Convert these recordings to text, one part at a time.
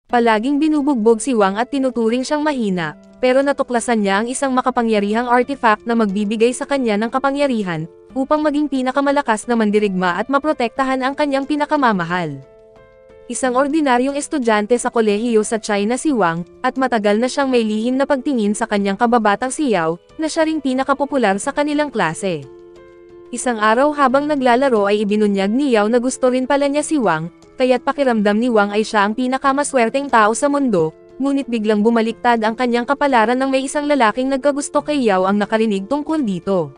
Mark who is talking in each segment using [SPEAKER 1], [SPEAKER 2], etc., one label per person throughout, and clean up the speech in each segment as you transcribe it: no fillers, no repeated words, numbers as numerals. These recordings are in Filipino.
[SPEAKER 1] Palaging binubugbog si Wang at tinuturing siyang mahina, pero natuklasan niya ang isang makapangyarihang artifact na magbibigay sa kanya ng kapangyarihan, upang maging pinakamalakas na mandirigma at maprotektahan ang kanyang pinakamamahal. Isang ordinaryong estudyante sa kolehiyo sa China si Wang, at matagal na siyang may lihim na pagtingin sa kanyang kababatang si Yao, na siya ring pinakapopular sa kanilang klase. Isang araw habang naglalaro ay ibinunyag ni Yao na gusto rin pala niya si Wang, kaya't pakiramdam ni Wang ay siya ang pinakamaswerteng tao sa mundo, ngunit biglang bumaliktad ang kanyang kapalaran nang may isang lalaking nagkagusto kay Yao ang nakarinig tungkol dito.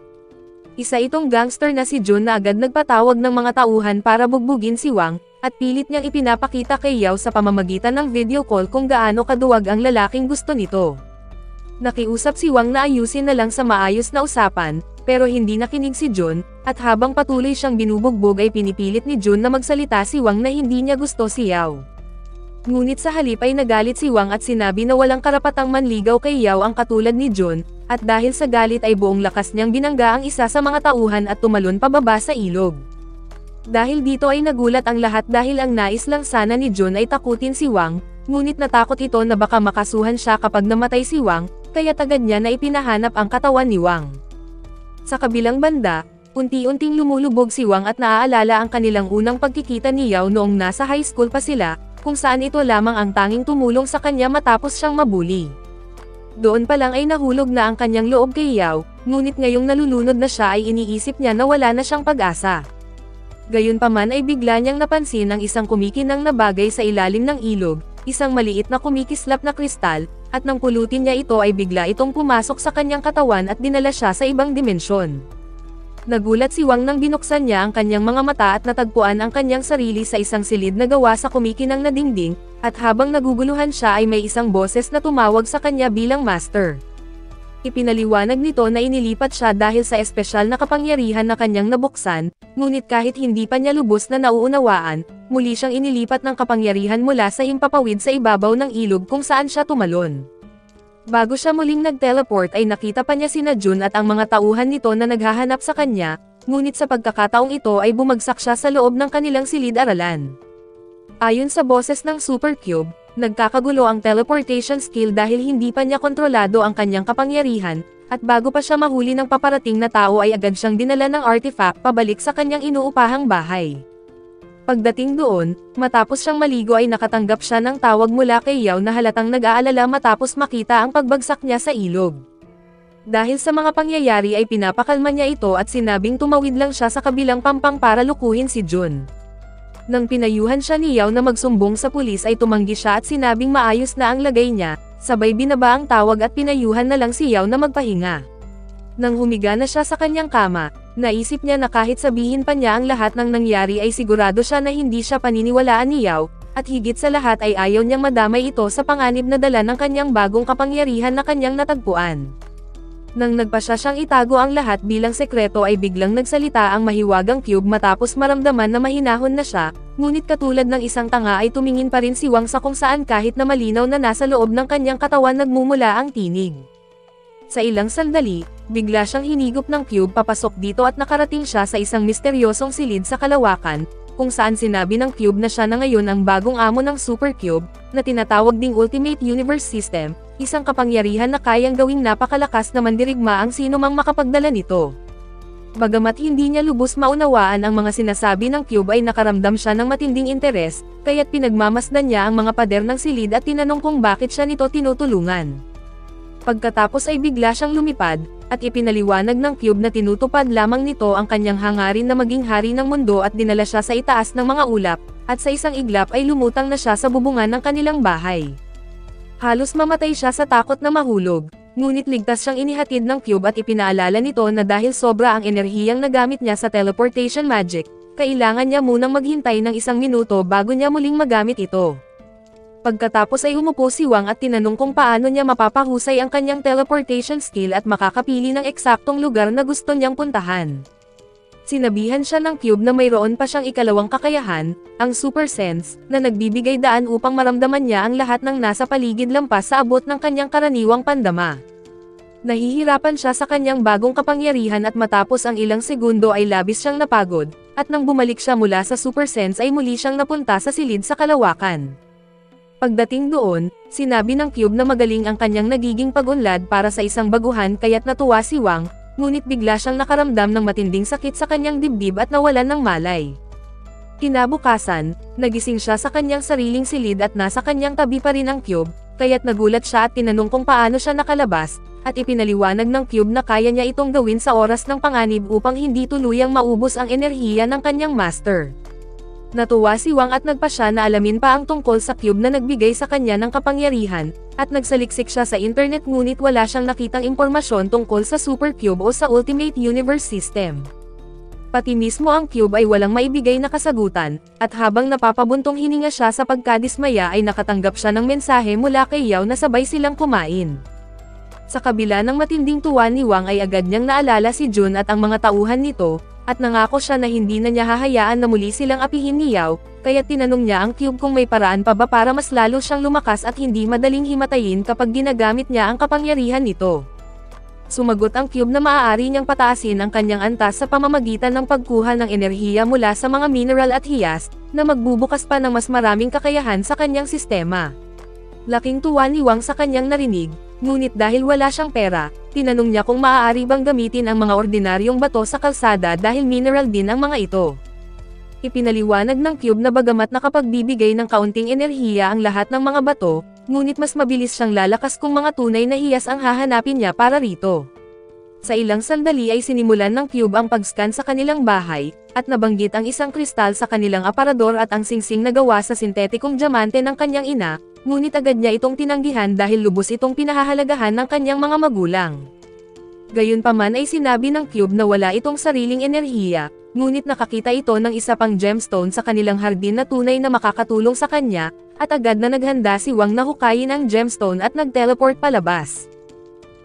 [SPEAKER 1] Isa itong gangster na si Jun na agad nagpatawag ng mga tauhan para bugbugin si Wang, at pilit niyang ipinapakita kay Yao sa pamamagitan ng video call kung gaano kaduwag ang lalaking gusto nito. Nakiusap si Wang na ayusin na lang sa maayos na usapan, pero hindi nakinig si Jun, at habang patuloy siyang binubugbog ay pinipilit ni Jun na magsalita si Wang na hindi niya gusto si Yao. Ngunit sa halip ay nagalit si Wang at sinabi na walang karapatang manligaw kay Yao ang katulad ni Jun, at dahil sa galit ay buong lakas niyang binangga ang isa sa mga tauhan at tumalon pababa sa ilog. Dahil dito ay nagulat ang lahat dahil ang nais lang sana ni Jun ay takutin si Wang, ngunit natakot ito na baka makasuhan siya kapag namatay si Wang, kaya agad niya na ipinahanap ang katawan ni Wang. Sa kabilang banda, unti-unting lumulubog si Wang at naaalala ang kanilang unang pagkikita ni Yao noong nasa high school pa sila, kung saan ito lamang ang tanging tumulong sa kanya matapos siyang mabuli. Doon pa lang ay nahulog na ang kanyang loob kay Yao, ngunit ngayong nalulunod na siya ay iniisip niya na wala na siyang pag-asa. Gayunpaman ay bigla niyang napansin ang isang kumikinang na bagay sa ilalim ng ilog, isang maliit na kumikislap na kristal, at nang pulutin niya ito ay bigla itong pumasok sa kanyang katawan at dinala siya sa ibang dimensyon. Nagulat si Wang nang binuksan niya ang kanyang mga mata at natagpuan ang kanyang sarili sa isang silid na gawa sa kumikinang na dingding, at habang naguguluhan siya ay may isang boses na tumawag sa kanya bilang master. Ipinaliwanag nito na inilipat siya dahil sa espesyal na kapangyarihan na kanyang nabuksan, ngunit kahit hindi pa niya lubos na nauunawaan, muli siyang inilipat ng kapangyarihan mula sa himpapawid sa ibabaw ng ilog kung saan siya tumalon. Bago siya muling nag-teleport ay nakita pa niya sina Jun at ang mga tauhan nito na naghahanap sa kanya, ngunit sa pagkakataong ito ay bumagsak siya sa loob ng kanilang silid-aralan. Ayon sa boses ng Super Cube, nagkakagulo ang teleportation skill dahil hindi pa niya kontrolado ang kanyang kapangyarihan, at bago pa siya mahuli ng paparating na tao ay agad siyang dinala ng artifact pabalik sa kanyang inuupahang bahay. Pagdating doon, matapos siyang maligo ay nakatanggap siya ng tawag mula kay Yao na halatang nag-aalala matapos makita ang pagbagsak niya sa ilog. Dahil sa mga pangyayari ay pinapakalma niya ito at sinabing tumawid lang siya sa kabilang pampang para lukuhin si Jun. Nang pinayuhan siya ni Yao na magsumbong sa pulis ay tumanggi siya at sinabing maayos na ang lagay niya, sabay binaba ang tawag at pinayuhan na lang si Yao na magpahinga. Nang humiga na siya sa kanyang kama, naisip niya na kahit sabihin pa niya ang lahat ng nangyari ay sigurado siya na hindi siya paniniwalaan ni Yao, at higit sa lahat ay ayaw niyang madamay ito sa panganib na dala ng kanyang bagong kapangyarihan na kanyang natagpuan. Nang nagpasya siyang itago ang lahat bilang sekreto ay biglang nagsalita ang mahiwagang cube matapos maramdaman na mahinahon na siya, ngunit katulad ng isang tanga ay tumingin pa rin si Wang sa kung saan kahit na malinaw na nasa loob ng kanyang katawan nagmumula ang tinig. Sa ilang sandali, bigla siyang hinigop ng cube papasok dito at nakarating siya sa isang misteryosong silid sa kalawakan, kung saan sinabi ng cube na siya na ngayon ang bagong amo ng Super Cube, na tinatawag ding Ultimate Universe System, isang kapangyarihan na kayang gawing napakalakas na mandirigma ang sino mang makapagdala nito. Bagamat hindi niya lubos maunawaan ang mga sinasabi ng cube ay nakaramdam siya ng matinding interes, kaya't pinagmamasdan niya ang mga pader ng silid at tinanong kung bakit siya nito tinutulungan. Pagkatapos ay bigla siyang lumipad, at ipinaliwanag ng cube na tinutupad lamang nito ang kanyang hangarin na maging hari ng mundo at dinala siya sa itaas ng mga ulap, at sa isang iglap ay lumutang na siya sa bubungan ng kanilang bahay. Halos mamatay siya sa takot na mahulog, ngunit ligtas siyang inihatid ng cube at ipinaalala nito na dahil sobra ang enerhiyang nagamit niya sa teleportation magic, kailangan niya munang maghintay ng 1 minuto bago niya muling magamit ito. Pagkatapos ay umupo si Wang at tinanong kung paano niya mapapahusay ang kanyang teleportation skill at makakapili ng eksaktong lugar na gusto niyang puntahan. Sinabihan siya ng cube na mayroon pa siyang ikalawang kakayahan, ang Super Sense, na nagbibigay daan upang maramdaman niya ang lahat ng nasa paligid lampas sa abot ng kanyang karaniwang pandama. Nahihirapan siya sa kanyang bagong kapangyarihan at matapos ang ilang segundo ay labis siyang napagod, at nang bumalik siya mula sa Super Sense ay muli siyang napunta sa silid sa kalawakan. Pagdating doon, sinabi ng Cube na magaling ang kanyang nagiging pag-unlad para sa isang baguhan kaya't natuwa si Wang, ngunit bigla siyang nakaramdam ng matinding sakit sa kanyang dibdib at nawalan ng malay. Kinabukasan, nagising siya sa kanyang sariling silid at nasa kanyang tabi pa rin ang Cube, kaya't nagulat siya at tinanong kung paano siya nakalabas, at ipinaliwanag ng Cube na kaya niya itong gawin sa oras ng panganib upang hindi tuluyang maubos ang enerhiya ng kanyang master. Natuwa si Wang at nagpa siya na alamin pa ang tungkol sa Cube na nagbigay sa kanya ng kapangyarihan, at nagsaliksik siya sa internet ngunit wala siyang nakitang impormasyon tungkol sa Super Cube o sa Ultimate Universe System. Pati mismo ang Cube ay walang maibigay na kasagutan, at habang napapabuntong hininga siya sa pagkadismaya ay nakatanggap siya ng mensahe mula kay Yao na sabay silang kumain. Sa kabila ng matinding tuwa ni Wang ay agad niyang naalala si Jun at ang mga tauhan nito, at nangako siya na hindi na niya hahayaan na muli silang apihin ni Yao, kaya tinanong niya ang Cube kung may paraan pa ba para mas lalo siyang lumakas at hindi madaling himatayin kapag ginagamit niya ang kapangyarihan nito. Sumagot ang Cube na maaari niyang pataasin ang kanyang antas sa pamamagitan ng pagkuha ng enerhiya mula sa mga mineral at hiyas, na magbubukas pa ng mas maraming kakayahan sa kanyang sistema. Laking tuwa ni Wang sa kanyang narinig, ngunit dahil wala siyang pera, tinanong niya kung maaari bang gamitin ang mga ordinaryong bato sa kalsada dahil mineral din ang mga ito. Ipinaliwanag ng Cube na bagamat nakapagbibigay ng kaunting enerhiya ang lahat ng mga bato, ngunit mas mabilis siyang lalakas kung mga tunay na hiyas ang hahanapin niya para rito. Sa ilang sandali ay sinimulan ng Cube ang pag-scan sa kanilang bahay, at nabanggit ang isang kristal sa kanilang aparador at ang singsing na gawa sa sintetikong diamante ng kanyang ina, ngunit agad niya itong tinanggihan dahil lubos itong pinahahalagahan ng kanyang mga magulang. Gayunpaman ay sinabi ng Cube na wala itong sariling enerhiya, ngunit nakakita ito ng isa pang gemstone sa kanilang hardin na tunay na makakatulong sa kanya, at agad na naghanda si Wang na hukayin ang gemstone at nag-teleport palabas.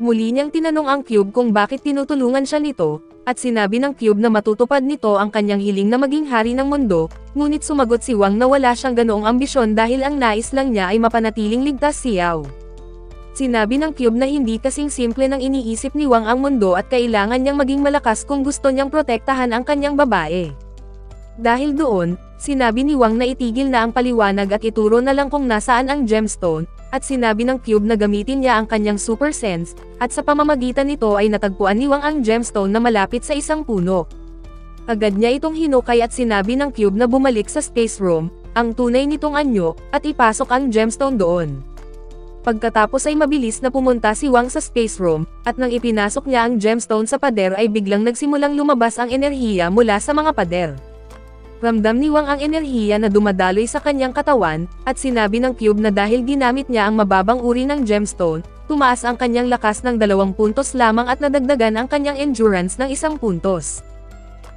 [SPEAKER 1] Muli niyang tinanong ang Cube kung bakit tinutulungan siya nito, at sinabi ng Cube na matutupad nito ang kanyang hiling na maging hari ng mundo, ngunit sumagot si Wang na wala siyang ganoong ambisyon dahil ang nais lang niya ay mapanatiling ligtas si Yao. Sinabi ng Cube na hindi kasing simple ng iniisip ni Wang ang mundo at kailangan niyang maging malakas kung gusto niyang protektahan ang kanyang babae. Dahil doon, sinabi ni Wang na itigil na ang paliwanag at ituro na lang kung nasaan ang gemstone, at sinabi ng Cube na gamitin niya ang kanyang super sense, at sa pamamagitan nito ay natagpuan ni Wang ang gemstone na malapit sa isang puno. Agad niya itong hinukay at sinabi ng Cube na bumalik sa space room, ang tunay nitong anyo, at ipasok ang gemstone doon. Pagkatapos ay mabilis na pumunta si Wang sa space room, at nang ipinasok niya ang gemstone sa pader ay biglang nagsimulang lumabas ang enerhiya mula sa mga pader. Ramdam ni Wang ang enerhiya na dumadaloy sa kanyang katawan, at sinabi ng Cube na dahil ginamit niya ang mababang uri ng gemstone, tumaas ang kanyang lakas ng 2 puntos lamang at nadagdagan ang kanyang endurance ng 1 puntos.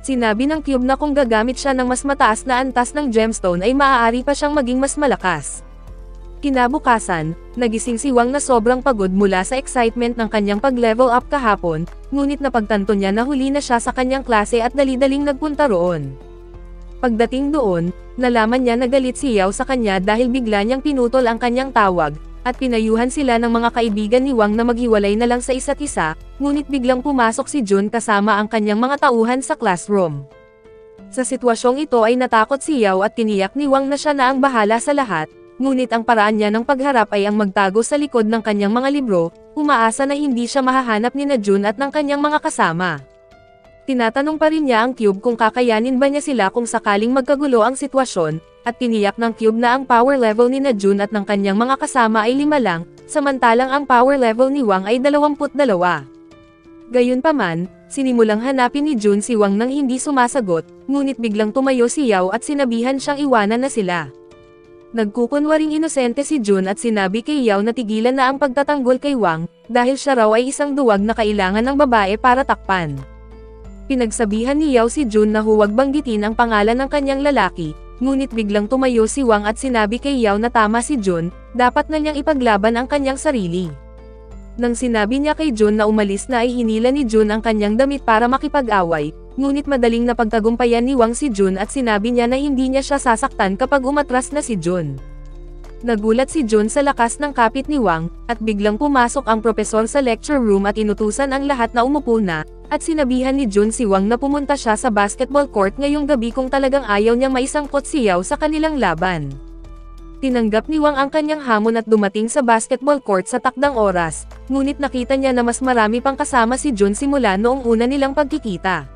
[SPEAKER 1] Sinabi ng Cube na kung gagamit siya ng mas mataas na antas ng gemstone ay maaari pa siyang maging mas malakas. Kinabukasan, nagising si Wang na sobrang pagod mula sa excitement ng kanyang pag-level up kahapon, ngunit napagtanto niya na huli na siya sa kanyang klase at dali-daling nagpunta roon. Pagdating doon, nalaman niya na galit si Yao sa kanya dahil bigla niyang pinutol ang kanyang tawag, at pinayuhan sila ng mga kaibigan ni Wang na maghiwalay na lang sa isa't isa, ngunit biglang pumasok si Jun kasama ang kanyang mga tauhan sa classroom. Sa sitwasyong ito ay natakot si Yao at tiniyak ni Wang na siya na ang bahala sa lahat, ngunit ang paraan niya ng pagharap ay ang magtago sa likod ng kanyang mga libro, umaasa na hindi siya mahahanap ni na Jun at ng kanyang mga kasama. Tinatanong pa rin niya ang Cube kung kakayanin ba niya sila kung sakaling magkagulo ang sitwasyon, at tiniyak ng Cube na ang power level ni na Jun at ng kanyang mga kasama ay 5 lang, samantalang ang power level ni Wang ay 22. Gayunpaman, sinimulang hanapin ni Jun si Wang nang hindi sumasagot, ngunit biglang tumayo si Yao at sinabihan siyang iwanan na sila. Nagkukunwaring inosente si Jun at sinabi kay Yao na tigilan na ang pagtatanggol kay Wang, dahil siya raw ay isang duwag na kailangan ng babae para takpan. Pinagsabihan ni Yao si Jun na huwag banggitin ang pangalan ng kanyang lalaki, ngunit biglang tumayo si Wang at sinabi kay Yao na tama si Jun, dapat na niyang ipaglaban ang kanyang sarili. Nang sinabi niya kay Jun na umalis na ay hinila ni Jun ang kanyang damit para makipag-away, ngunit madaling napagtagumpayan ni Wang si Jun at sinabi niya na hindi niya siya sasaktan kapag umatras na si Jun. Nagulat si Jun sa lakas ng kapit ni Wang, at biglang pumasok ang propesor sa lecture room at inutusan ang lahat na umupo na, at sinabihan ni Jun si Wang na pumunta siya sa basketball court ngayong gabi kung talagang ayaw niyang maisangkot si Yao sa kanilang laban. Tinanggap ni Wang ang kanyang hamon at dumating sa basketball court sa takdang oras, ngunit nakita niya na mas marami pang kasama si Jun simula noong una nilang pagkikita.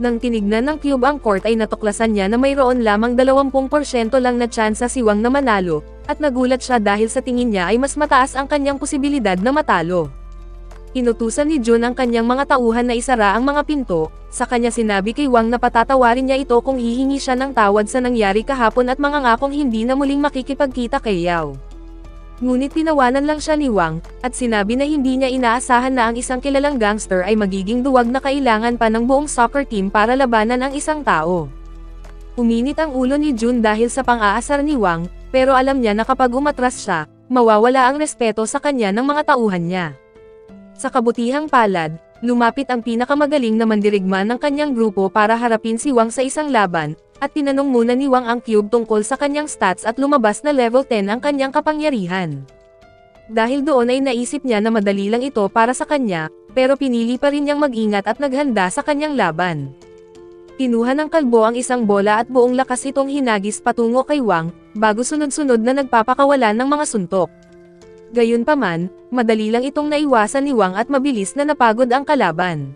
[SPEAKER 1] Nang tinignan ng Cube ang court ay natuklasan niya na mayroon lamang 20% lang na tsansa si Wang na manalo, at nagulat siya dahil sa tingin niya ay mas mataas ang kanyang posibilidad na matalo. Inutusan ni Jun ang kanyang mga tauhan na isara ang mga pinto, sa kanya sinabi kay Wang na patatawarin niya ito kung hihingi siya ng tawad sa nangyari kahapon at mangangakong hindi na muling makikipagkita kay Yao. Ngunit tinawanan lang siya ni Wang, at sinabi na hindi niya inaasahan na ang isang kilalang gangster ay magiging duwag na kailangan pa ng buong soccer team para labanan ang isang tao. Uminit ang ulo ni Jun dahil sa pang-aasar ni Wang, pero alam niya na kapag umatras siya, mawawala ang respeto sa kanya ng mga tauhan niya. Sa kabutihang palad, lumapit ang pinakamagaling na mandirigma ng kanyang grupo para harapin si Wang sa isang laban, at tinanong muna ni Wang ang Cube tungkol sa kanyang stats at lumabas na level 10 ang kanyang kapangyarihan. Dahil doon ay naisip niya na madali lang ito para sa kanya, pero pinili pa rin niyang mag-ingat at naghanda sa kanyang laban. Kinuha ng kalbo ang isang bola at buong lakas itong hinagis patungo kay Wang, bago sunod-sunod na nagpapakawalan ng mga suntok. Gayunpaman, madali lang itong naiwasan ni Wang at mabilis na napagod ang kalaban.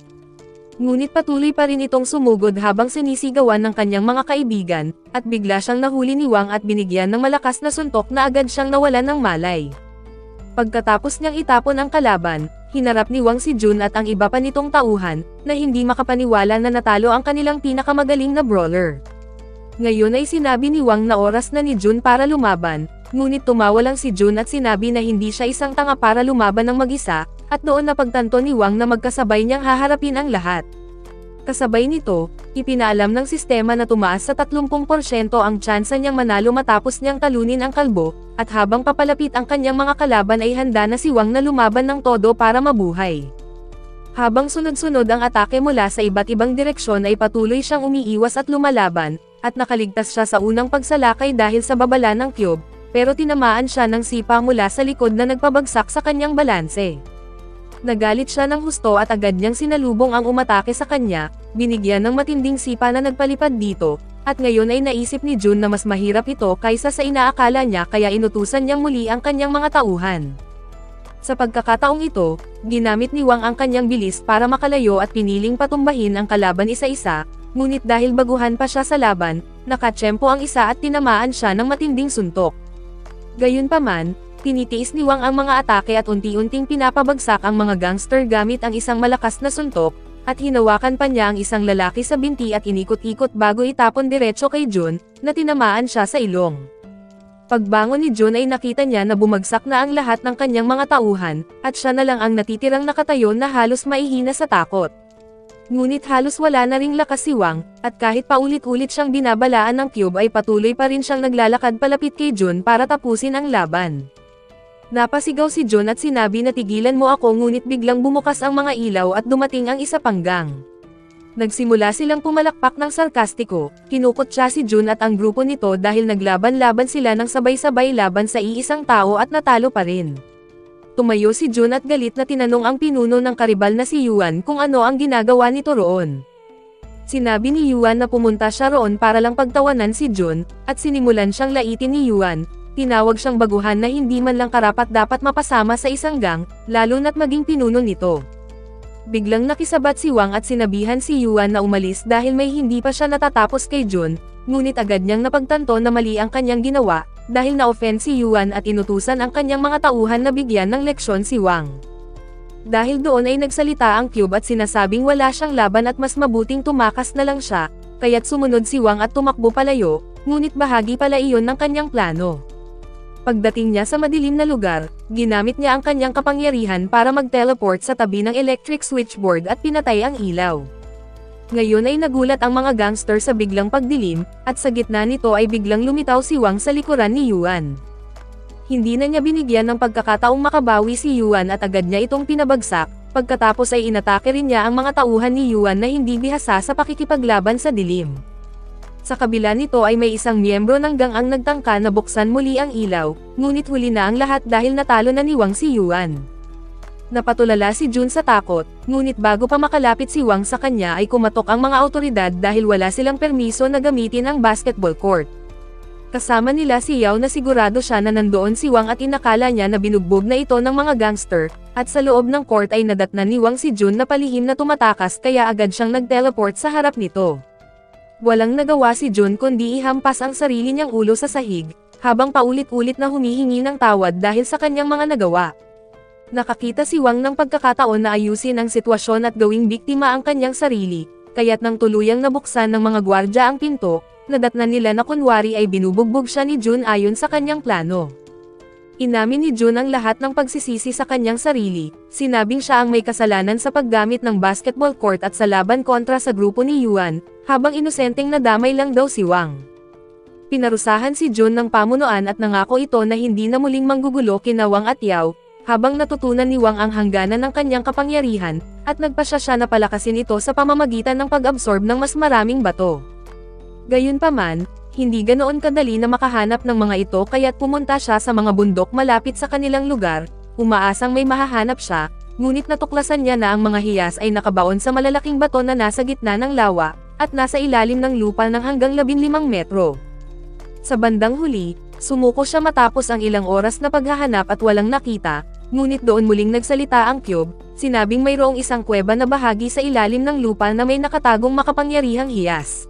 [SPEAKER 1] Ngunit patuloy pa rin itong sumugod habang sinisigawan ng kanyang mga kaibigan, at bigla siyang nahuli ni Wang at binigyan ng malakas na suntok na agad siyang nawalan ng malay. Pagkatapos niyang itapon ang kalaban, hinarap ni Wang si Jun at ang iba pa nitong tauhan, na hindi makapaniwala na natalo ang kanilang pinakamagaling na brawler. Ngayon ay sinabi ni Wang na oras na ni Jun para lumaban, ngunit tumawa lang si Jun at sinabi na hindi siya isang tanga para lumaban ng mag-isa, at doon napagtanto ni Wang na magkasabay niyang haharapin ang lahat. Kasabay nito, ipinaalam ng sistema na tumaas sa 30% ang tsansa niyang manalo matapos niyang talunin ang kalbo, at habang papalapit ang kanyang mga kalaban ay handa na si Wang na lumaban ng todo para mabuhay. Habang sunod-sunod ang atake mula sa iba't ibang direksyon ay patuloy siyang umiiwas at lumalaban, at nakaligtas siya sa unang pagsalakay dahil sa babala ng Cube, pero tinamaan siya ng sipa mula sa likod na nagpabagsak sa kanyang balanse. Nagalit siya ng husto at agad niyang sinalubong ang umatake sa kanya, binigyan ng matinding sipa na nagpalipad dito, at ngayon ay naisip ni Jun na mas mahirap ito kaysa sa inaakala niya kaya inutusan niyang muli ang kanyang mga tauhan. Sa pagkakataong ito, ginamit ni Wang ang kanyang bilis para makalayo at piniling patumbahin ang kalaban isa-isa, ngunit dahil baguhan pa siya sa laban, nakatsyempo ang isa at tinamaan siya ng matinding suntok. Gayunpaman, tinitiis ni Wang ang mga atake at unti-unting pinapabagsak ang mga gangster gamit ang isang malakas na suntok, at hinawakan pa niya ang isang lalaki sa binti at inikot-ikot bago itapon diretso kay Jun, na tinamaan siya sa ilong. Pagbangon ni Jun ay nakita niya na bumagsak na ang lahat ng kanyang mga tauhan, at siya na lang ang natitirang nakatayo na halos maihina sa takot. Ngunit halos wala na ring lakas si Wang, at kahit paulit-ulit siyang binabalaan ng Cube ay patuloy pa rin siyang naglalakad palapit kay Jun para tapusin ang laban. Napasigaw si Jun at sinabi na tigilan mo ako ngunit biglang bumukas ang mga ilaw at dumating ang isa pang gang. Nagsimula silang pumalakpak ng sarkastiko, kinukutya si Jun at ang grupo nito dahil naglaban-laban sila ng sabay-sabay laban sa iisang tao at natalo pa rin. Tumayo si Jun at galit na tinanong ang pinuno ng karibal na si Yuan kung ano ang ginagawa nito roon. Sinabi ni Yuan na pumunta siya roon para lang pagtawanan si Jun, at sinimulan siyang laitin ni Yuan. Tinawag siyang baguhan na hindi man lang karapat-dapat mapasama sa isang gang, lalo na't maging pinuno nito. Biglang nakisabat si Wang at sinabihan si Yuan na umalis dahil may hindi pa siya natatapos kay Jun, ngunit agad niyang napagtanto na mali ang kanyang ginawa, dahil na-offend si Yuan at inutusan ang kanyang mga tauhan na bigyan ng leksyon si Wang. Dahil doon ay nagsalita ang Cube at sinasabing wala siyang laban at mas mabuting tumakas na lang siya, kaya't sumunod si Wang at tumakbo palayo, ngunit bahagi pala iyon ng kanyang plano. Pagdating niya sa madilim na lugar, ginamit niya ang kanyang kapangyarihan para mag-teleport sa tabi ng electric switchboard at pinatay ang ilaw. Ngayon ay nagulat ang mga gangster sa biglang pagdilim, at sa gitna nito ay biglang lumitaw si Wang sa likuran ni Yuan. Hindi na niya binigyan ng pagkakataong makabawi si Yuan at agad niya itong pinabagsak, pagkatapos ay inatake rin niya ang mga tauhan ni Yuan na hindi bihasa sa pakikipaglaban sa dilim. Sa kabila nito ay may isang miyembro ng gang ang nagtangka na buksan muli ang ilaw, ngunit huli na ang lahat dahil natalo na ni Wang si Yuan. Napatulala si Jun sa takot, ngunit bago pa makalapit si Wang sa kanya ay kumatok ang mga awtoridad dahil wala silang permiso na gamitin ang basketball court. Kasama nila si Yao na sigurado siya na nandoon si Wang at inakala niya na binugbog na ito ng mga gangster, at sa loob ng court ay nadatnan ni Wang si Jun na palihim na tumatakas kaya agad siyang nag-teleport sa harap nito. Walang nagawa si Jun kundi ihampas ang sarili niyang ulo sa sahig, habang paulit-ulit na humihingi ng tawad dahil sa kanyang mga nagawa. Nakakita si Wang ng pagkakataon na ayusin ang sitwasyon at gawing biktima ang kanyang sarili, kaya't nang tuluyang nabuksan ng mga gwardya ang pinto, nadatnan nila na kunwari ay binubugbog siya ni Jun ayon sa kanyang plano. Inamin ni Jun ang lahat ng pagsisisi sa kanyang sarili, sinabing siya ang may kasalanan sa paggamit ng basketball court at sa laban kontra sa grupo ni Yuan, habang inosenteng nadamay lang daw si Wang. Pinarusahan si Jun ng pamunuan at nangako ito na hindi na muling manggugulo kina Wang at Yao, habang natutunan ni Wang ang hangganan ng kanyang kapangyarihan, at nagpasya siya na palakasin ito sa pamamagitan ng pag-absorb ng mas maraming bato. Gayunpaman, hindi ganoon kadali na makahanap ng mga ito kaya't pumunta siya sa mga bundok malapit sa kanilang lugar, umaasang may mahahanap siya, ngunit natuklasan niya na ang mga hiyas ay nakabaon sa malalaking bato na nasa gitna ng lawa, at nasa ilalim ng lupa ng hanggang 15 metro. Sa bandang huli, sumuko siya matapos ang ilang oras na paghahanap at walang nakita, ngunit doon muling nagsalita ang cube, sinabing mayroong isang kuweba na bahagi sa ilalim ng lupa na may nakatagong makapangyarihang hiyas.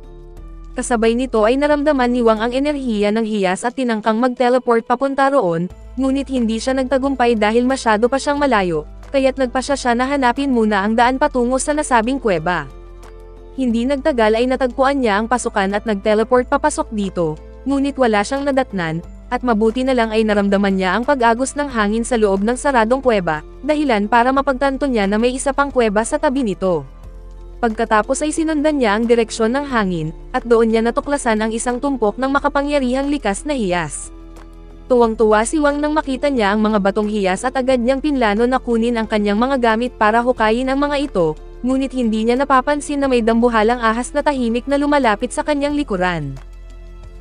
[SPEAKER 1] Kasabay nito ay naramdaman ni Wang ang enerhiya ng hiyas at tinangkang mag-teleport papunta roon, ngunit hindi siya nagtagumpay dahil masyado pa siyang malayo, kaya't nagpasya siya na hanapin muna ang daan patungo sa nasabing kuweba. Hindi nagtagal ay natagpuan niya ang pasukan at nag-teleport papasok dito, ngunit wala siyang nadatnan, at mabuti na lang ay naramdaman niya ang pag-agos ng hangin sa loob ng saradong kuweba, dahilan para mapagtanto niya na may isa pang kuweba sa tabi nito. Pagkatapos ay sinundan niya ang direksyon ng hangin, at doon niya natuklasan ang isang tumpok ng makapangyarihang likas na hiyas. Tuwang-tuwa si Wang nang makita niya ang mga batong hiyas at agad niyang pinlano na kunin ang kanyang mga gamit para hukayin ang mga ito, ngunit hindi niya napapansin na may dambuhalang ahas na tahimik na lumalapit sa kanyang likuran.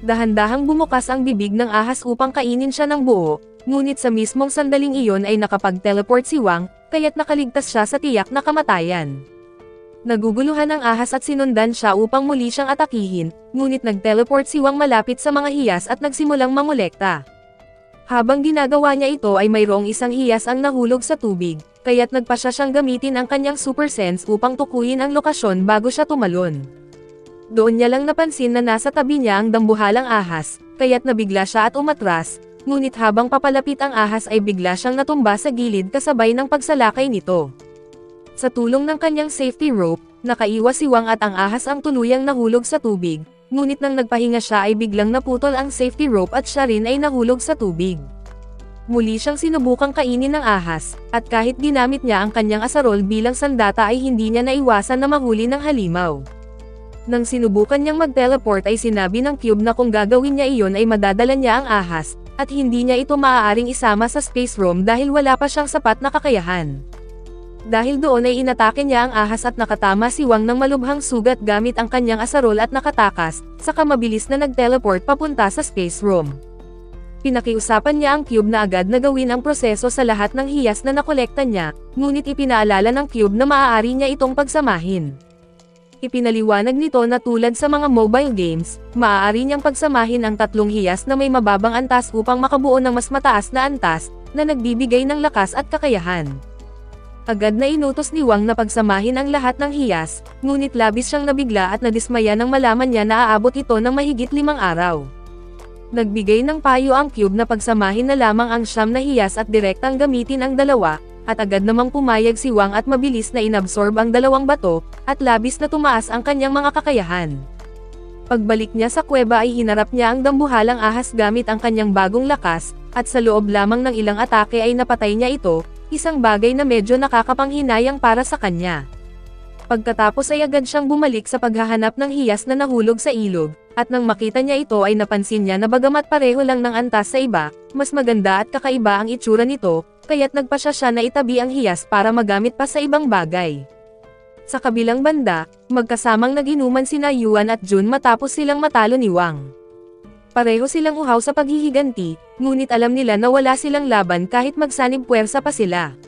[SPEAKER 1] Dahan-dahang bumukas ang bibig ng ahas upang kainin siya ng buo, ngunit sa mismong sandaling iyon ay nakapag-teleport si Wang, kaya't nakaligtas siya sa tiyak na kamatayan. Naguguluhan ang ahas at sinundan siya upang muli siyang atakihin, ngunit nag-teleport si Wang malapit sa mga hiyas at nagsimulang mangolekta. Habang ginagawa niya ito ay mayroong isang hiyas ang nahulog sa tubig, kaya't nagpasya siyang gamitin ang kanyang super sense upang tukuyin ang lokasyon bago siya tumalon. Doon niya lang napansin na nasa tabi niya ang dambuhalang ahas, kaya't nabigla siya at umatras, ngunit habang papalapit ang ahas ay bigla siyang natumba sa gilid kasabay ng pagsalakay nito. Sa tulong ng kanyang safety rope, nakaiwas si Wang at ang ahas ang tuluyang nahulog sa tubig, ngunit nang nagpahinga siya ay biglang naputol ang safety rope at siya rin ay nahulog sa tubig. Muli siyang sinubukang kainin ng ahas, at kahit ginamit niya ang kanyang asarol bilang sandata ay hindi niya naiwasan na mahuli ng halimaw. Nang sinubukan niyang mag-teleport ay sinabi ng cube na kung gagawin niya iyon ay madadala niya ang ahas, at hindi niya ito maaaring isama sa space room dahil wala pa siyang sapat na kakayahan. Dahil doon ay inatake niya ang ahas at nakatama si Wang ng malubhang sugat gamit ang kanyang asarol at nakatakas, saka mabilis na nag-teleport papunta sa space room. Pinakiusapan niya ang cube na agad na gawin ang proseso sa lahat ng hiyas na nakolekta niya, ngunit ipinaalala ng cube na maaari niya itong pagsamahin. Ipinaliwanag nito na tulad sa mga mobile games, maaari niyang pagsamahin ang tatlong hiyas na may mababang antas upang makabuo ng mas mataas na antas, na nagbibigay ng lakas at kakayahan. Agad na inutos ni Wang na pagsamahin ang lahat ng hiyas, ngunit labis siyang nabigla at nadismaya nang malaman niya na aabot ito ng mahigit 5 araw. Nagbigay ng payo ang cube na pagsamahin na lamang ang 9 na hiyas at direktang gamitin ang 2, at agad namang pumayag si Wang at mabilis na inabsorb ang 2 bato, at labis na tumaas ang kanyang mga kakayahan. Pagbalik niya sa kuweba ay hinarap niya ang dambuhalang ahas gamit ang kanyang bagong lakas, at sa loob lamang ng ilang atake ay napatay niya ito, isang bagay na medyo nakakapanghinayang para sa kanya. Pagkatapos ay agad siyang bumalik sa paghahanap ng hiyas na nahulog sa ilog, at nang makita niya ito ay napansin niya na bagamat pareho lang ng antas sa iba, mas maganda at kakaiba ang itsura nito, kaya't nagpasya siya na itabi ang hiyas para magamit pa sa ibang bagay. Sa kabilang banda, magkasamang naginuman sina Yuan at Jun matapos silang matalo ni Wang. Pareho silang uhaw sa paghihiganti, ngunit alam nila na wala silang laban kahit magsanib puwersa pa sila.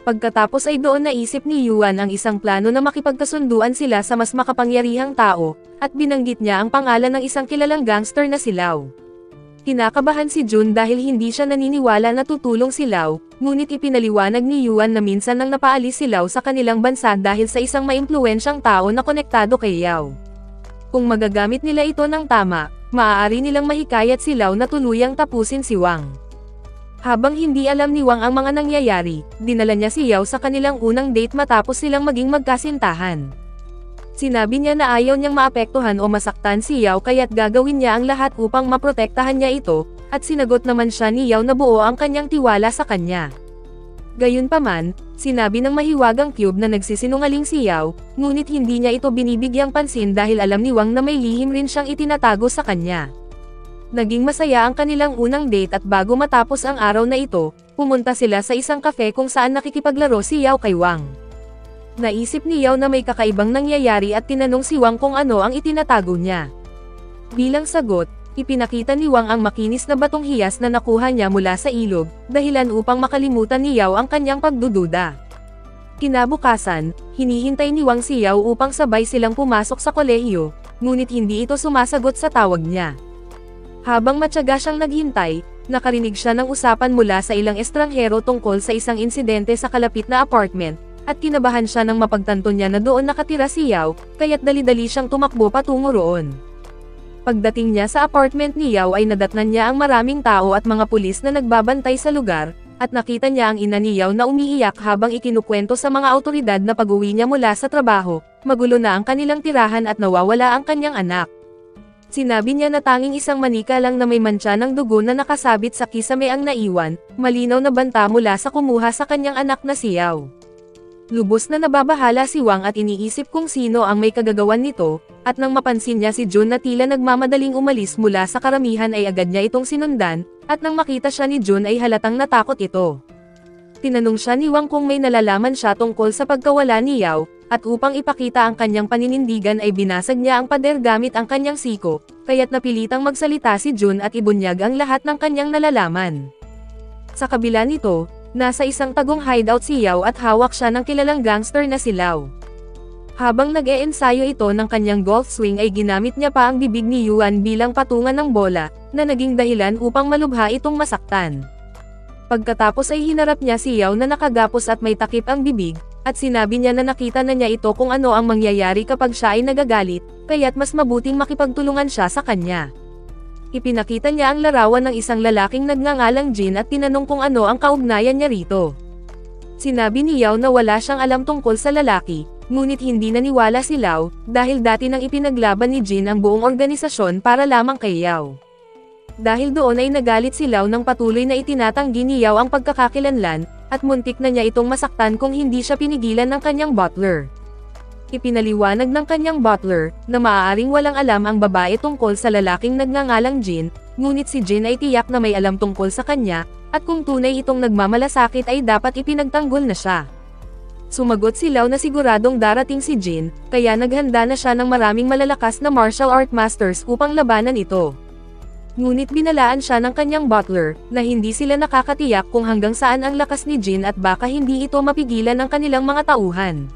[SPEAKER 1] Pagkatapos ay doon naisip ni Yuan ang isang plano na makipagkasunduan sila sa mas makapangyarihang tao, at binanggit niya ang pangalan ng isang kilalang gangster na si Lau. Kinakabahan si Jun dahil hindi siya naniniwala na tutulong si Lau, ngunit ipinaliwanag ni Yuan na minsan nang napaalis si Lau sa kanilang bansa dahil sa isang maimpluwensyang tao na konektado kay Yao. Kung magagamit nila ito ng tama, maaari nilang mahikayat si Lau na tuluyang tapusin si Wang. Habang hindi alam ni Wang ang mga nangyayari, dinala niya si Yao sa kanilang unang date matapos silang maging magkasintahan. Sinabi niya na ayaw niyang maapektuhan o masaktan si Yao kaya't gagawin niya ang lahat upang maprotektahan niya ito, at sinagot naman siya ni Yao na buo ang kanyang tiwala sa kanya. Gayunpaman, sinabi ng mahiwagang Cube na nagsisinungaling si Yao, ngunit hindi niya ito binibigyang pansin dahil alam ni Wang na may lihim rin siyang itinatago sa kanya. Naging masaya ang kanilang unang date at bago matapos ang araw na ito, pumunta sila sa isang cafe kung saan nakikipaglaro si Yao kay Wang. Naisip ni Yao na may kakaibang nangyayari at tinanong si Wang kung ano ang itinatago niya. Bilang sagot, ipinakita ni Wang ang makinis na batong hiyas na nakuha niya mula sa ilog, dahilan upang makalimutan ni Yao ang kanyang pagdududa. Kinabukasan, hinihintay ni Wang si Yao upang sabay silang pumasok sa kolehiyo, ngunit hindi ito sumasagot sa tawag niya. Habang matyaga siyang naghintay, nakarinig siya ng usapan mula sa ilang estranghero tungkol sa isang insidente sa kalapit na apartment, at kinabahan siya nang mapagtanto niya na doon nakatira si Yao, kaya't dali-dali siyang tumakbo patungo roon. Pagdating niya sa apartment ni Yao ay nadatnan niya ang maraming tao at mga pulis na nagbabantay sa lugar, at nakita niya ang ina ni Yao na umiiyak habang ikinukwento sa mga awtoridad na pag-uwi niya mula sa trabaho, magulo na ang kanilang tirahan at nawawala ang kanyang anak. Sinabi niya na tanging isang manika lang na may mantsa ng dugo na nakasabit sa kisame ang naiwan, malinaw na banta mula sa kumuha sa kanyang anak na si Yao. Lubos na nababahala si Wang at iniisip kung sino ang may kagagawan nito, at nang mapansin niya si Jun na tila nagmamadaling umalis mula sa karamihan ay agad niya itong sinundan, at nang makita siya ni Jun ay halatang natakot ito. Tinanong siya ni Wang kung may nalalaman siya tungkol sa pagkawala ni Yao, at upang ipakita ang kanyang paninindigan ay binasag niya ang pader gamit ang kanyang siko, kaya't napilitang magsalita si Jun at ibunyag ang lahat ng kanyang nalalaman. Sa kabila nito, nasa isang tagong hideout si Yao at hawak siya ng kilalang gangster na si Lau. Habang nag-e-ensayo ito ng kanyang golf swing ay ginamit niya pa ang bibig ni Yuan bilang patungan ng bola, na naging dahilan upang malubha itong masaktan. Pagkatapos ay hinarap niya si Yao na nakagapos at may takip ang bibig, at sinabi niya na nakita na niya ito kung ano ang mangyayari kapag siya ay nagagalit, kaya't mas mabuting makipagtulungan siya sa kanya. Ipinakita niya ang larawan ng isang lalaking nagngangalang Jin at tinanong kung ano ang kaugnayan niya rito. Sinabi ni Yao na wala siyang alam tungkol sa lalaki, ngunit hindi naniwala si Lau, dahil dati nang ipinaglaban ni Jin ang buong organisasyon para lamang kay Yao. Dahil doon ay nagalit si Lau nang patuloy na itinatanggi ni Yao ang pagkakakilanlan, at muntik na niya itong masaktan kung hindi siya pinigilan ng kanyang butler. Ipinaliwanag ng kanyang butler, na maaaring walang alam ang babae tungkol sa lalaking nagngangalang Jin, ngunit si Jin ay tiyak na may alam tungkol sa kanya, at kung tunay itong nagmamalasakit ay dapat ipinagtanggol na siya. Sumagot si Lau na siguradong darating si Jin, kaya naghanda na siya ng maraming malalakas na martial art masters upang labanan ito. Ngunit binalaan siya ng kanyang butler, na hindi sila nakakatiyak kung hanggang saan ang lakas ni Jin at baka hindi ito mapigilan ng kanilang mga tauhan.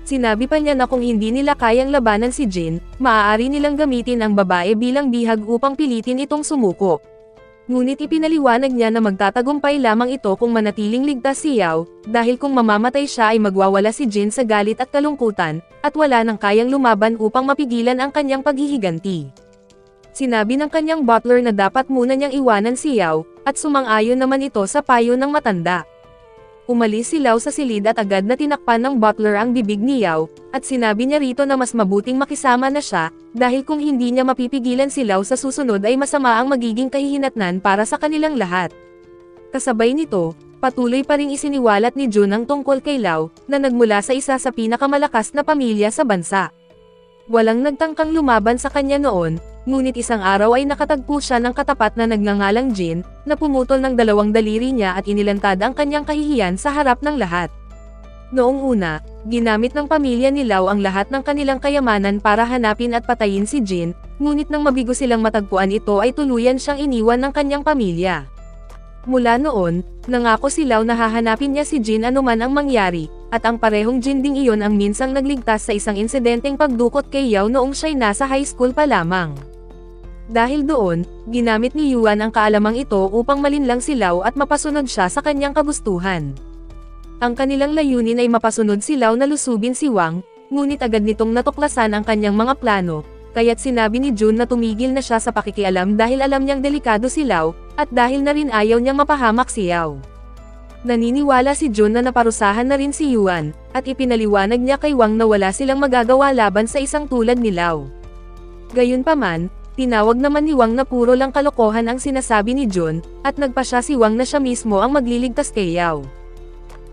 [SPEAKER 1] Sinabi pa niya na kung hindi nila kayang labanan si Jin, maaari nilang gamitin ang babae bilang bihag upang pilitin itong sumuko. Ngunit ipinaliwanag niya na magtatagumpay lamang ito kung manatiling ligtas si Yao, dahil kung mamamatay siya ay magwawala si Jin sa galit at kalungkutan, at wala nang kayang lumaban upang mapigilan ang kanyang paghihiganti. Sinabi ng kanyang butler na dapat muna niyang iwanan si Yao, at sumang-ayon naman ito sa payo ng matanda. Umalis si Lau sa silid at agad na tinakpan ng butler ang bibig ni Yao, at sinabi niya rito na mas mabuting makisama na siya, dahil kung hindi niya mapipigilan si Lau sa susunod ay masama ang magiging kahihinatnan para sa kanilang lahat. Kasabay nito, patuloy pa ring isiniwalat ni Jun ang tungkol kay Lau, na nagmula sa isa sa pinakamalakas na pamilya sa bansa. Walang nagtangkang lumaban sa kanya noon, ngunit isang araw ay nakatagpo siya ng katapat na nagngangalang Jin, na pumutol ng 2 daliri niya at inilantad ang kanyang kahihiyan sa harap ng lahat. Noong una, ginamit ng pamilya ni Lau ang lahat ng kanilang kayamanan para hanapin at patayin si Jin, ngunit nang mabigo silang matagpuan ito ay tuluyan siyang iniwan ng kanyang pamilya. Mula noon, nangako si Lau na hahanapin niya si Jin anuman ang mangyari, at ang parehong Jin ding iyon ang minsang nagligtas sa isang insidenteng pagdukot kay Yao noong siya'y nasa high school pa lamang. Dahil doon, ginamit ni Yuan ang kaalamang ito upang malinlang si Lau at mapasunod siya sa kanyang kagustuhan. Ang kanilang layunin ay mapasunod si Lau na lusubin si Wang, ngunit agad nitong natuklasan ang kanyang mga plano, kaya't sinabi ni Jun na tumigil na siya sa pakikialam dahil alam niyang delikado si Lau, at dahil na rin ayaw niyang mapahamak si Yao. Naniniwala si Jun na naparusahan na rin si Yuan, at ipinaliwanag niya kay Wang na wala silang magagawa laban sa isang tulad ni Lau. Gayunpaman, tinawag naman ni Wang na puro lang kalokohan ang sinasabi ni Jun, at nagpa siya si Wang na siya mismo ang magliligtas kay Yao.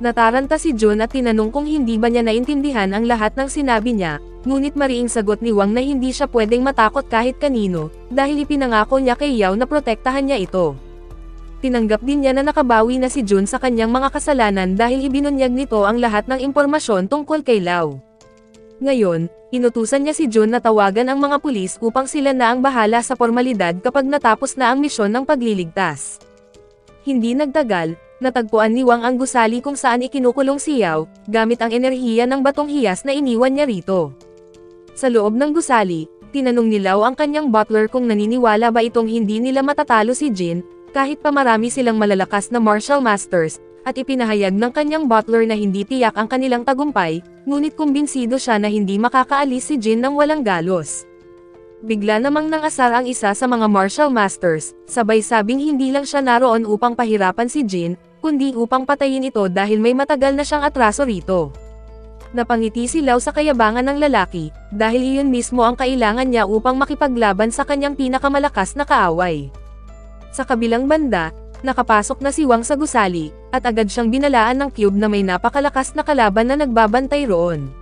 [SPEAKER 1] Nataranta si Jun at tinanong kung hindi ba niya naintindihan ang lahat ng sinabi niya, ngunit mariing sagot ni Wang na hindi siya pwedeng matakot kahit kanino, dahil ipinangako niya kay Yao na protektahan niya ito. Tinanggap din niya na nakabawi na si Jun sa kanyang mga kasalanan dahil ibinunyag nito ang lahat ng impormasyon tungkol kay Lau. Ngayon, inutusan niya si Jun na tawagan ang mga pulis upang sila na ang bahala sa formalidad kapag natapos na ang misyon ng pagliligtas. Hindi nagtagal, natagpuan ni Wang ang gusali kung saan ikinukulong si Yao, gamit ang enerhiya ng batong hiyas na iniwan niya rito. Sa loob ng gusali, tinanong ni Lau ang kanyang butler kung naniniwala ba itong hindi nila matatalo si Jin, kahit pa marami silang malalakas na martial masters, at ipinahayag ng kanyang butler na hindi tiyak ang kanilang tagumpay, ngunit kumbinsido siya na hindi makakaalis si Jin ng walang galos. Bigla namang nangasar ang isa sa mga martial masters, sabay sabing hindi lang siya naroon upang pahirapan si Jin, kundi upang patayin ito dahil may matagal na siyang atraso rito. Napangiti si Lau sa kayabangan ng lalaki, dahil iyon mismo ang kailangan niya upang makipaglaban sa kanyang pinakamalakas na kaaway. Sa kabilang banda, nakapasok na si Wang sa gusali, at agad siyang binalaan ng cube na may napakalakas na kalaban na nagbabantay roon.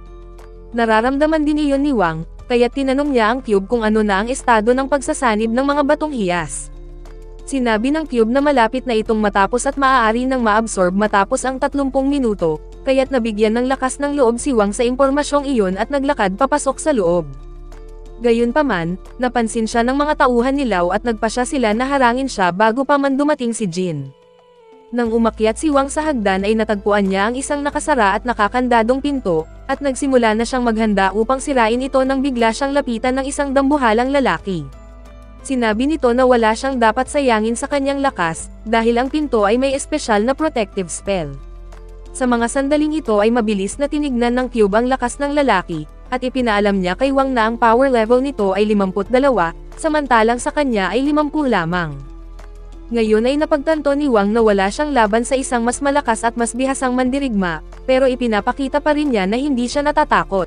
[SPEAKER 1] Nararamdaman din iyon ni Wang, kaya tinanong niya ang cube kung ano na ang estado ng pagsasanib ng mga batong hiyas. Sinabi ng cube na malapit na itong matapos at maaari nang maabsorb matapos ang 30 minuto, kaya't nabigyan ng lakas ng loob si Wang sa impormasyong iyon at naglakad papasok sa loob. Gayunpaman, napansin siya ng mga tauhan ni Lau at nagpasya sila na harangin siya bago pa man dumating si Jin. Nang umakyat si Wang sa hagdan ay natagpuan niya ang isang nakasara at nakakandadong pinto, at nagsimula na siyang maghanda upang sirain ito nang bigla siyang lapitan ng isang dambuhalang lalaki. Sinabi nito na wala siyang dapat sayangin sa kanyang lakas, dahil ang pinto ay may espesyal na protective spell. Sa mga sandaling ito ay mabilis na tinignan ng cube ang lakas ng lalaki, at ipinaalam niya kay Wang na ang power level nito ay 52, samantalang sa kanya ay 50 lamang. Ngayon ay napagtanto ni Wang na wala siyang laban sa isang mas malakas at mas bihasang mandirigma, pero ipinapakita pa rin niya na hindi siya natatakot.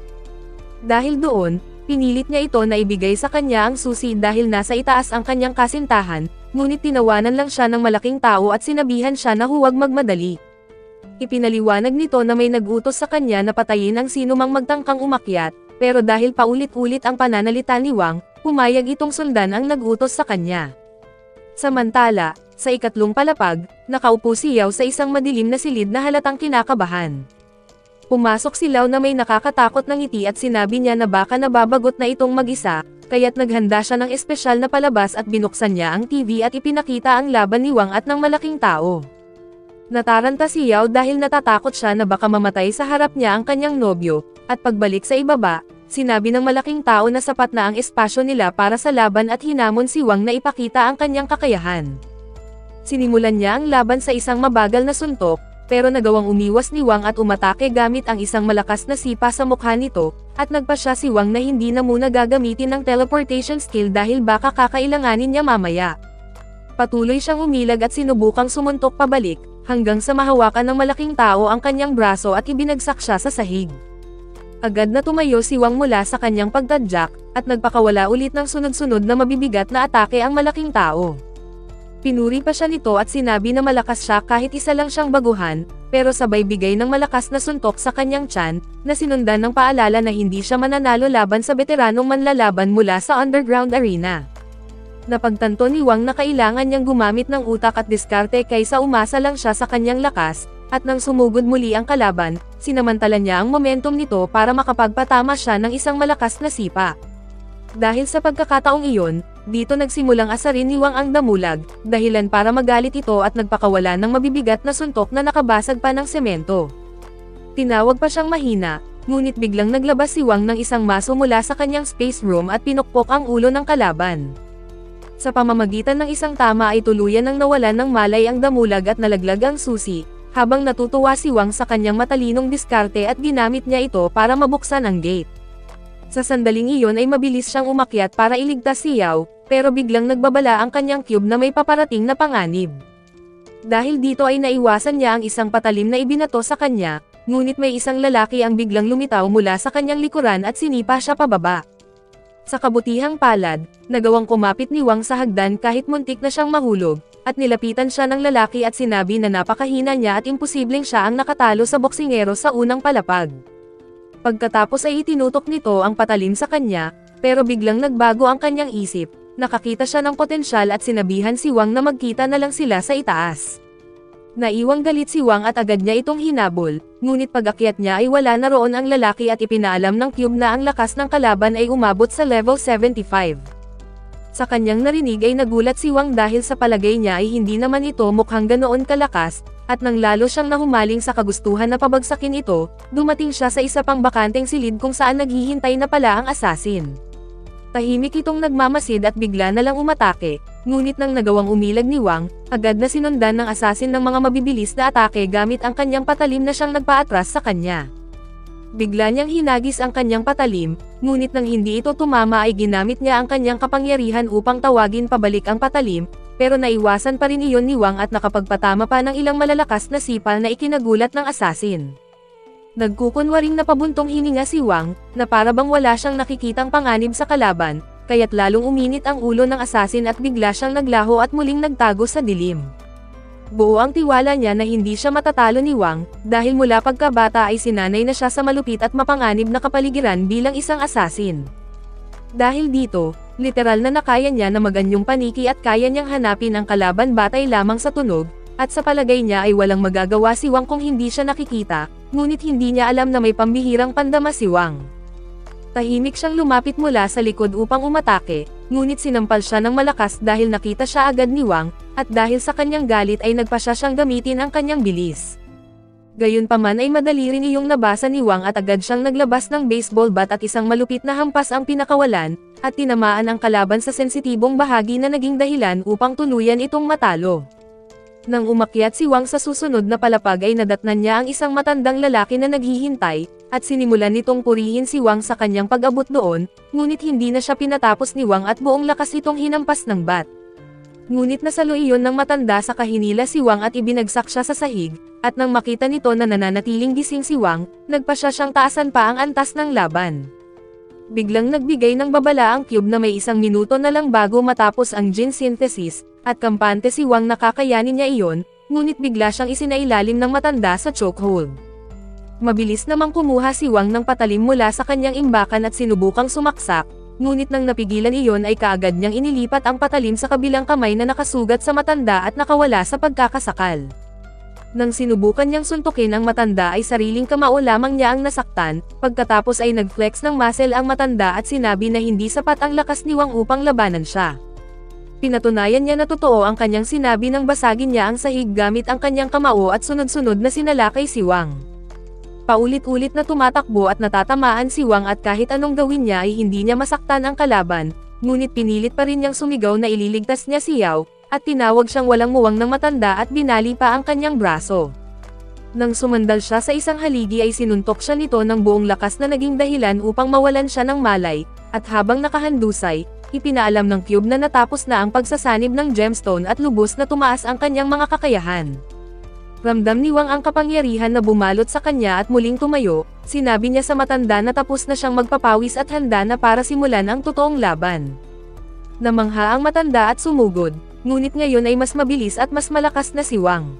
[SPEAKER 1] Dahil doon, pinilit niya ito na ibigay sa kanya ang susi dahil nasa itaas ang kanyang kasintahan, ngunit tinawanan lang siya ng malaking tao at sinabihan siya na huwag magmadali. Ipinaliwanag nito na may nag-utos sa kanya na patayin ang sinumang magtangkang umakyat, pero dahil paulit-ulit ang pananalita ni Wang, pumayag itong sundan ang nag-utos sa kanya. Samantala, sa ikatlong palapag, nakaupo si Yao sa isang madilim na silid na halatang kinakabahan. Pumasok si Lau na may nakakatakot na ngiti at sinabi niya na baka nababagot na itong mag-isa, kaya't naghanda siya ng espesyal na palabas at binuksan niya ang TV at ipinakita ang laban ni Wang at ng malaking tao. Nataranta si Yao dahil natatakot siya na baka mamatay sa harap niya ang kanyang nobyo, at pagbalik sa ibaba, sinabi ng malaking tao na sapat na ang espasyo nila para sa laban at hinamon si Wang na ipakita ang kanyang kakayahan. Sinimulan niya ang laban sa isang mabagal na suntok, pero nagawang umiwas ni Wang at umatake gamit ang isang malakas na sipa sa mukha nito, at nagpasya si Wang na hindi na muna gagamitin ng teleportation skill dahil baka kakailanganin niya mamaya. Patuloy siyang umilag at sinubukang sumuntok pabalik, hanggang sa mahawakan ng malaking tao ang kanyang braso at ibinagsak siya sa sahig. Agad na tumayo si Wang mula sa kanyang pagtadyak, at nagpakawala ulit ng sunod-sunod na mabibigat na atake ang malaking tao. Pinuri pa siya nito at sinabi na malakas siya kahit isa lang siyang baguhan, pero sabay bigay ng malakas na suntok sa kanyang tiyan, na sinundan ng paalala na hindi siya mananalo laban sa veteranong manlalaban mula sa underground arena. Napagtanto ni Wang na kailangan niyang gumamit ng utak at diskarte kaysa umasa lang siya sa kanyang lakas, at nang sumugod muli ang kalaban, sinamantala niya ang momentum nito para makapagpatama siya ng isang malakas na sipa. Dahil sa pagkakataong iyon, dito nagsimulang asarin ni Wang ang damulag, dahilan para magalit ito at nagpakawala ng mabibigat na suntok na nakabasag pa ng semento. Tinawag pa siyang mahina, ngunit biglang naglabas si Wang ng isang maso mula sa kanyang space room at pinukpok ang ulo ng kalaban. Sa pamamagitan ng isang tama ay tuluyan ng nawalan ng malay ang damulag at nalaglag ang susi, habang natutuwa si Wang sa kanyang matalinong diskarte at ginamit niya ito para mabuksan ang gate. Sa sandaling iyon ay mabilis siyang umakyat para iligtas si Yao, pero biglang nagbabala ang kanyang cube na may paparating na panganib. Dahil dito ay naiwasan niya ang isang patalim na ibinato sa kanya, ngunit may isang lalaki ang biglang lumitaw mula sa kanyang likuran at sinipa siya pababa. Sa kabutihang palad, nagawang kumapit ni Wang sa hagdan kahit muntik na siyang mahulog, at nilapitan siya ng lalaki at sinabi na napakahina niya at imposibleng siya ang nakatalo sa boksingero sa unang palapag. Pagkatapos ay itinutok nito ang patalim sa kanya, pero biglang nagbago ang kanyang isip, nakakita siya ng potensyal at sinabihan si Wang na magkita na lang sila sa itaas. Naiwang galit si Wang at agad niya itong hinabol, ngunit pag-akyat niya ay wala na roon ang lalaki at ipinaalam ng cube na ang lakas ng kalaban ay umabot sa level 75. Sa kanyang narinig ay nagulat si Wang dahil sa palagay niya ay hindi naman ito mukhang ganoon kalakas, at nang lalo siyang nahumaling sa kagustuhan na pabagsakin ito, dumating siya sa isa pang bakanteng silid kung saan naghihintay na pala ang asasin. Tahimik itong nagmamasid at bigla na lang umatake, ngunit nang nagawang umilag ni Wang, agad na sinundan ng asasin ng mga mabibilis na atake gamit ang kanyang patalim na siyang nagpaatras sa kanya. Bigla niyang hinagis ang kanyang patalim, ngunit nang hindi ito tumama ay ginamit niya ang kanyang kapangyarihan upang tawagin pabalik ang patalim, pero naiwasan pa rin iyon ni Wang at nakapagpatama pa ng ilang malalakas na sipal na ikinagulat ng asasin. Nagkukunwaring napabuntong hininga si Wang, na para bang wala siyang nakikitang panganib sa kalaban, kaya't lalong uminit ang ulo ng asasin at bigla siyang naglaho at muling nagtago sa dilim. Buo ang tiwala niya na hindi siya matatalo ni Wang, dahil mula pagkabata ay sinanay na siya sa malupit at mapanganib na kapaligiran bilang isang asasin. Dahil dito, literal na nakaya niya na maganyong paniki at kaya niyang hanapin ang kalaban batay lamang sa tunog, at sa palagay niya ay walang magagawa si Wang kung hindi siya nakikita, ngunit hindi niya alam na may pambihirang pandama si Wang. Tahimik siyang lumapit mula sa likod upang umatake, ngunit sinampal siya ng malakas dahil nakita siya agad ni Wang, at dahil sa kanyang galit ay nagpasya siyang gamitin ang kanyang bilis. Gayunpaman ay madali rin iyong nabasa ni Wang at agad siyang naglabas ng baseball bat at isang malupit na hampas ang pinakawalan, at tinamaan ang kalaban sa sensitibong bahagi na naging dahilan upang tuluyan itong matalo. Nang umakyat si Wang sa susunod na palapag ay nadatnan niya ang isang matandang lalaki na naghihintay, at sinimulan nitong purihin si Wang sa kanyang pag-abot doon, ngunit hindi na siya pinatapos ni Wang at buong lakas itong hinampas ng bat. Ngunit nasalo iyon ng matanda sa kahinila si Wang at ibinagsak siya sa sahig, at nang makita nito na nananatiling gising si Wang, nagpasya siyang taasan pa ang antas ng laban. Biglang nagbigay ng babala ang cube na may 1 minuto na lang bago matapos ang gene synthesis, at kampante si Wang na kakayanin niya iyon, ngunit bigla siyang isinailalim ng matanda sa chokehold. Mabilis namang kumuha si Wang ng patalim mula sa kanyang imbakan at sinubukang sumaksak, ngunit nang napigilan iyon ay kaagad niyang inilipat ang patalim sa kabilang kamay na nakasugat sa matanda at nakawala sa pagkakasakal. Nang sinubukan niyang suntukin ang matanda ay sariling kamao lamang niya ang nasaktan, pagkatapos ay nag-flex ng muscle ang matanda at sinabi na hindi sapat ang lakas ni Wang upang labanan siya. Pinatunayan niya na totoo ang kanyang sinabi nang basagin niya ang sahig gamit ang kanyang kamao at sunod-sunod na sinalakay si Wang. Paulit-ulit na tumatakbo at natatamaan si Wang at kahit anong gawin niya ay hindi niya masaktan ang kalaban, ngunit pinilit pa rin niyang sumigaw na ililigtas niya si Yao, at tinawag siyang walang muwang ng matanda at binali pa ang kanyang braso. Nang sumandal siya sa isang haligi ay sinuntok siya nito ng buong lakas na naging dahilan upang mawalan siya ng malay, at habang nakahandusay, ipinaalam ng cube na natapos na ang pagsasanib ng gemstone at lubos na tumaas ang kanyang mga kakayahan. Ramdam ni Wang ang kapangyarihan na bumalot sa kanya at muling tumayo, sinabi niya sa matanda na tapos na siyang magpapawis at handa na para simulan ang totoong laban. Namangha ang matanda at sumugod, ngunit ngayon ay mas mabilis at mas malakas na si Wang.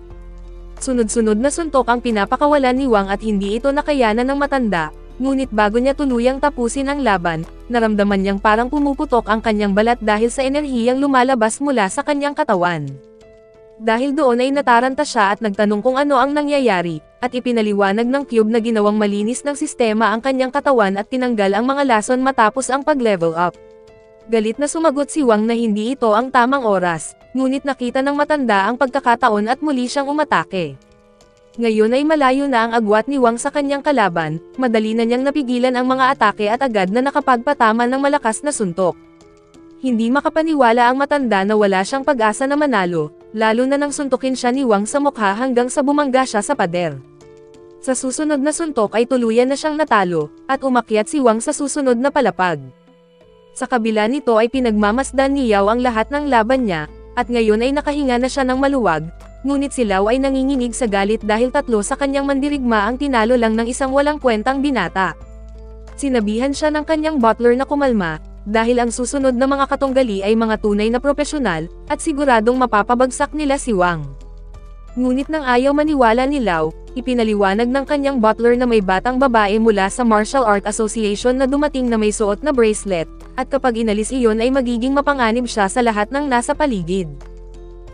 [SPEAKER 1] Sunod-sunod na suntok ang pinapakawalan ni Wang at hindi ito nakayanan ng matanda, ngunit bago niya tuluyang tapusin ang laban, naramdaman niyang parang pumuputok ang kanyang balat dahil sa enerhiyang lumalabas mula sa kanyang katawan. Dahil doon ay nataranta siya at nagtanong kung ano ang nangyayari, at ipinaliwanag ng cube na ginawang malinis ng sistema ang kanyang katawan at tinanggal ang mga lason matapos ang pag-level up. Galit na sumagot si Wang na hindi ito ang tamang oras, ngunit nakita ng matanda ang pagkakataon at muli siyang umatake. Ngayon ay malayo na ang agwat ni Wang sa kanyang kalaban, madali na niyang napigilan ang mga atake at agad na nakapagpatama ng malakas na suntok. Hindi makapaniwala ang matanda na wala siyang pag-asa na manalo, lalo na nang suntukin siya ni Wang sa mukha hanggang sa bumangga siya sa pader. Sa susunod na suntok ay tuluyan na siyang natalo, at umakyat si Wang sa susunod na palapag. Sa kabila nito ay pinagmamasdan ni Yao ang lahat ng laban niya, at ngayon ay nakahinga na siya ng maluwag, ngunit si Lao ay nanginginig sa galit dahil 3 sa kanyang mandirigma ang tinalo lang ng isang walang kwentang binata. Sinabihan siya ng kanyang butler na kumalma, dahil ang susunod na mga katunggali ay mga tunay na propesyonal, at siguradong mapapabagsak nila si Wang. Ngunit nang ayaw maniwala ni Lao, ipinaliwanag ng kanyang butler na may batang babae mula sa Martial Art Association na dumating na may suot na bracelet, at kapag inalis iyon ay magiging mapanganib siya sa lahat ng nasa paligid.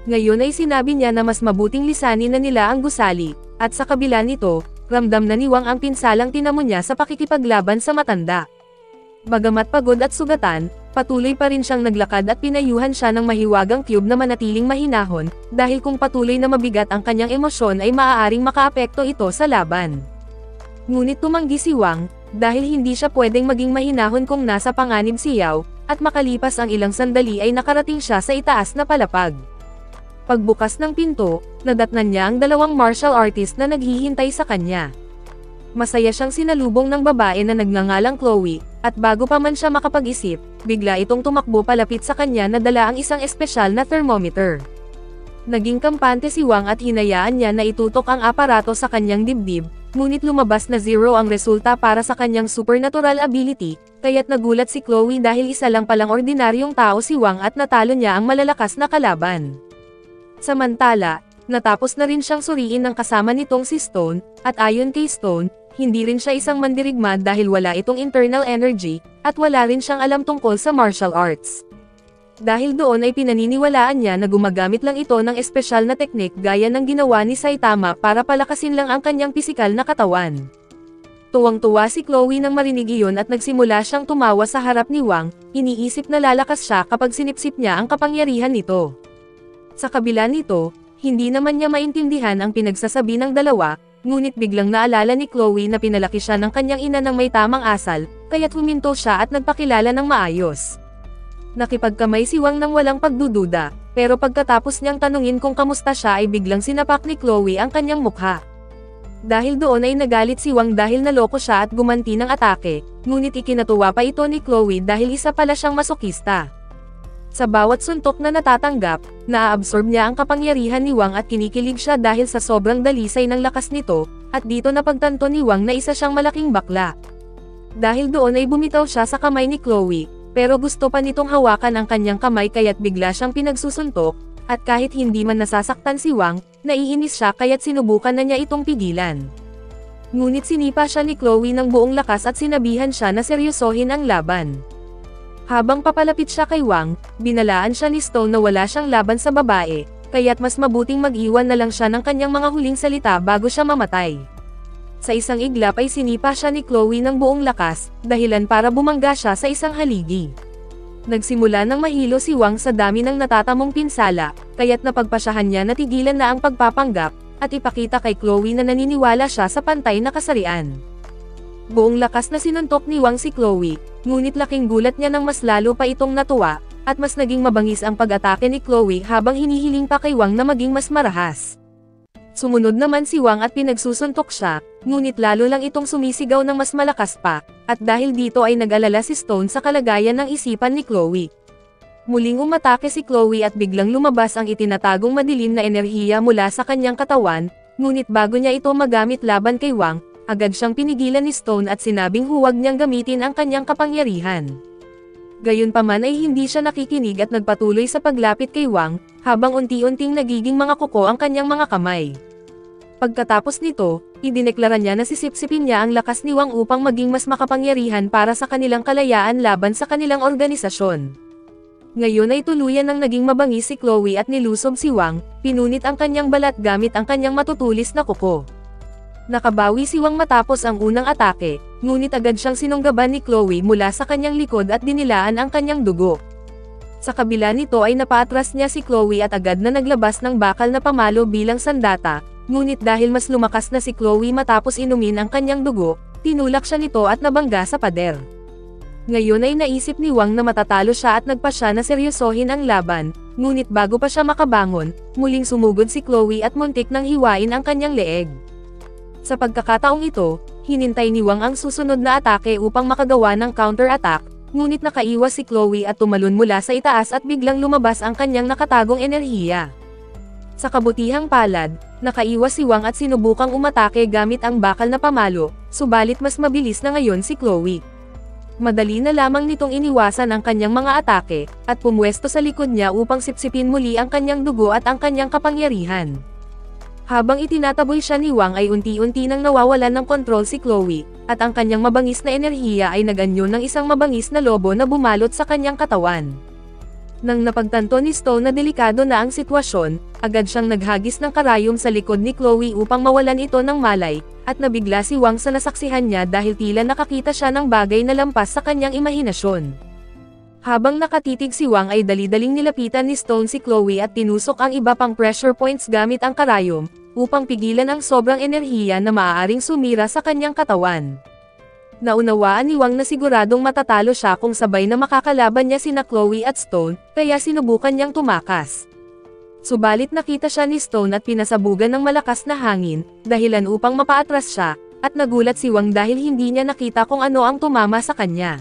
[SPEAKER 1] Ngayon ay sinabi niya na mas mabuting lisanin na nila ang gusali, at sa kabila nito, ramdam na ni Wang ang pinsalang tinamo niya sa pakikipaglaban sa matanda. Bagamat pagod at sugatan, patuloy pa rin siyang naglakad at pinayuhan siya ng mahiwagang cube na manatiling mahinahon, dahil kung patuloy na mabigat ang kanyang emosyon ay maaaring makaapekto ito sa laban. Ngunit tumanggi si Wang, dahil hindi siya pwedeng maging mahinahon kung nasa panganib si Yao, at makalipas ang ilang sandali ay nakarating siya sa itaas na palapag. Pagbukas ng pinto, nadatnan niya ang 2 martial artist na naghihintay sa kanya. Masaya siyang sinalubong ng babae na nagngangalang Chloe, at bago pa man siya makapag-isip, bigla itong tumakbo palapit sa kanya na dala ang isang espesyal na thermometer. Naging kampante si Wang at hinayaan niya na itutok ang aparato sa kanyang dibdib, ngunit lumabas na 0 ang resulta para sa kanyang supernatural ability, kaya't nagulat si Chloe dahil isa lang palang ordinaryong tao si Wang at natalo niya ang malalakas na kalaban. Samantala, natapos na rin siyang suriin ng kasama nitong si Stone, at ayon kay Stone, hindi rin siya isang mandirigma dahil wala itong internal energy, at wala rin siyang alam tungkol sa martial arts. Dahil doon ay pinaniniwalaan niya na gumagamit lang ito ng espesyal na teknik gaya ng ginawa ni Saitama para palakasin lang ang kanyang pisikal na katawan. Tuwang-tuwa si Chloe nang marinig iyon at nagsimula siyang tumawa sa harap ni Wang, iniisip na lalakas siya kapag sinipsip niya ang kapangyarihan nito. Sa kabila nito, hindi naman niya maintindihan ang pinagsasabi ng dalawa, ngunit biglang naalala ni Chloe na pinalaki siya ng kanyang ina ng may tamang asal, kaya't huminto siya at nagpakilala ng maayos. Nakipagkamay si Wang nang walang pagdududa, pero pagkatapos niyang tanungin kung kamusta siya ay biglang sinapak ni Chloe ang kanyang mukha. Dahil doon ay nagalit si Wang dahil naloko siya at gumanti ng atake, ngunit ikinatuwa pa ito ni Chloe dahil isa pala siyang masokista. Sa bawat suntok na natatanggap, naaabsorb niya ang kapangyarihan ni Wang at kinikilig siya dahil sa sobrang dalisay ng lakas nito, at dito napagtanto ni Wang na isa siyang malaking bakla. Dahil doon ay bumitaw siya sa kamay ni Chloe, pero gusto pa nitong hawakan ang kanyang kamay kaya't bigla siyang pinagsusuntok, at kahit hindi man nasasaktan si Wang, naiinis siya kaya't sinubukan na niya itong pigilan. Ngunit sinipa siya ni Chloe ng buong lakas at sinabihan siya na seryosohin ang laban. Habang papalapit siya kay Wang, binalaan siya ni Stone na wala siyang laban sa babae, kaya't mas mabuting mag-iwan na lang siya ng kanyang mga huling salita bago siya mamatay. Sa isang iglap ay sinipa siya ni Chloe ng buong lakas, dahilan para bumangga siya sa isang haligi. Nagsimula ng mahilo si Wang sa dami ng natatamong pinsala, kaya't napagpasyahan niya na tigilan na ang pagpapanggap, at ipakita kay Chloe na naniniwala siya sa pantay na kasarian. Buong lakas na sinuntok ni Wang si Chloe, ngunit laking gulat niya nang mas lalo pa itong natuwa, at mas naging mabangis ang pag-atake ni Chloe habang hinihiling pa kay Wang na maging mas marahas. Sumunod naman si Wang at pinagsusuntok siya, ngunit lalo lang itong sumisigaw ng mas malakas pa, at dahil dito ay nag-alala si Stone sa kalagayan ng isipan ni Chloe. Muling umatake si Chloe at biglang lumabas ang itinatagong madilim na enerhiya mula sa kanyang katawan, ngunit bago niya ito magamit laban kay Wang, agad siyang pinigilan ni Stone at sinabing huwag niyang gamitin ang kanyang kapangyarihan. Gayunpaman ay hindi siya nakikinig at nagpatuloy sa paglapit kay Wang, habang unti-unting nagiging mga kuko ang kanyang mga kamay. Pagkatapos nito, idineklara niya na sisipsipin niya ang lakas ni Wang upang maging mas makapangyarihan para sa kanilang kalayaan laban sa kanilang organisasyon. Ngayon ay tuluyan ng naging mabangis si Chloe at nilusob si Wang, pinunit ang kanyang balat gamit ang kanyang matutulis na kuko. Nakabawi si Wang matapos ang unang atake, ngunit agad siyang sinunggaban ni Chloe mula sa kanyang likod at dinilaan ang kanyang dugo. Sa kabila nito ay napaatras niya si Chloe at agad na naglabas ng bakal na pamalo bilang sandata, ngunit dahil mas lumakas na si Chloe matapos inumin ang kanyang dugo, tinulak siya nito at nabangga sa pader. Ngayon ay naisip ni Wang na matatalo siya at nagpa siya na seryosohin ang laban, ngunit bago pa siya makabangon, muling sumugod si Chloe at muntik nang hiwain ang kanyang leeg. Sa pagkakataong ito, hinintay ni Wang ang susunod na atake upang makagawa ng counter-attack, ngunit nakaiwas si Chloe at tumalon mula sa itaas at biglang lumabas ang kanyang nakatagong enerhiya. Sa kabutihang palad, nakaiwas si Wang at sinubukang umatake gamit ang bakal na pamalo, subalit mas mabilis na ngayon si Chloe. Madali na lamang nitong iniwasan ang kanyang mga atake, at pumwesto sa likod niya upang sipsipin muli ang kanyang dugo at ang kanyang kapangyarihan. Habang itinataboy siya ni Wang ay unti-unti nang nawawalan ng kontrol si Chloe, at ang kanyang mabangis na enerhiya ay naganyo ng isang mabangis na lobo na bumalot sa kanyang katawan. Nang napagtanto ni Stone na delikado na ang sitwasyon, agad siyang naghagis ng karayom sa likod ni Chloe upang mawalan ito ng malay, at nabigla si Wang sa nasaksihan niya dahil tila nakakita siya ng bagay na lampas sa kanyang imahinasyon. Habang nakatitig si Wang ay dali-daling nilapitan ni Stone si Chloe at tinusok ang iba pang pressure points gamit ang karayom, upang pigilan ang sobrang enerhiya na maaaring sumira sa kanyang katawan. Naunawaan ni Wang na siguradong matatalo siya kung sabay na makakalaban niya sina Chloe at Stone, kaya sinubukan niyang tumakas. Subalit nakita siya ni Stone at pinasabugan ng malakas na hangin, dahilan upang mapaatras siya, at nagulat si Wang dahil hindi niya nakita kung ano ang tumama sa kanya.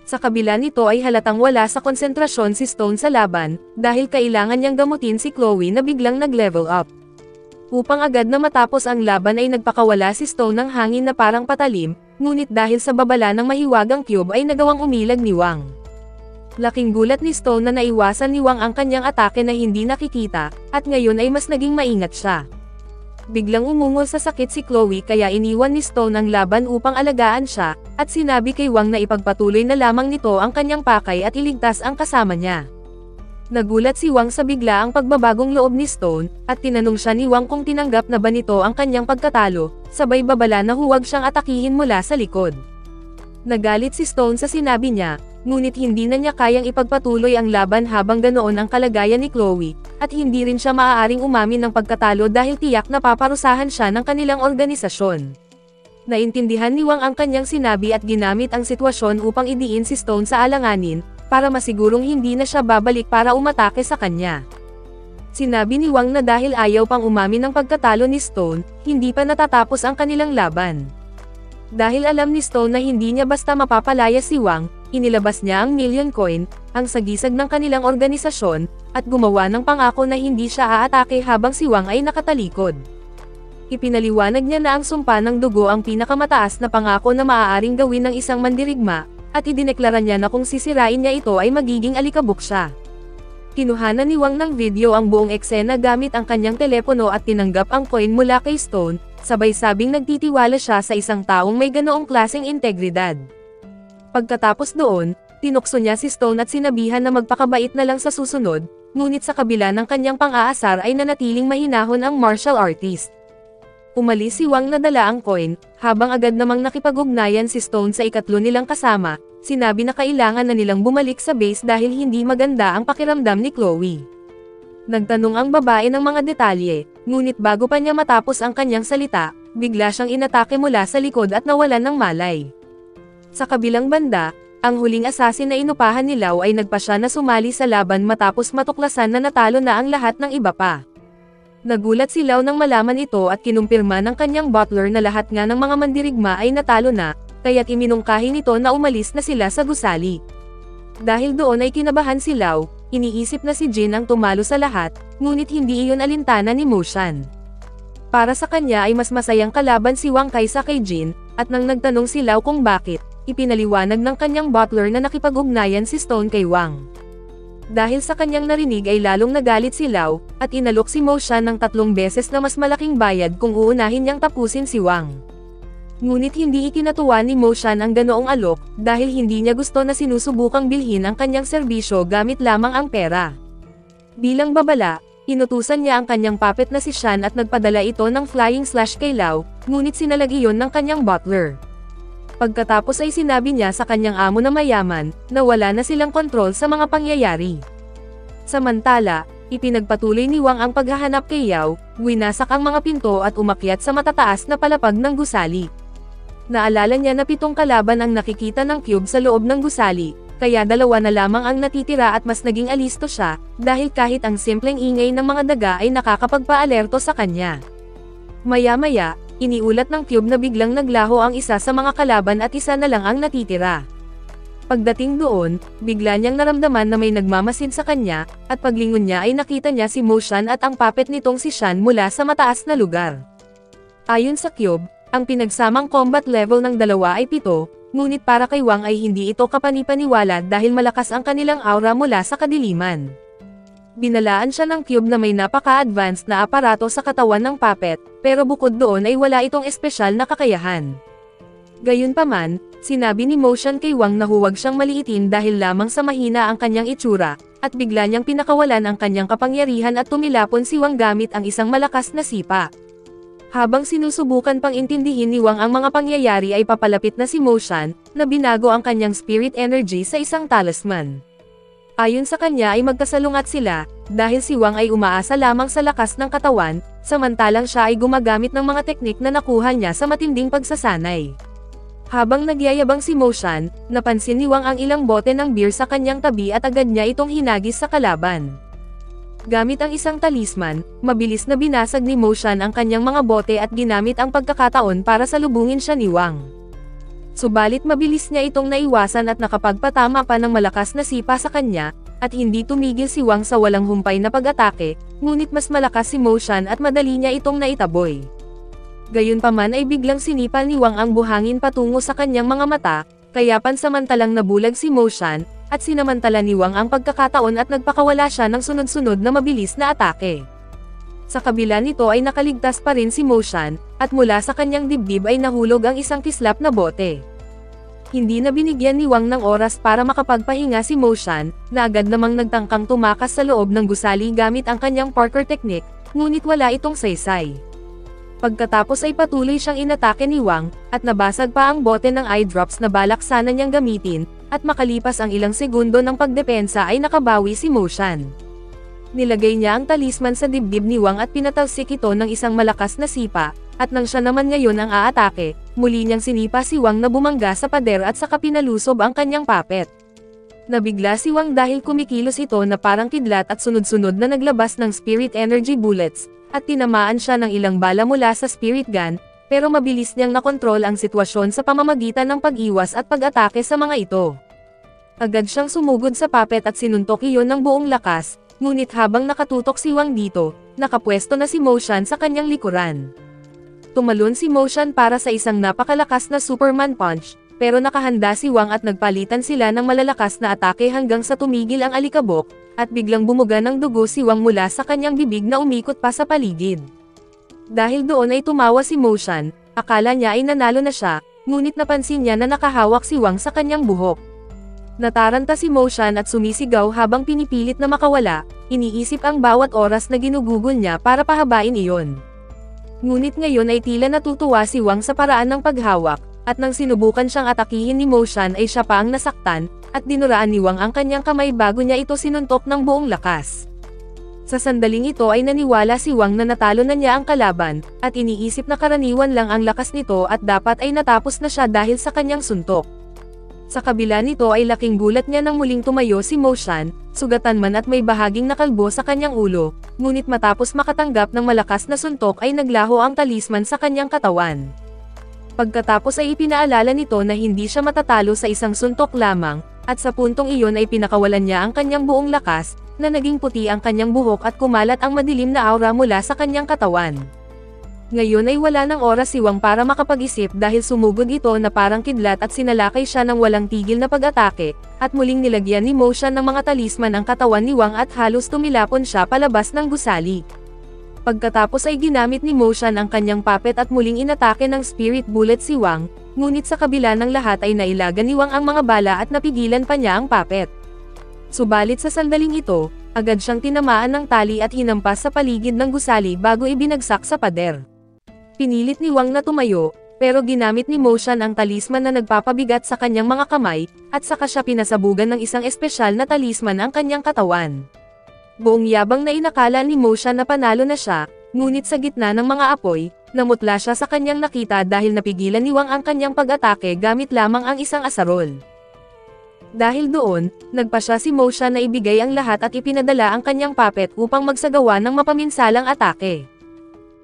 [SPEAKER 1] Sa kabila nito ay halatang wala sa konsentrasyon si Stone sa laban, dahil kailangan niyang gamutin si Chloe na biglang nag-level up. Upang agad na matapos ang laban ay nagpakawala si Stone ng hangin na parang patalim, ngunit dahil sa babala ng mahiwagang cube ay nagawang umilag ni Wang. Laking gulat ni Stone na naiwasan ni Wang ang kanyang atake na hindi nakikita, at ngayon ay mas naging maingat siya. Biglang umungol sa sakit si Chloe kaya iniwan ni Stone ang laban upang alagaan siya, at sinabi kay Wang na ipagpatuloy na lamang nito ang kanyang pakay at iligtas ang kasama niya. Nagulat si Wang sa biglaang pagbabagong loob ni Stone, at tinanong siya ni Wang kung tinanggap na ba nito ang kanyang pagkatalo, sabay babala na huwag siyang atakihin mula sa likod. Nagalit si Stone sa sinabi niya, ngunit hindi na niya kayang ipagpatuloy ang laban habang ganoon ang kalagayan ni Chloe, at hindi rin siya maaaring umamin ng pagkatalo dahil tiyak na paparusahan siya ng kanilang organisasyon. Naintindihan ni Wang ang kanyang sinabi at ginamit ang sitwasyon upang idiin si Stone sa alanganin, para masigurong hindi na siya babalik para umatake sa kanya. Sinabi ni Wang na dahil ayaw pang umamin ng pagkatalo ni Stone, hindi pa natatapos ang kanilang laban. Dahil alam ni Stone na hindi niya basta mapapalaya si Wang, inilabas niya ang million coin, ang sagisag ng kanilang organisasyon, at gumawa ng pangako na hindi siya aatake habang si Wang ay nakatalikod. Ipinaliwanag niya na ang sumpa ng dugo ang pinakamataas na pangako na maaaring gawin ng isang mandirigma, at idineklara niya na kung sisirain niya ito ay magiging alikabok siya. Kinuhanan ni Wang ng video ang buong eksena gamit ang kanyang telepono at tinanggap ang coin mula kay Stone, sabay sabing nagtitiwala siya sa isang taong may ganoong klaseng integridad. Pagkatapos doon, tinukso niya si Stone at sinabihan na magpakabait na lang sa susunod, ngunit sa kabila ng kanyang pang-aasar ay nanatiling mahinahon ang martial artist. Umalis si Wang na dala ang coin, habang agad namang nakipag-ugnayan si Stone sa ikatlo nilang kasama, sinabi na kailangan na nilang bumalik sa base dahil hindi maganda ang pakiramdam ni Chloe. Nagtanong ang babae ng mga detalye, ngunit bago pa niya matapos ang kanyang salita, bigla siyang inatake mula sa likod at nawalan ng malay. Sa kabilang banda, ang huling assassin na inupahan ni Lau ay nagpa siya na sumali sa laban matapos matuklasan na natalo na ang lahat ng iba pa. Nagulat si Lau nang malaman ito at kinumpirma ng kanyang butler na lahat nga ng mga mandirigma ay natalo na, kaya't iminungkahi nito na umalis na sila sa gusali. Dahil doon ay kinabahan si Lau, iniisip na si Jin ang tumalo sa lahat, ngunit hindi iyon alintana ni Mo Shan. Para sa kanya ay mas masayang kalaban si Wang kaysa kay Jin, at nang nagtanong si Lau kung bakit, ipinaliwanag ng kanyang butler na nakipag-ugnayan si Stone kay Wang. Dahil sa kanyang narinig ay lalong nagalit si Lau, at inalok si Mo Shan ng 3 beses na mas malaking bayad kung uunahin niyang tapusin si Wang. Ngunit hindi ikinatuwa ni Mo Shan ang ganoong alok, dahil hindi niya gusto na sinusubukang bilhin ang kanyang serbisyo gamit lamang ang pera. Bilang babala, inutusan niya ang kanyang puppet na si Shan at nagpadala ito ng flying slash kay Lau, ngunit sinalag iyon ng kanyang butler. Pagkatapos ay sinabi niya sa kanyang amo na mayaman, na wala na silang kontrol sa mga pangyayari. Samantala, ipinagpatuloy ni Wang ang paghahanap kay Yao, winasak ang mga pinto at umakyat sa matataas na palapag ng gusali. Naalala niya na 7 kalaban ang nakikita ng cube sa loob ng gusali, kaya 2 na lamang ang natitira at mas naging alisto siya, dahil kahit ang simpleng ingay ng mga daga ay nakakapagpa-alerto sa kanya. Maya-maya, iniulat ng cube na biglang naglaho ang isa sa mga kalaban at isa na lang ang natitira. Pagdating doon, bigla niyang naramdaman na may nagmamasid sa kanya, at paglingon niya ay nakita niya si Mo-shan at ang puppet nitong si Shan mula sa mataas na lugar. Ayon sa cube, ang pinagsamang combat level ng dalawa ay 7, ngunit para kay Wang ay hindi ito kapanipaniwala dahil malakas ang kanilang aura mula sa kadiliman. Binalaan siya ng cube na may napaka-advanced na aparato sa katawan ng puppet, pero bukod doon ay wala itong espesyal na kakayahan. Gayunpaman, sinabi ni Mo-shan kay Wang na huwag siyang maliitin dahil lamang sa mahina ang kanyang itsura, at bigla niyang pinakawalan ang kanyang kapangyarihan at tumilapon si Wang gamit ang isang malakas na sipa. Habang sinusubukan pang intindihin ni Wang ang mga pangyayari ay papalapit na si Mo-shan, na binago ang kanyang spirit energy sa isang talisman. Ayon sa kanya ay magkasalungat sila, dahil si Wang ay umaasa lamang sa lakas ng katawan, samantalang siya ay gumagamit ng mga teknik na nakuha niya sa matinding pagsasanay. Habang nagyayabang si Mo-shan, napansin ni Wang ang ilang bote ng beer sa kanyang tabi at agad niya itong hinagis sa kalaban. Gamit ang isang talisman, mabilis na binasag ni Mo-shan ang kanyang mga bote at ginamit ang pagkakataon para salubungin siya ni Wang. Subalit mabilis niya itong naiwasan at nakapagpatama pa ng malakas na sipa sa kanya, at hindi tumigil si Wang sa walang humpay na pag-atake, ngunit mas malakas si Mo-shan at madali niya itong naitaboy. Gayunpaman ay biglang sinipal ni Wang ang buhangin patungo sa kanyang mga mata, kaya pansamantalang nabulag si Mo-shan, at sinamantala ni Wang ang pagkakataon at nagpakawala siya ng sunod-sunod na mabilis na atake. Sa kabila nito ay nakaligtas pa rin si Mo-shan, at mula sa kanyang dibdib ay nahulog ang isang kislap na bote. Hindi na binigyan ni Wang ng oras para makapagpahinga si Mo-shan, na agad namang nagtangkang tumakas sa loob ng gusali gamit ang kanyang parkour technique, ngunit wala itong saysay. Pagkatapos ay patuloy siyang inatake ni Wang, at nabasag pa ang bote ng eye drops na balak sana niyang gamitin, at makalipas ang ilang segundo ng pagdepensa ay nakabawi si Mo-shan. Nilagay niya ang talisman sa dibdib ni Wang at pinatalsik ito ng isang malakas na sipa, at nang siya naman ngayon ang aatake, muli niyang sinipa si Wang na bumangga sa pader at saka pinalusob ang kanyang puppet. Nabigla si Wang dahil kumikilos ito na parang kidlat at sunod-sunod na naglabas ng spirit energy bullets, at tinamaan siya ng ilang bala mula sa spirit gun, pero mabilis niyang nakontrol ang sitwasyon sa pamamagitan ng pag-iwas at pag-atake sa mga ito. Agad siyang sumugod sa puppet at sinuntok iyon ng buong lakas, ngunit habang nakatutok si Wang dito, nakapwesto na si Mo-shan sa kanyang likuran. Tumalon si Mo-shan para sa isang napakalakas na Superman punch, pero nakahanda si Wang at nagpalitan sila ng malalakas na atake hanggang sa tumigil ang alikabok, at biglang bumuga ng dugo si Wang mula sa kanyang bibig na umikot pa sa paligid. Dahil doon ay tumawa si Mo-shan, akala niya ay nanalo na siya, ngunit napansin niya na nakahawak si Wang sa kanyang buhok. Nataranta si Mo-shan at sumisigaw habang pinipilit na makawala, iniisip ang bawat oras na ginugugol niya para pahabain iyon. Ngunit ngayon ay tila natutuwa si Wang sa paraan ng paghawak, at nang sinubukan siyang atakihin ni Mo-shan ay siya pa ang nasaktan, at dinuraan ni Wang ang kanyang kamay bago niya ito sinuntok ng buong lakas. Sa sandaling ito ay naniwala si Wang na natalo na niya ang kalaban, at iniisip na karaniwan lang ang lakas nito at dapat ay natapos na siya dahil sa kanyang suntok. Sa kabila nito ay laking gulat niya nang muling tumayo si Mo-shan, sugatan man at may bahaging nakalbo sa kanyang ulo, ngunit matapos makatanggap ng malakas na suntok ay naglaho ang talisman sa kanyang katawan. Pagkatapos ay ipinaalala nito na hindi siya matatalo sa isang suntok lamang, at sa puntong iyon ay pinakawalan niya ang kanyang buong lakas, na naging puti ang kanyang buhok at kumalat ang madilim na aura mula sa kanyang katawan. Ngayon ay wala ng oras si Wang para makapag-isip dahil sumugod ito na parang kidlat at sinalakay siya ng walang tigil na pag-atake, at muling nilagyan ni Mo-shan ng mga talisman ang katawan ni Wang at halos tumilapon siya palabas ng gusali. Pagkatapos ay ginamit ni Mo-shan ang kanyang puppet at muling inatake ng spirit bullet si Wang, ngunit sa kabila ng lahat ay nailagan ni Wang ang mga bala at napigilan pa niya ang puppet. Subalit sa sandaling ito, agad siyang tinamaan ng tali at hinampas sa paligid ng gusali bago ibinagsak sa pader. Pinilit ni Wang na tumayo, pero ginamit ni Mo-shan ang talisman na nagpapabigat sa kanyang mga kamay, at saka siya pinasabugan ng isang espesyal na talisman ang kanyang katawan. Buong yabang na inakala ni Mo-shan na panalo na siya, ngunit sa gitna ng mga apoy, Namutla siya sa kanyang nakita dahil napigilan ni Wang ang kanyang pag-atake gamit lamang ang isang asarol. Dahil doon, nagpa siya si Mo Shan na ibigay ang lahat at ipinadala ang kanyang puppet upang magsagawa ng mapaminsalang atake.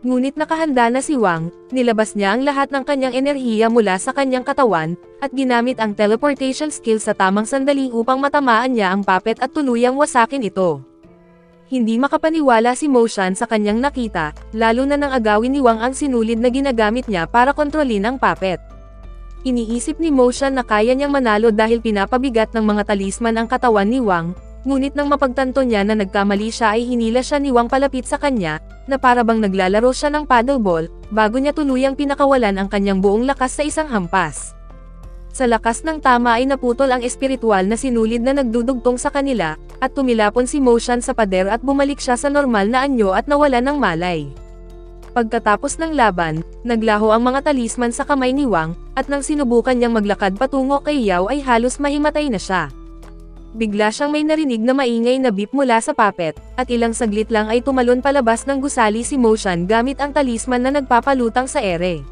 [SPEAKER 1] Ngunit nakahanda na si Wang, nilabas niya ang lahat ng kanyang enerhiya mula sa kanyang katawan, at ginamit ang teleportation skill sa tamang sandali upang matamaan niya ang puppet at tuluyang wasakin ito. Hindi makapaniwala si Mo Shan sa kanyang nakita, lalo na nang agawin ni Wang ang sinulid na ginagamit niya para kontrolin ang puppet. Iniisip ni Mo Shan na kaya niyang manalo dahil pinapabigat ng mga talisman ang katawan ni Wang, ngunit nang mapagtanto niya na nagkamali siya ay hinila siya ni Wang palapit sa kanya, na para bang naglalaro siya ng paddleball, bago niya tuluyang pinakawalan ang kanyang buong lakas sa isang hampas. Sa lakas ng tama ay naputol ang espiritual na sinulid na nagdudugtong sa kanila, at tumilapon si Mo Shan sa pader at bumalik siya sa normal na anyo at nawala ng malay. Pagkatapos ng laban, naglaho ang mga talisman sa kamay ni Wang, at nang sinubukan niyang maglakad patungo kay Yao ay halos mahimatay na siya. Bigla siyang may narinig na maingay na beep mula sa puppet, at ilang saglit lang ay tumalon palabas ng gusali si Mo Shan gamit ang talisman na nagpapalutang sa ere.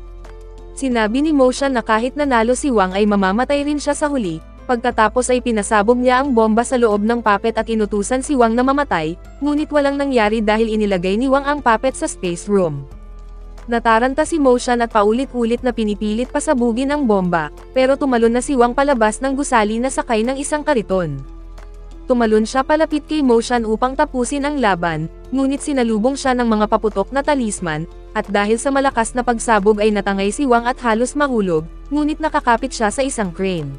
[SPEAKER 1] Sinabi ni Mo Shan na kahit nanalo si Wang ay mamamatay rin siya sa huli, pagkatapos ay pinasabog niya ang bomba sa loob ng puppet at inutusan si Wang na mamatay, ngunit walang nangyari dahil inilagay ni Wang ang puppet sa space room. Nataranta si Mo Shan at paulit-ulit na pinipilit pasabugin ang bomba, pero tumalon na si Wang palabas ng gusali na sakay ng isang kariton. Tumalon siya palapit kay Mo Shan upang tapusin ang laban, ngunit sinalubong siya ng mga paputok na talisman, at dahil sa malakas na pagsabog ay natangay si Wang at halos mahulog, ngunit nakakapit siya sa isang crane.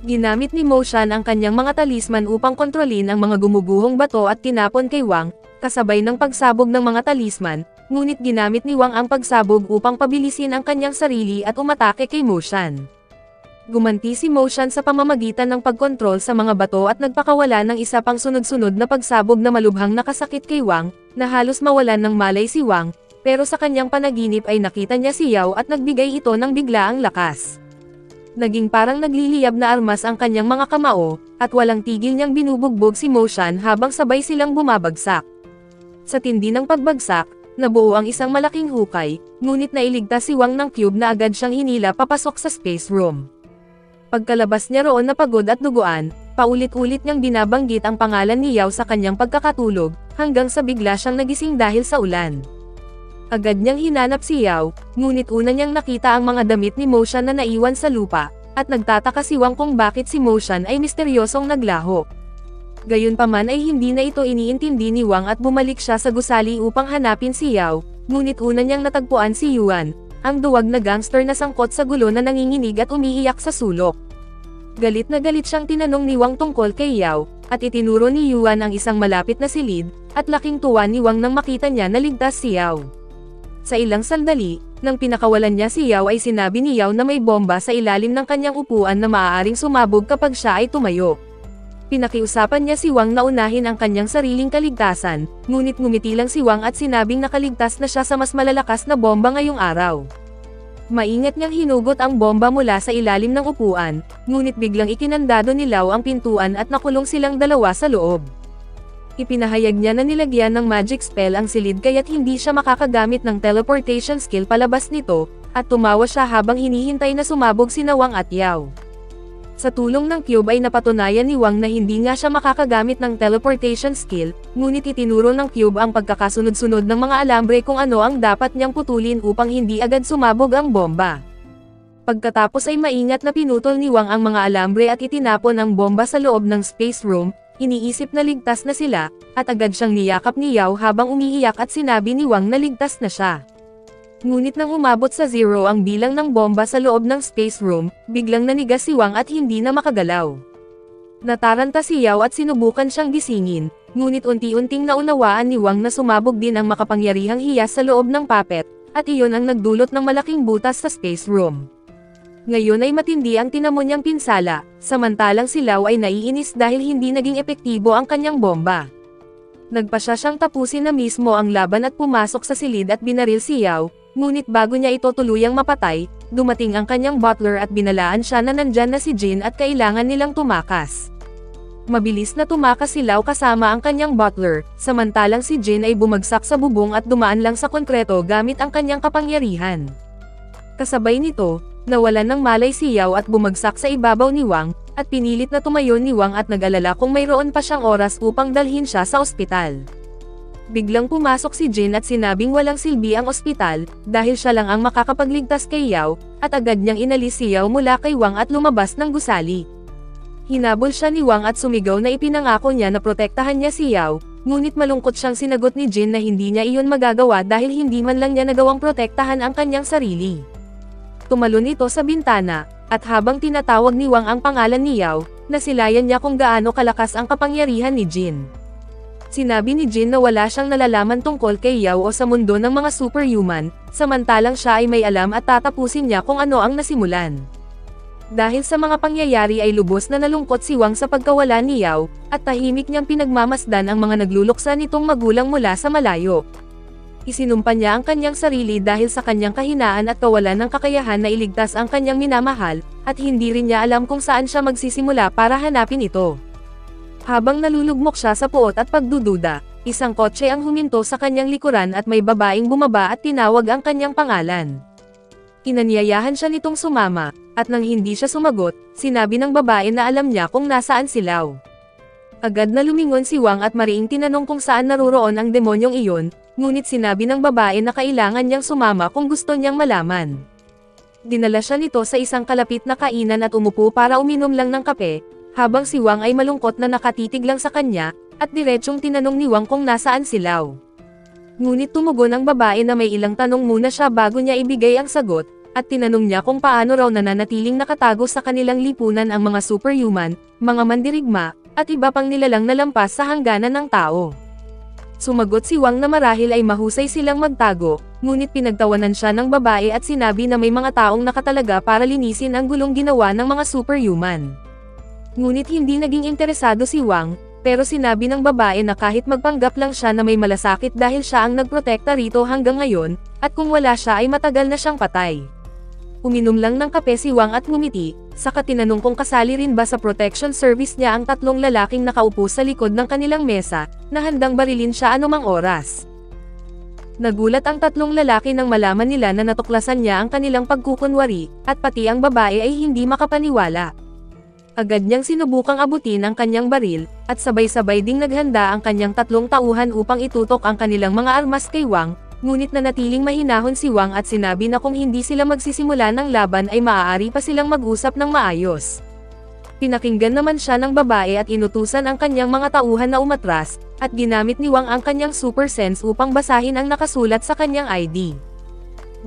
[SPEAKER 1] Ginamit ni Mo Shan ang kanyang mga talisman upang kontrolin ang mga gumuguhong bato at tinapon kay Wang, kasabay ng pagsabog ng mga talisman, ngunit ginamit ni Wang ang pagsabog upang pabilisin ang kanyang sarili at umatake kay Mo Shan. Gumanti si Mo Shan sa pamamagitan ng pagkontrol sa mga bato at nagpakawala ng isa pang sunod-sunod na pagsabog na malubhang nakasakit kay Wang, na halos mawalan ng malay si Wang, pero sa kanyang panaginip ay nakita niya si Yao at nagbigay ito ng biglaang lakas. Naging parang nagliliyab na armas ang kanyang mga kamao, at walang tigil niyang binubugbog si Mo Shan habang sabay silang bumabagsak. Sa tindi ng pagbagsak, nabuo ang isang malaking hukay, ngunit nailigtas si Wang ng cube na agad siyang hinila papasok sa space room. Pagkalabas niya roon na pagod at duguan, paulit-ulit niyang binabanggit ang pangalan ni Yao sa kanyang pagkakatulog, hanggang sa bigla siyang nagising dahil sa ulan. Agad niyang hinanap si Yao, ngunit una niyang nakita ang mga damit ni Mo Shan na naiwan sa lupa, at nagtataka si Wang kung bakit si Mo Shan ay misteryosong naglaho. Gayunpaman ay hindi na ito iniintindi ni Wang at bumalik siya sa gusali upang hanapin si Yao, ngunit una niyang natagpuan si Yuan, ang duwag na gangster na sangkot sa gulo na nanginginig at umiiyak sa sulok. Galit na galit siyang tinanong ni Wang tungkol kay Yao, at itinuro ni Yuan ang isang malapit na silid, at laking tuwa ni Wang nang makita niya na ligtas si Yao. Sa ilang sandali, nang pinakawalan niya si Yao ay sinabi ni Yao na may bomba sa ilalim ng kanyang upuan na maaaring sumabog kapag siya ay tumayo. Pinakiusapan niya si Wang na unahin ang kanyang sariling kaligtasan, ngunit ngumiti lang si Wang at sinabing nakaligtas na siya sa mas malalakas na bomba ngayong araw. Maingat niyang hinugot ang bomba mula sa ilalim ng upuan, ngunit biglang ikinandado ni Lao ang pintuan at nakulong silang dalawa sa loob. Ipinahayag niya na nilagyan ng magic spell ang silid kaya't hindi siya makakagamit ng teleportation skill palabas nito, at tumawa siya habang hinihintay na sumabog sina Wang at Yao. Sa tulong ng cube ay napatunayan ni Wang na hindi nga siya makakagamit ng teleportation skill, ngunit itinuro ng cube ang pagkakasunod-sunod ng mga alambre kung ano ang dapat niyang putulin upang hindi agad sumabog ang bomba. Pagkatapos ay maingat na pinutol ni Wang ang mga alambre at itinapon ang bomba sa loob ng space room. Iniisip na ligtas na sila, at agad siyang niyakap ni Yao habang umiiyak at sinabi ni Wang na ligtas na siya. Ngunit nang umabot sa 0 ang bilang ng bomba sa loob ng space room, biglang nanigas si Wang at hindi na makagalaw. Nataranta si Yao at sinubukan siyang gisingin, ngunit unti-unting naunawaan ni Wang na sumabog din ang makapangyarihang hiyas sa loob ng puppet, at iyon ang nagdulot ng malaking butas sa space room. Ngayon ay matindi ang tinamo niyang pinsala, samantalang si Lao ay naiinis dahil hindi naging epektibo ang kanyang bomba. Nagpasya siyang tapusin na mismo ang laban at pumasok sa silid at binaril si Yao, ngunit bago niya ito tuluyang mapatay, dumating ang kanyang butler at binalaan siya na nandyan na si Jin at kailangan nilang tumakas. Mabilis na tumakas si Lau kasama ang kanyang butler, samantalang si Jin ay bumagsak sa bubong at dumaan lang sa konkreto gamit ang kanyang kapangyarihan. Kasabay nito, nawalan ng malay si Yao at bumagsak sa ibabaw ni Wang, at pinilit na tumayo ni Wang at nag-alala kung mayroon pa siyang oras upang dalhin siya sa ospital. Biglang pumasok si Jin at sinabing walang silbi ang ospital, dahil siya lang ang makakapagligtas kay Yao, at agad niyang inalis si Yao mula kay Wang at lumabas ng gusali. Hinabol siya ni Wang at sumigaw na ipinangako niya na protektahan niya si Yao, ngunit malungkot siyang sinagot ni Jin na hindi niya iyon magagawa dahil hindi man lang niya nagawang protektahan ang kanyang sarili. Tumalon ito sa bintana, at habang tinatawag ni Wang ang pangalan ni Yao, nasilayan niya kung gaano kalakas ang kapangyarihan ni Jin. Sinabi ni Jin na wala siyang nalalaman tungkol kay Yao o sa mundo ng mga superhuman, samantalang siya ay may alam at tatapusin niya kung ano ang nasimulan. Dahil sa mga pangyayari ay lubos na nalungkot si Wang sa pagkawala ni Yao, at tahimik niyang pinagmamasdan ang mga nagluluksa nitong magulang mula sa malayo. Isinumpa niya ang kanyang sarili dahil sa kanyang kahinaan at kawalan ng kakayahan na iligtas ang kanyang minamahal, at hindi rin niya alam kung saan siya magsisimula para hanapin ito. Habang nalulugmok siya sa puot at pagdududa, isang kotse ang huminto sa kanyang likuran at may babaeng bumaba at tinawag ang kanyang pangalan. Inanyayahan siya nitong sumama, at nang hindi siya sumagot, sinabi ng babae na alam niya kung nasaan si Lau. Agad na lumingon si Wang at mariing tinanong kung saan naroroon ang demonyong iyon, ngunit sinabi ng babae na kailangan niyang sumama kung gusto niyang malaman. Dinala siya nito sa isang kalapit na kainan at umupo para uminom lang ng kape, habang si Wang ay malungkot na nakatitig lang sa kanya, at diretsyong tinanong ni Wang kung nasaan si Lau. Ngunit tumugon ang babae na may ilang tanong muna siya bago niya ibigay ang sagot, at tinanong niya kung paano raw nananatiling nakatago sa kanilang lipunan ang mga superhuman, mga mandirigma, at iba pang nilalang na lampas sa hangganan ng tao. Sumagot si Wang na marahil ay mahusay silang magtago, ngunit pinagtawanan siya ng babae at sinabi na may mga taong nakatalaga para linisin ang gulong ginawa ng mga superhuman. Ngunit hindi naging interesado si Wang, pero sinabi ng babae na kahit magpanggap lang siya na may malasakit dahil siya ang nagprotekta rito hanggang ngayon, at kung wala siya ay matagal na siyang patay. Uminom lang ng kape si Wang at ngumiti, saka tinanong kung kasali rin ba sa protection service niya ang tatlong lalaking nakaupo sa likod ng kanilang mesa, na handang barilin siya anumang oras. Nagulat ang tatlong lalaki nang malaman nila na natuklasan niya ang kanilang pagkukunwari, at pati ang babae ay hindi makapaniwala. Agad niyang sinubukang abutin ang kanyang baril, at sabay-sabay ding naghanda ang kanyang tatlong tauhan upang itutok ang kanilang mga armas kay Wang, ngunit nanatiling mahinahon si Wang at sinabi na kung hindi sila magsisimula ng laban ay maaari pa silang mag-usap ng maayos. Pinakinggan naman siya ng babae at inutusan ang kanyang mga tauhan na umatras, at ginamit ni Wang ang kanyang super sense upang basahin ang nakasulat sa kanyang ID.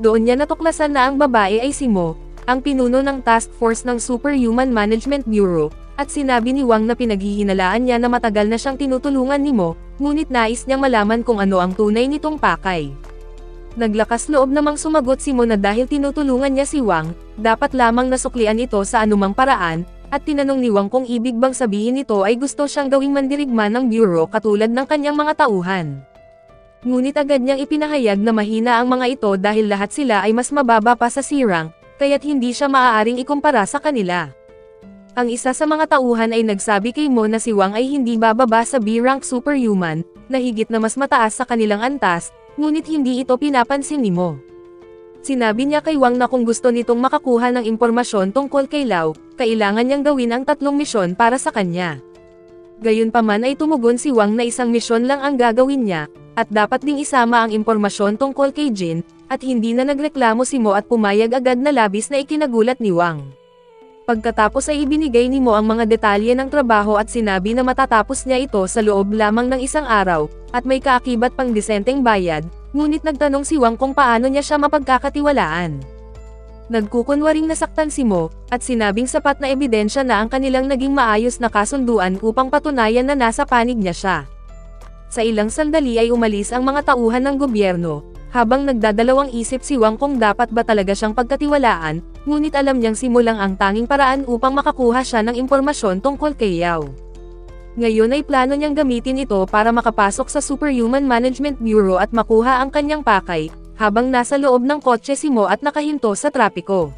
[SPEAKER 1] Doon niya natuklasan na ang babae ay si Mo, ang pinuno ng task force ng Superhuman Management Bureau, at sinabi ni Wang na pinaghihinalaan niya na matagal na siyang tinutulungan ni Mo, ngunit nais niyang malaman kung ano ang tunay nitong pakay. Naglakas loob namang sumagot si Mo na dahil tinutulungan niya si Wang, dapat lamang nasuklian ito sa anumang paraan, at tinanong ni Wang kung ibig bang sabihin nito ay gusto siyang gawing mandirigma ng bureau katulad ng kanyang mga tauhan. Ngunit agad niyang ipinahayag na mahina ang mga ito dahil lahat sila ay mas mababa pa sa C-rank, kaya't hindi siya maaaring ikumpara sa kanila. Ang isa sa mga tauhan ay nagsabi kay Mo na si Wang ay hindi bababa sa B-rank superhuman, na higit na mas mataas sa kanilang antas, ngunit hindi ito pinapansin ni Mo. Sinabi niya kay Wang na kung gusto nitong makakuha ng impormasyon tungkol kay Lau, kailangan niyang gawin ang 3 misyon para sa kanya. Gayunpaman ay tumugon si Wang na isang misyon lang ang gagawin niya, at dapat ding isama ang impormasyon tungkol kay Jin, at hindi na nagreklamo si Mo at pumayag agad na labis na ikinagulat ni Wang. Pagkatapos ay ibinigay ni Mo ang mga detalye ng trabaho at sinabi na matatapos niya ito sa loob lamang ng isang araw, at may kaakibat pang disenteng bayad, ngunit nagtanong si Wang kung paano niya siya mapagkakatiwalaan. Nagkukunwaring nasaktan si Mo, at sinabing sapat na ebidensya na ang kanilang naging maayos na kasunduan upang patunayan na nasa panig niya siya. Sa ilang sandali ay umalis ang mga tauhan ng gobyerno, habang nagdadalawang isip si Wang kung dapat ba talaga siyang pagkatiwalaan, ngunit alam niyang simulang ang tanging paraan upang makakuha siya ng impormasyon tungkol kay Yao. Ngayon ay plano niyang gamitin ito para makapasok sa Superhuman Management Bureau at makuha ang kanyang pakay, habang nasa loob ng kotse si Mo at nakahinto sa trapiko.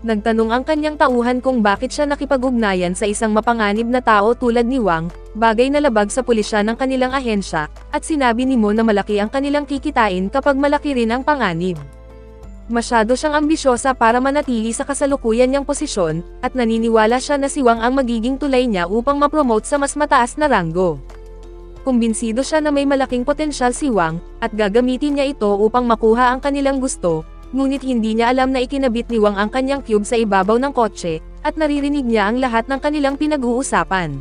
[SPEAKER 1] Nagtanong ang kanyang tauhan kung bakit siya nakipag-ugnayan sa isang mapanganib na tao tulad ni Wang, bagay na labag sa pulisya ng kanilang ahensya, at sinabi ni Mo na malaki ang kanilang kikitain kapag malaki rin ang panganib. Masyado siyang ambisyosa para manatili sa kasalukuyan niyang posisyon, at naniniwala siya na si Wang ang magiging tulay niya upang mapromote sa mas mataas na ranggo. Kumbinsido siya na may malaking potensyal si Wang, at gagamitin niya ito upang makuha ang kanilang gusto. Ngunit hindi niya alam na ikinabit ni Wang ang kanyang cube sa ibabaw ng kotse, at naririnig niya ang lahat ng kanilang pinag-uusapan.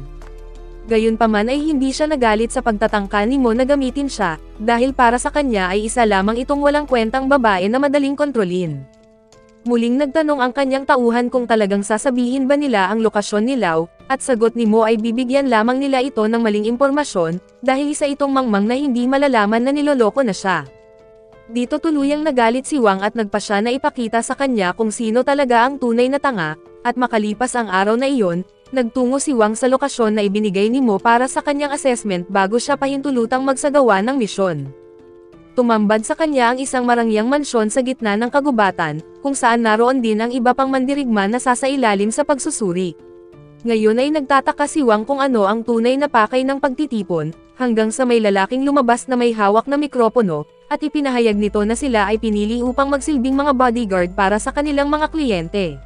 [SPEAKER 1] Gayunpaman ay hindi siya nagalit sa pagtatangka ni Mo na gamitin siya, dahil para sa kanya ay isa lamang itong walang kwentang babae na madaling kontrolin. Muling nagtanong ang kanyang tauhan kung talagang sasabihin ba nila ang lokasyon ni Lau, at sagot ni Mo ay bibigyan lamang nila ito ng maling impormasyon, dahil isa itong mangmang na hindi malalaman na niloloko na siya. Dito tuluyang nagalit si Wang at nagpa siya na ipakita sa kanya kung sino talaga ang tunay na tanga, at makalipas ang araw na iyon, nagtungo si Wang sa lokasyon na ibinigay ni Mo para sa kanyang assessment bago siya pahintulutang magsagawa ng misyon. Tumambad sa kanya ang isang marangyang mansyon sa gitna ng kagubatan, kung saan naroon din ang iba pang mandirigma na sasailalim sa pagsusuri. Ngayon ay nagtataka si Wang kung ano ang tunay na pakay ng pagtitipon, hanggang sa may lalaking lumabas na may hawak na mikropono, at ipinahayag nito na sila ay pinili upang magsilbing mga bodyguard para sa kanilang mga kliyente.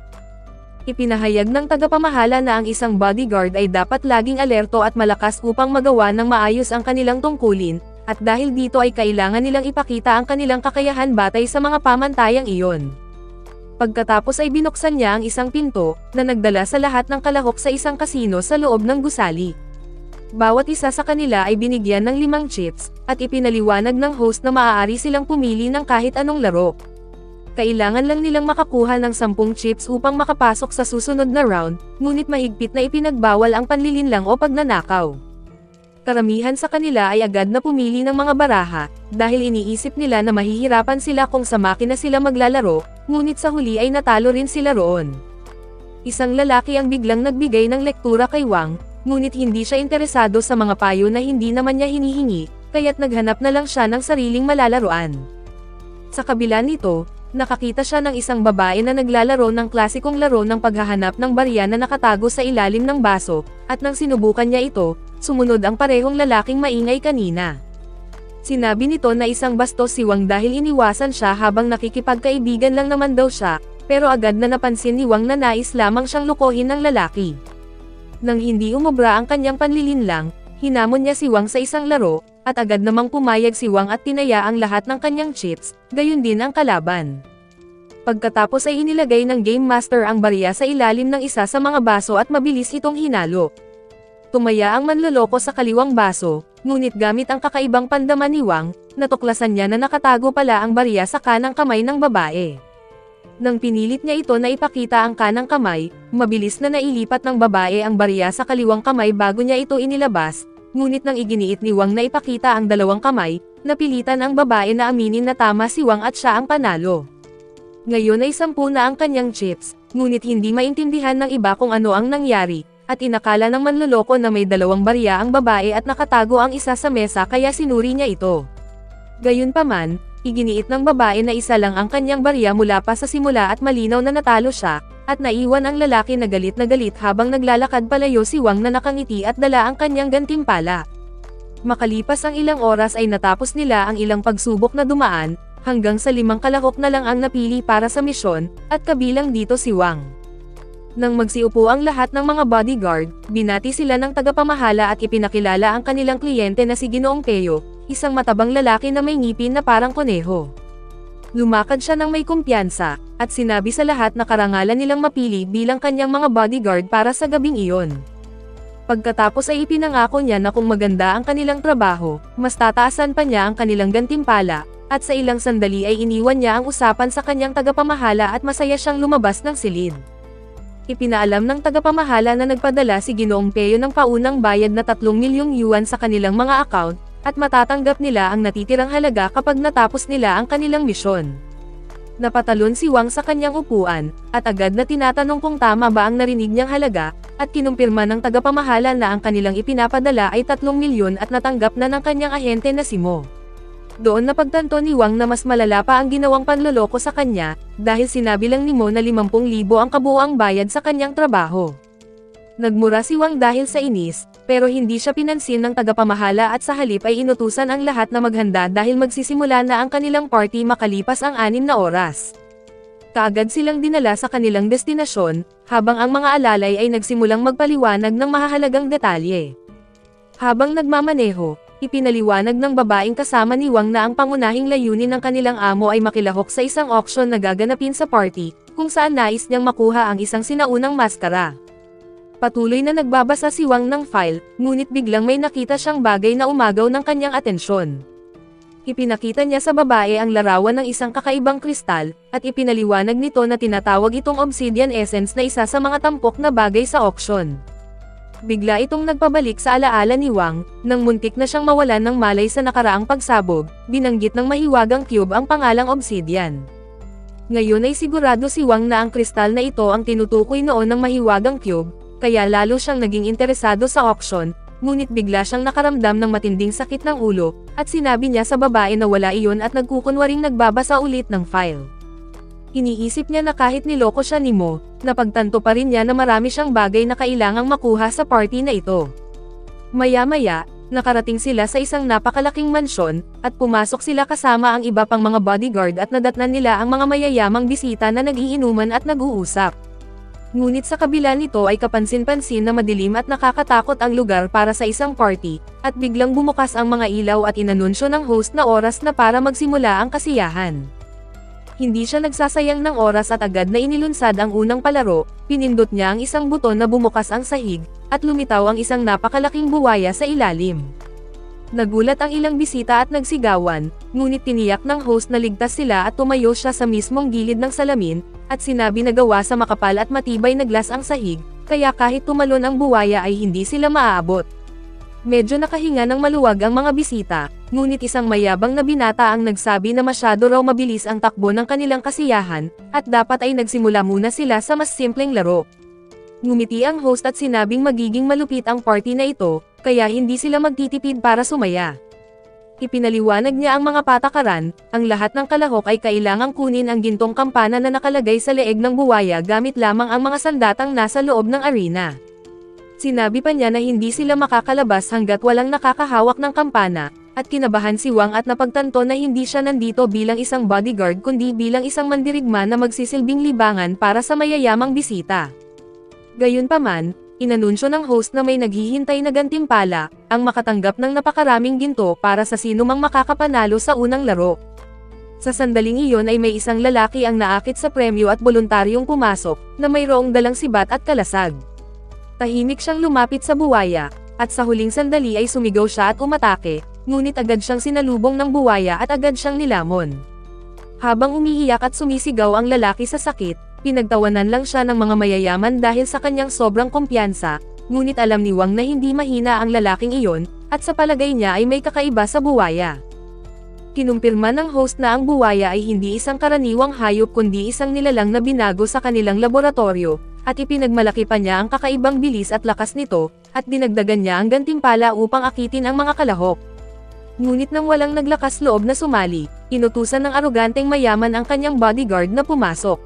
[SPEAKER 1] Ipinahayag ng tagapamahala na ang isang bodyguard ay dapat laging alerto at malakas upang magawa ng maayos ang kanilang tungkulin, at dahil dito ay kailangan nilang ipakita ang kanilang kakayahan batay sa mga pamantayang iyon. Pagkatapos ay binuksan niya ang isang pinto, na nagdala sa lahat ng kalahok sa isang kasino sa loob ng gusali. Bawat isa sa kanila ay binigyan ng 5 chips, at ipinaliwanag ng host na maaari silang pumili ng kahit anong laro. Kailangan lang nilang makakuha ng 10 chips upang makapasok sa susunod na round, ngunit mahigpit na ipinagbawal ang panlilinlang o pagnanakaw. Karamihan sa kanila ay agad na pumili ng mga baraha, dahil iniisip nila na mahihirapan sila kung sa makina sila maglalaro, ngunit sa huli ay natalo rin sila roon. Isang lalaki ang biglang nagbigay ng lektura kay Wang, ngunit hindi siya interesado sa mga payo na hindi naman niya hinihingi, kaya't naghanap na lang siya ng sariling malalaruan. Sa kabila nito, nakakita siya ng isang babae na naglalaro ng klasikong laro ng paghahanap ng barya na nakatago sa ilalim ng baso, at nang sinubukan niya ito, sumunod ang parehong lalaking maingay kanina. Sinabi nito na isang bastos si Wang dahil iniwasan siya habang nakikipagkaibigan lang naman daw siya, pero agad na napansin ni Wang na nais lamang siyang lokohin ng lalaki. Nang hindi umubra ang kanyang panlilinlang, hinamon niya si Wang sa isang laro, at agad namang pumayag si Wang at tinaya ang lahat ng kanyang chips, gayon din ang kalaban. Pagkatapos ay inilagay ng Game Master ang barya sa ilalim ng isa sa mga baso at mabilis itong hinalo. Tumaya ang manloloko sa kaliwang baso, ngunit gamit ang kakaibang pandaman ni Wang, natuklasan niya na nakatago pala ang barya sa kanang kamay ng babae. Nang pinilit niya ito na ipakita ang kanang kamay, mabilis na nailipat ng babae ang barya sa kaliwang kamay bago niya ito inilabas, ngunit nang iginiit ni Wang na ipakita ang dalawang kamay, napilitan ang babae na aminin na tama si Wang at siya ang panalo. Ngayon ay 10 na ang kanyang chips, ngunit hindi maintindihan ng iba kung ano ang nangyari, at inakala ng manloloko na may 2 barya ang babae at nakatago ang isa sa mesa kaya sinuri niya ito. Gayunpaman, iginiit ng babae na isa lang ang kanyang barya mula pa sa simula at malinaw na natalo siya, at naiwan ang lalaki na galit habang naglalakad palayo si Wang na nakangiti at dala ang kanyang gantimpala. Makalipas ang ilang oras ay natapos nila ang ilang pagsubok na dumaan, hanggang sa 5 kalahok na lang ang napili para sa misyon, at kabilang dito si Wang. Nang magsiupo ang lahat ng mga bodyguard, binati sila ng tagapamahala at ipinakilala ang kanilang kliyente na si Ginoong Teo, isang matabang lalaki na may ngipin na parang koneho. Lumakad siya ng may kumpiyansa, at sinabi sa lahat na karangalan nilang mapili bilang kanyang mga bodyguard para sa gabing iyon. Pagkatapos ay ipinangako niya na kung maganda ang kanilang trabaho, mas tataasan pa niya ang kanilang gantimpala, at sa ilang sandali ay iniwan niya ang usapan sa kanyang tagapamahala at masaya siyang lumabas ng silid. Ipinaalam ng tagapamahala na nagpadala si Ginoong Teo ng paunang bayad na 3 milyong yuan sa kanilang mga account, at matatanggap nila ang natitirang halaga kapag natapos nila ang kanilang misyon. Napatalon si Wang sa kanyang upuan, at agad na tinatanong kung tama ba ang narinig niyang halaga, at kinumpirma ng tagapamahala na ang kanilang ipinapadala ay 3 milyon at natanggap na ng kanyang ahente na si Mo. Doon napagtanto ni Wang na mas malala pa ang ginawang panloloko sa kanya, dahil sinabi lang ni Mo na 50,000 ang kabuuang bayad sa kanyang trabaho. Nagmura si Wang dahil sa inis, pero hindi siya pinansin ng tagapamahala at sa halip ay inutusan ang lahat na maghanda dahil magsisimula na ang kanilang party makalipas ang 6 na oras. Kaagad silang dinala sa kanilang destinasyon, habang ang mga alalay ay nagsimulang magpaliwanag ng mahahalagang detalye. Habang nagmamaneho, ipinaliwanag ng babaeng kasama ni Wang na ang pangunahing layunin ng kanilang amo ay makilahok sa isang auction na gaganapin sa party, kung saan nais niyang makuha ang isang sinaunang maskara. Patuloy na nagbabasa si Wang ng file, ngunit biglang may nakita siyang bagay na umagaw ng kanyang atensyon. Ipinakita niya sa babae ang larawan ng isang kakaibang kristal, at ipinaliwanag nito na tinatawag itong obsidian essence na isa sa mga tampok na bagay sa auction. Bigla itong nagpabalik sa alaala ni Wang, nang muntik na siyang mawalan ng malay sa nakaraang pagsabog, binanggit ng mahiwagang cube ang pangalang obsidian. Ngayon ay sigurado si Wang na ang kristal na ito ang tinutukoy noon ng mahiwagang cube, kaya lalo siyang naging interesado sa auction, ngunit bigla siyang nakaramdam ng matinding sakit ng ulo, at sinabi niya sa babae na wala iyon at nagkukunwaring nagbabasa ulit ng file. Iniisip niya na kahit niloko siya ni Mo, napagtanto pa rin niya na marami siyang bagay na kailangang makuha sa party na ito. Maya-maya, nakarating sila sa isang napakalaking mansyon, at pumasok sila kasama ang iba pang mga bodyguard at nadatnan nila ang mga mayayamang bisita na nagiinuman at nag-uusap. Ngunit sa kabila nito ay kapansin-pansin na madilim at nakakatakot ang lugar para sa isang party, at biglang bumukas ang mga ilaw at inanunsyo ng host na oras na para magsimula ang kasiyahan. Hindi siya nagsasayang ng oras at agad na inilunsad ang unang palaro, pinindot niya ang isang buton na bumukas ang sahig, at lumitaw ang isang napakalaking buwaya sa ilalim. Nagulat ang ilang bisita at nagsigawan, ngunit tiniyak ng host na ligtas sila at tumayo siya sa mismong gilid ng salamin, at sinabi na gawa sa makapal at matibay na glass ang sahig, kaya kahit tumalon ang buwaya ay hindi sila maaabot. Medyo nakahinga ng maluwag ang mga bisita, ngunit isang mayabang na binata ang nagsabi na masyado raw mabilis ang takbo ng kanilang kasiyahan, at dapat ay nagsimula muna sila sa mas simpleng laro. Ngumiti ang host at sinabing magiging malupit ang party na ito, kaya hindi sila magtitipid para sumaya. Ipinaliwanag niya ang mga patakaran, ang lahat ng kalahok ay kailangang kunin ang gintong kampana na nakalagay sa leeg ng buwaya gamit lamang ang mga sandatang nasa loob ng arena. Sinabi pa niya na hindi sila makakalabas hanggat walang nakakahawak ng kampana, at kinabahan si Wang at napagtanto na hindi siya nandito bilang isang bodyguard kundi bilang isang mandirigma na magsisilbing libangan para sa mayayamang bisita. Gayunpaman, inanunsyo ng host na may naghihintay na gantimpala, ang makatanggap ng napakaraming ginto para sa sinumang makakapanalo sa unang laro. Sa sandaling iyon ay may isang lalaki ang naakit sa premyo at voluntaryong pumasok, na mayroong dalang sibat at kalasag. Tahimik siyang lumapit sa buwaya, at sa huling sandali ay sumigaw siya at umatake, ngunit agad siyang sinalubong ng buwaya at agad siyang nilamon. Habang umiiyak at sumisigaw ang lalaki sa sakit, pinagtawanan lang siya ng mga mayayaman dahil sa kanyang sobrang kumpiyansa, ngunit alam ni Wang na hindi mahina ang lalaking iyon, at sa palagay niya ay may kakaiba sa buwaya. Kinumpirma ng host na ang buwaya ay hindi isang karaniwang hayop kundi isang nilalang na binago sa kanilang laboratorio, at ipinagmalaki pa niya ang kakaibang bilis at lakas nito, at dinagdagan niya ang gantimpala upang akitin ang mga kalahok. Ngunit nang walang naglakas loob na sumali, inutusan ng aroganteng mayaman ang kanyang bodyguard na pumasok.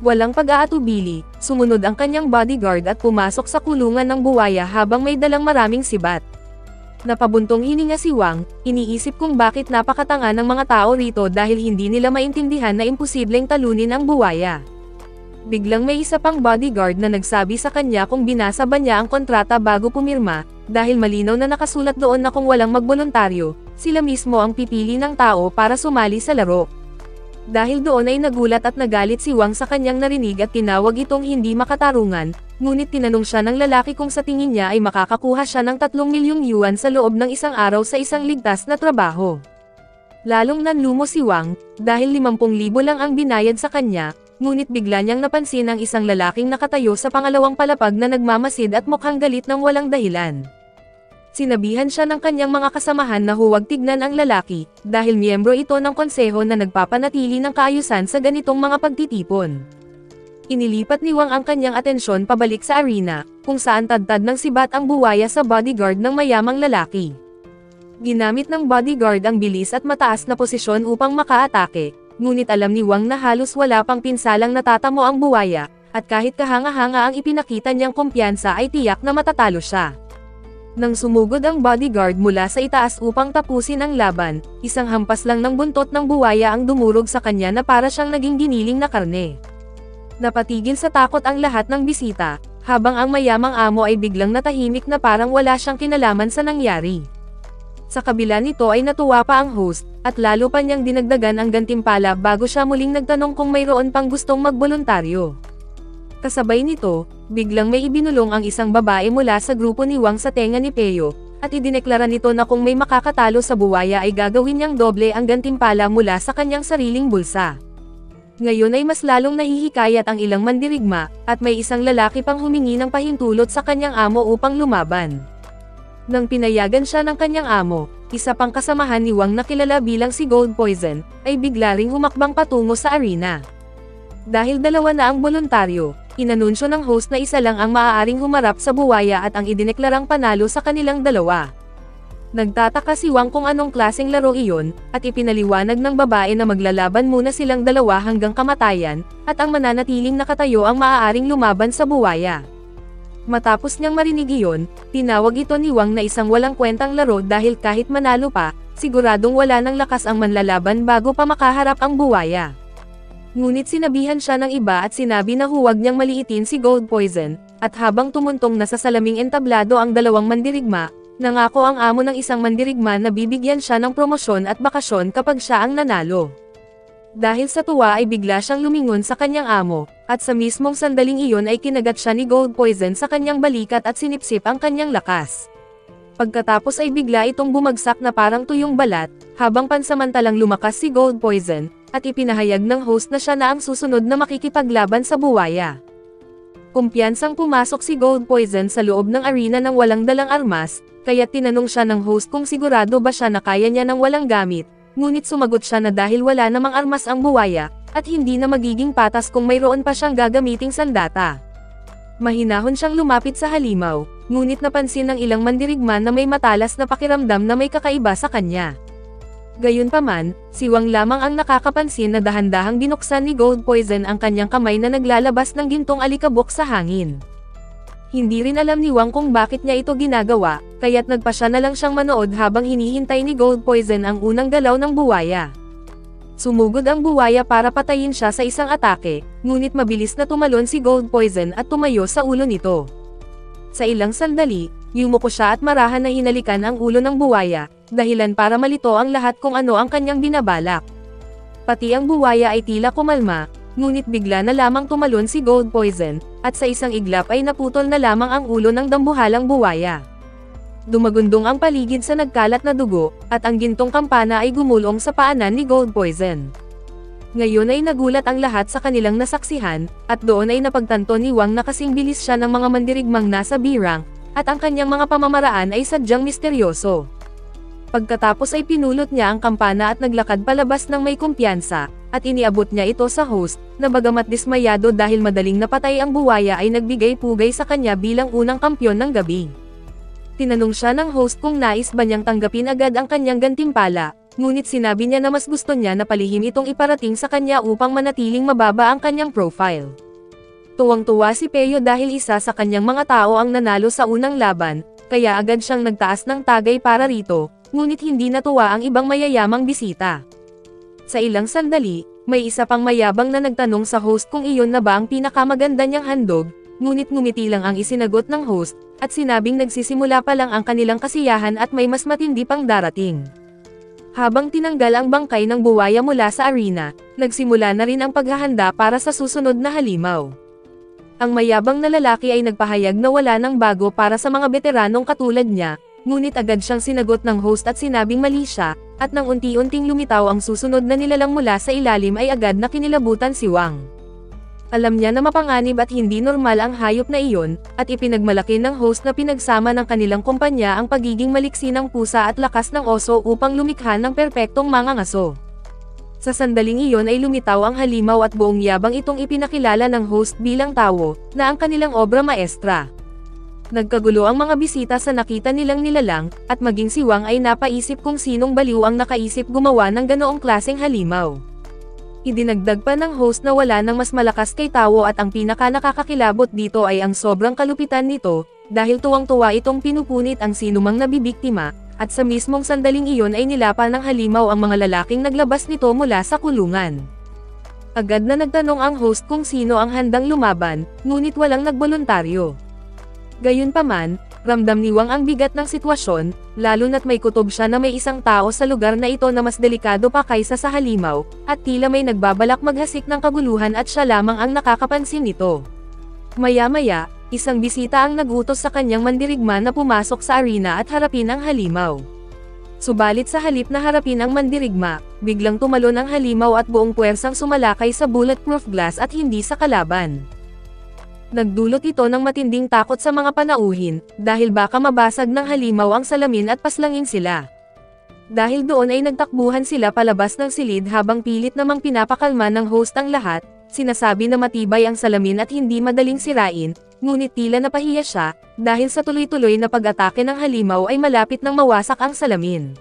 [SPEAKER 1] Walang pag-aatubili, sumunod ang kanyang bodyguard at pumasok sa kulungan ng buwaya habang may dalang maraming sibat. Napabuntong hininga si Wang, iniisip kung bakit napakatanga ng mga tao rito dahil hindi nila maintindihan na imposibleng talunin ang buwaya. Biglang may isa pang bodyguard na nagsabi sa kanya kung binasa ba niya ang kontrata bago pumirma, dahil malinaw na nakasulat doon na kung walang magboluntaryo, sila mismo ang pipili ng tao para sumali sa laro. Dahil doon ay nagulat at nagalit si Wang sa kanyang narinig at tinawag itong hindi makatarungan, ngunit tinanong siya ng lalaki kung sa tingin niya ay makakakuha siya ng 3 milyong yuan sa loob ng isang araw sa isang ligtas na trabaho. Lalong nanlumo si Wang, dahil 50,000 lang ang binayad sa kanya, ngunit bigla niyang napansin ang isang lalaking nakatayo sa pangalawang palapag na nagmamasid at mukhang galit ng walang dahilan. Sinabihan siya ng kanyang mga kasamahan na huwag tignan ang lalaki, dahil miyembro ito ng konseho na nagpapanatili ng kaayusan sa ganitong mga pagtitipon. Inilipat ni Wang ang kanyang atensyon pabalik sa arena, kung saan tadtad ng sibat ang buwaya sa bodyguard ng mayamang lalaki. Ginamit ng bodyguard ang bilis at mataas na posisyon upang makaatake, ngunit alam ni Wang na halos wala pang pinsalang natatamo ang buwaya, at kahit kahanga-hanga ang ipinakita niyang kumpiyansa ay tiyak na matatalo siya. Nang sumugod ang bodyguard mula sa itaas upang tapusin ang laban, isang hampas lang ng buntot ng buwaya ang dumurog sa kanya na para siyang naging giniling na karne. Napatigil sa takot ang lahat ng bisita, habang ang mayamang amo ay biglang natahimik na parang wala siyang kinalaman sa nangyari. Sa kabila nito ay natuwa pa ang host, at lalo pa niyang dinagdagan ang gantimpala bago siya muling nagtanong kung mayroon pang gustong magboluntaryo. Kasabay nito, biglang may ibinulong ang isang babae mula sa grupo ni Wang sa tenga ni Peo, at idineklara nito na kung may makakatalo sa buwaya ay gagawin niyang doble ang gantimpala mula sa kanyang sariling bulsa. Ngayon ay mas lalong nahihikayat ang ilang mandirigma, at may isang lalaki pang humingi ng pahintulot sa kanyang amo upang lumaban. Nang pinayagan siya ng kanyang amo, isa pang kasamahan ni Wang na kilala bilang si Gold Poison, ay bigla ring humakbang patungo sa arena. Dahil dalawa na ang voluntaryo, inanunsyo ng host na isa lang ang maaaring humarap sa buwaya at ang idineklarang panalo sa kanilang dalawa. Nagtataka si Wang kung anong klaseng laro iyon, at ipinaliwanag ng babae na maglalaban muna silang dalawa hanggang kamatayan, at ang mananatiling nakatayo ang maaaring lumaban sa buwaya. Matapos niyang marinig iyon, tinawag ito ni Wang na isang walang kwentang laro dahil kahit manalo pa, siguradong wala ng lakas ang manlalaban bago pa makaharap ang buwaya. Ngunit sinabihan siya ng iba at sinabi na huwag niyang maliitin si Gold Poison, at habang tumuntong na sa salaming entablado ang dalawang mandirigma, nangako ang amo ng isang mandirigma na bibigyan siya ng promosyon at bakasyon kapag siya ang nanalo. Dahil sa tuwa ay bigla siyang lumingon sa kanyang amo, at sa mismong sandaling iyon ay kinagat siya ni Gold Poison sa kanyang balikat at sinipsip ang kanyang lakas. Pagkatapos ay bigla itong bumagsak na parang tuyong balat, habang pansamantalang lumakas si Gold Poison, at ipinahayag ng host na siya na ang susunod na makikipaglaban sa buwaya. Kumpiyansang pumasok si Gold Poison sa loob ng arena ng walang dalang armas, kaya tinanong siya ng host kung sigurado ba siya na kaya niya ng walang gamit, ngunit sumagot siya na dahil wala namang armas ang buwaya, at hindi na magiging patas kung mayroon pa siyang gagamiting sandata. Mahinahon siyang lumapit sa halimaw, ngunit napansin ng ilang mandirigman na may matalas na pakiramdam na may kakaiba sa kanya. Gayunpaman, si Wang lamang ang nakakapansin na dahan-dahang binuksan ni Gold Poison ang kanyang kamay na naglalabas ng gintong alikabok sa hangin. Hindi rin alam ni Wang kung bakit niya ito ginagawa, kaya't nagpa siya na lang siyang manood habang hinihintay ni Gold Poison ang unang galaw ng buwaya. Sumugod ang buwaya para patayin siya sa isang atake, ngunit mabilis na tumalon si Gold Poison at tumayo sa ulo nito. Sa ilang sandali, yumuko siya at marahan na hinalikan ang ulo ng buwaya, dahilan para malito ang lahat kung ano ang kanyang binabalak. Pati ang buwaya ay tila kumalma, ngunit bigla na lamang tumalon si Gold Poison, at sa isang iglap ay naputol na lamang ang ulo ng dambuhalang buwaya. Dumagundong ang paligid sa nagkalat na dugo, at ang gintong kampana ay gumulong sa paanan ni Gold Poison. Ngayon ay nagulat ang lahat sa kanilang nasaksihan, at doon ay napagtanto ni Wang na kasing bilis siya ng mga mandirigmang nasa B-rank, at ang kanyang mga pamamaraan ay sadyang misteryoso. Pagkatapos ay pinulot niya ang kampana at naglakad palabas ng may kumpiyansa, at iniabot niya ito sa host, na bagamat dismayado dahil madaling napatay ang buwaya ay nagbigay pugay sa kanya bilang unang kampyon ng gabi. Tinanong siya ng host kung nais ba niyang tanggapin agad ang kanyang gantimpala, ngunit sinabi niya na mas gusto niya na palihim itong iparating sa kanya upang manatiling mababa ang kanyang profile. Tuwang-tuwa si Peo dahil isa sa kanyang mga tao ang nanalo sa unang laban, kaya agad siyang nagtaas ng tagay para rito, ngunit hindi natuwa ang ibang mayayamang bisita. Sa ilang sandali, may isa pang mayabang na nagtanong sa host kung iyon na ba ang pinakamaganda niyang handog, ngunit ngumiti lang ang isinagot ng host, at sinabing nagsisimula pa lang ang kanilang kasiyahan at may mas matindi pang darating. Habang tinanggal ang bangkay ng buwaya mula sa arena, nagsimula na rin ang paghahanda para sa susunod na halimaw. Ang mayabang na lalaki ay nagpahayag na wala nang bago para sa mga veteranong katulad niya, ngunit agad siyang sinagot ng host at sinabing mali siya, at nang unti-unting lumitaw ang susunod na nilalang mula sa ilalim ay agad na kinilabutan si Wang. Alam niya na mapanganib at hindi normal ang hayop na iyon, at ipinagmalaki ng host na pinagsama ng kanilang kumpanya ang pagiging maliksi ng pusa at lakas ng oso upang lumikha ng perpektong mangangaso. Sa sandaling iyon ay lumitaw ang halimaw at buong yabang itong ipinakilala ng host bilang tawo, na ang kanilang obra maestra. Nagkagulo ang mga bisita sa nakita nilang nilalang, at maging si Wang ay napaisip kung sinong baliw ang nakaisip gumawa ng ganoong klaseng halimaw. Idinagdag pa ng host na wala nang mas malakas kay Tao at ang pinaka nakakakilabot dito ay ang sobrang kalupitan nito, dahil tuwang-tuwa itong pinupunit ang sinumang nabibiktima, at sa mismong sandaling iyon ay nilapa ng halimaw ang mga lalaking naglabas nito mula sa kulungan. Agad na nagtanong ang host kung sino ang handang lumaban, ngunit walang nagboluntaryo. Gayunpaman, ramdam ni Wang ang bigat ng sitwasyon, lalo na't may kutob siya na may isang tao sa lugar na ito na mas delikado pa kaysa sa halimaw, at tila may nagbabalak maghasik ng kaguluhan at siya lamang ang nakakapansin nito. Maya-maya, isang bisita ang nagutos sa kanyang mandirigma na pumasok sa arena at harapin ang halimaw. Subalit sa halip na harapin ang mandirigma, biglang tumalon ang halimaw at buong puwersang sumalakay sa bulletproof glass at hindi sa kalaban. Nagdulot ito ng matinding takot sa mga panauhin, dahil baka mabasag ng halimaw ang salamin at paslangin sila. Dahil doon ay nagtakbuhan sila palabas ng silid habang pilit namang pinapakalma ng host ang lahat, sinasabi na matibay ang salamin at hindi madaling sirain, ngunit tila napahiya siya, dahil sa tuloy-tuloy na pag-atake ng halimaw ay malapit nang mawasak ang salamin.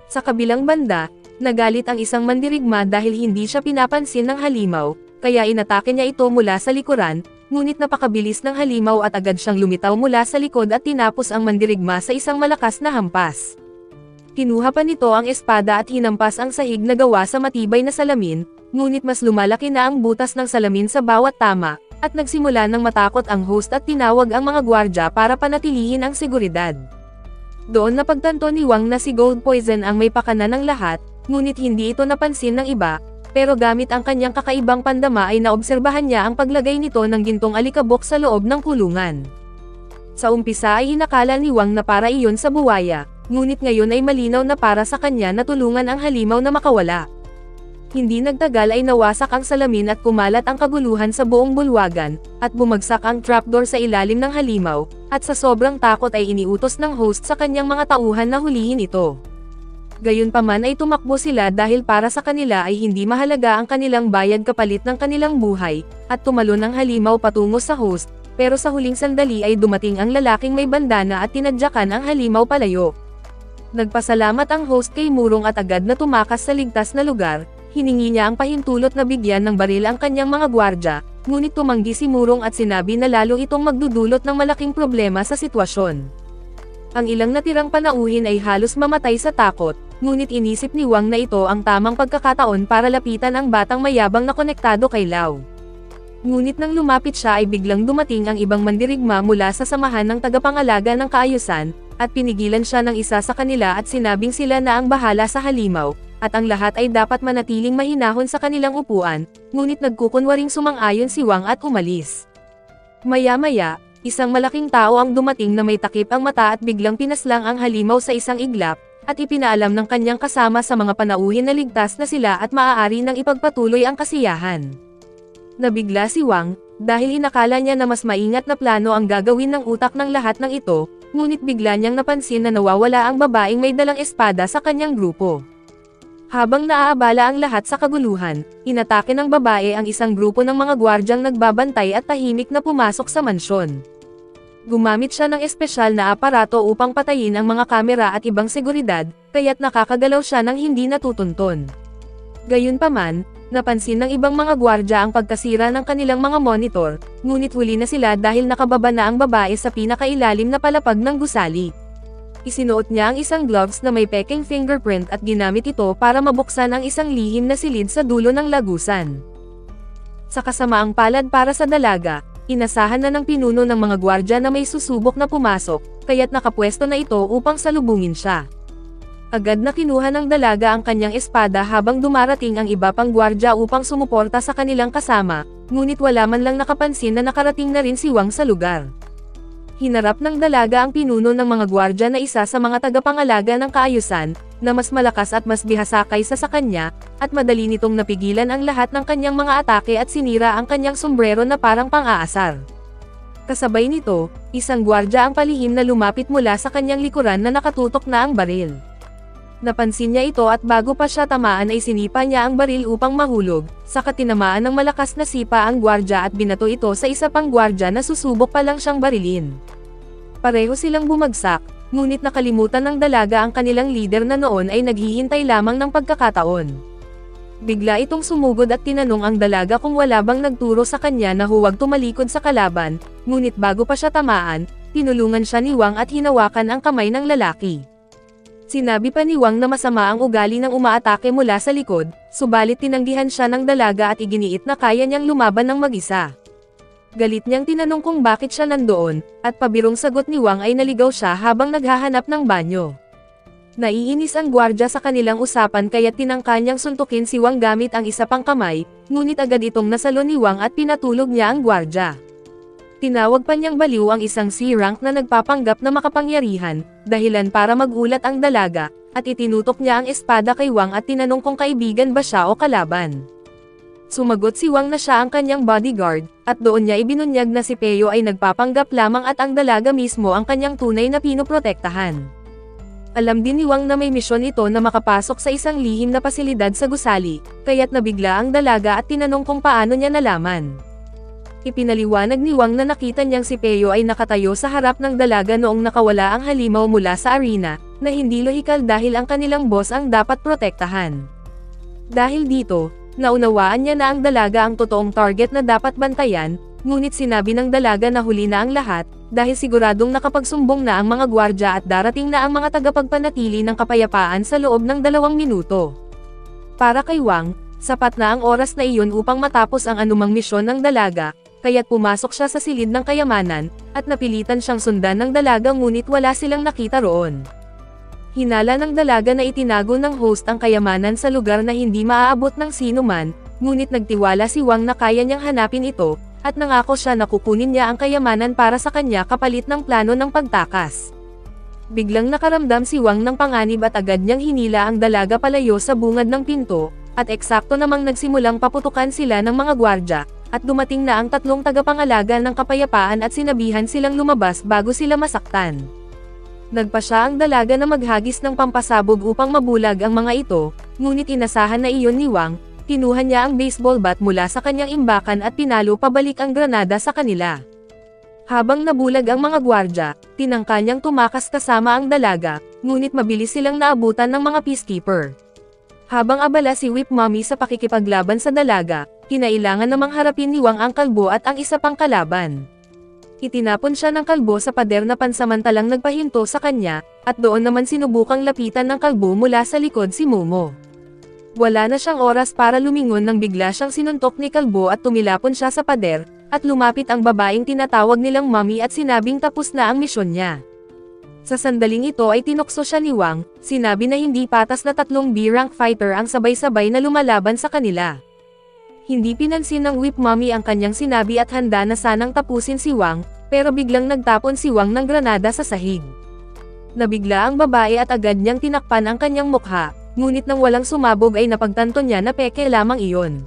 [SPEAKER 1] Sa kabilang banda, nagalit ang isang mandirigma dahil hindi siya pinapansin ng halimaw, kaya inatake niya ito mula sa likuran, ngunit napakabilis ng halimaw at agad siyang lumitaw mula sa likod at tinapos ang mandirigma sa isang malakas na hampas. Kinuha pa nito ang espada at hinampas ang sahig na gawa sa matibay na salamin, ngunit mas lumalaki na ang butas ng salamin sa bawat tama, at nagsimula ng matakot ang host at tinawag ang mga gwardya para panatilihin ang seguridad. Doon napagtanto ni Wang na si Gold Poison ang may pakana ng lahat, ngunit hindi ito napansin ng iba, pero gamit ang kanyang kakaibang pandama ay naobserbahan niya ang paglagay nito ng gintong alikabok sa loob ng kulungan. Sa umpisa ay inakala ni Wang na para iyon sa buwaya, ngunit ngayon ay malinaw na para sa kanya na tulungan ang halimaw na makawala. Hindi nagtagal ay nawasak ang salamin at kumalat ang kaguluhan sa buong bulwagan, at bumagsak ang trapdoor sa ilalim ng halimaw, at sa sobrang takot ay iniutos ng host sa kanyang mga tauhan na hulihin ito. Gayunpaman ay tumakbo sila dahil para sa kanila ay hindi mahalaga ang kanilang bayad kapalit ng kanilang buhay, at tumalon ang halimaw patungo sa host, pero sa huling sandali ay dumating ang lalaking may bandana at tinadyakan ang halimaw palayo. Nagpasalamat ang host kay Murong at agad na tumakas sa ligtas na lugar, hiningi niya ang pahintulot na bigyan ng baril ang kanyang mga gwardya, ngunit tumanggi si Murong at sinabi na lalo itong magdudulot ng malaking problema sa sitwasyon. Ang ilang natirang panauhin ay halos mamatay sa takot, ngunit inisip ni Wang na ito ang tamang pagkakataon para lapitan ang batang mayabang na konektado kay Lao. Ngunit nang lumapit siya ay biglang dumating ang ibang mandirigma mula sa samahan ng tagapangalaga ng kaayusan, at pinigilan siya ng isa sa kanila at sinabing sila na ang bahala sa halimaw, at ang lahat ay dapat manatiling mahinahon sa kanilang upuan, ngunit nagkukunwaring sumang-ayon si Wang at umalis. Maya-maya, isang malaking tao ang dumating na may takip ang mata at biglang pinaslang ang halimaw sa isang iglap, at ipinaalam ng kanyang kasama sa mga panauhin na ligtas na sila at maaari nang ipagpatuloy ang kasiyahan. Nabigla si Wang, dahil inakala niya na mas maingat na plano ang gagawin ng utak ng lahat ng ito, ngunit bigla niyang napansin na nawawala ang babaeng may dalang espada sa kanyang grupo. Habang naaabala ang lahat sa kaguluhan, inatake ng babae ang isang grupo ng mga gwardyang nagbabantay at tahimik na pumasok sa mansyon. Gumamit siya ng espesyal na aparato upang patayin ang mga kamera at ibang seguridad, kaya't nakakagalaw siya ng hindi natutunton. Gayunpaman, napansin ng ibang mga gwardya ang pagkasira ng kanilang mga monitor, ngunit huli na sila dahil nakababa na ang babae sa pinakailalim na palapag ng gusali. Isinuot niya ang isang gloves na may peking fingerprint at ginamit ito para mabuksan ang isang lihim na silid sa dulo ng lagusan. Sa kasamaang palad para sa dalaga, inasahan na ng pinuno ng mga gwardya na may susubok na pumasok, kaya't nakapwesto na ito upang salubungin siya. Agad na kinuha ng dalaga ang kanyang espada habang dumarating ang iba pang gwardya upang sumuporta sa kanilang kasama, ngunit wala man lang nakapansin na nakarating na rin si Wang sa lugar. Hinarap ng dalaga ang pinuno ng mga gwardya na isa sa mga tagapangalaga ng kaayusan, na mas malakas at mas bihasa kaysa sa kanya, at madali nitong napigilan ang lahat ng kanyang mga atake at sinira ang kanyang sombrero na parang pang-aasar. Kasabay nito, isang gwardya ang palihim na lumapit mula sa kanyang likuran na nakatutok na ang baril. Napansin niya ito at bago pa siya tamaan ay sinipa niya ang baril upang mahulog, saka tinamaan ng malakas na sipa ang gwardya at binato ito sa isa pang gwardya na susubok pa lang siyang barilin. Pareho silang bumagsak, ngunit nakalimutan ng dalaga ang kanilang leader na noon ay naghihintay lamang ng pagkakataon. Bigla itong sumugod at tinanong ang dalaga kung wala bang nagturo sa kanya na huwag tumalikod sa kalaban, ngunit bago pa siya tamaan, tinulungan siya ni Wang at hinawakan ang kamay ng lalaki. Sinabi pa ni Wang na masama ang ugali ng umaatake mula sa likod, subalit tinanggihan siya ng dalaga at iginiit na kaya niyang lumaban ng mag-isa. Galit niyang tinanong kung bakit siya nandoon, at pabirong sagot ni Wang ay naligaw siya habang naghahanap ng banyo. Naiinis ang gwardya sa kanilang usapan kaya tinangka niyang suntukin si Wang gamit ang isa pang kamay, ngunit agad itong nasalo ni Wang at pinatulog niya ang gwardya. Tinawag pa niyang baliw ang isang C-rank na nagpapanggap na makapangyarihan, dahilan para magulat ang dalaga, at itinutok niya ang espada kay Wang at tinanong kung kaibigan ba siya o kalaban. Sumagot si Wang na siya ang kanyang bodyguard, at doon niya ibinunyag na si Peo ay nagpapanggap lamang at ang dalaga mismo ang kanyang tunay na pinoprotektahan. Alam din ni Wang na may misyon ito na makapasok sa isang lihim na pasilidad sa gusali, kaya't nabigla ang dalaga at tinanong kung paano niya nalaman. Ipinaliwanag ni Wang na nakita niyang si Peo ay nakatayo sa harap ng dalaga noong nakawala ang halimaw mula sa arena, na hindi lohikal dahil ang kanilang boss ang dapat protektahan. Dahil dito, naunawaan niya na ang dalaga ang totoong target na dapat bantayan, ngunit sinabi ng dalaga na huli na ang lahat, dahil siguradong nakapagsumbong na ang mga gwardya at darating na ang mga tagapagpanatili ng kapayapaan sa loob ng 2 minuto. Para kay Wang, sapat na ang oras na iyon upang matapos ang anumang misyon ng dalaga, kaya't pumasok siya sa silid ng kayamanan, at napilitan siyang sundan ng dalaga ngunit wala silang nakita roon. Hinala ng dalaga na itinago ng host ang kayamanan sa lugar na hindi maaabot ng sino man, ngunit nagtiwala si Wang na kaya niyang hanapin ito, at nangako siya na kukunin niya ang kayamanan para sa kanya kapalit ng plano ng pagtakas. Biglang nakaramdam si Wang ng panganib at agad niyang hinila ang dalaga palayo sa bungad ng pinto, at eksakto namang nagsimulang paputukan sila ng mga gwardya, at dumating na ang 3 tagapangalaga ng kapayapaan at sinabihan silang lumabas bago sila masaktan. Nagpa siya ang dalaga na maghagis ng pampasabog upang mabulag ang mga ito, ngunit inasahan na iyon ni Wang, kinuha niya ang baseball bat mula sa kanyang imbakan at pinalo pabalik ang granada sa kanila. Habang nabulag ang mga gwardya, tinangka niyang tumakas kasama ang dalaga, ngunit mabilis silang naabutan ng mga peacekeeper. Habang abala si Whip Mommy sa pakikipaglaban sa dalaga, kinailangan namang harapin ni Wang ang kalbo at ang isa pang kalaban. Itinapon siya ng kalbo sa pader na pansamantalang nagpahinto sa kanya, at doon naman sinubukang lapitan ng kalbo mula sa likod si Momo. Wala na siyang oras para lumingon nang bigla siyang sinuntok ni kalbo at tumilapon siya sa pader, at lumapit ang babaeng tinatawag nilang Mommy at sinabing tapos na ang misyon niya. Sa sandaling ito ay tinukso siya ni Wang, sinabi na hindi patas na 3 B-rank fighter ang sabay-sabay na lumalaban sa kanila. Hindi pinansin ng Whip Mommy ang kanyang sinabi at handa na sanang tapusin si Wang, pero biglang nagtapon si Wang ng granada sa sahig. Nabigla ang babae at agad niyang tinakpan ang kanyang mukha, ngunit nang walang sumabog ay napagtanto niya na peke lamang iyon.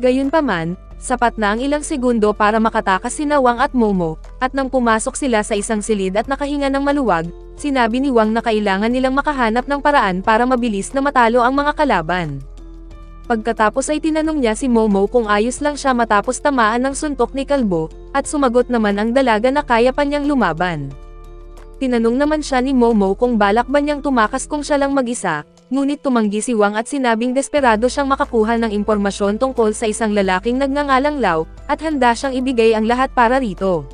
[SPEAKER 1] Gayunpaman, sapat na ang ilang segundo para makatakas sina Wang at Momo, at nang pumasok sila sa isang silid at nakahinga ng maluwag, sinabi ni Wang na kailangan nilang makahanap ng paraan para mabilis na matalo ang mga kalaban. Pagkatapos ay tinanong niya si Momo kung ayos lang siya matapos tamaan ng suntok ni kalbo, at sumagot naman ang dalaga na kaya pa niyang lumaban. Tinanong naman siya ni Momo kung balak ba niyang tumakas kung siya lang mag-isa, ngunit tumanggi si Wang at sinabing desperado siyang makakuha ng impormasyon tungkol sa isang lalaking nagngangalang Lau, at handa siyang ibigay ang lahat para rito.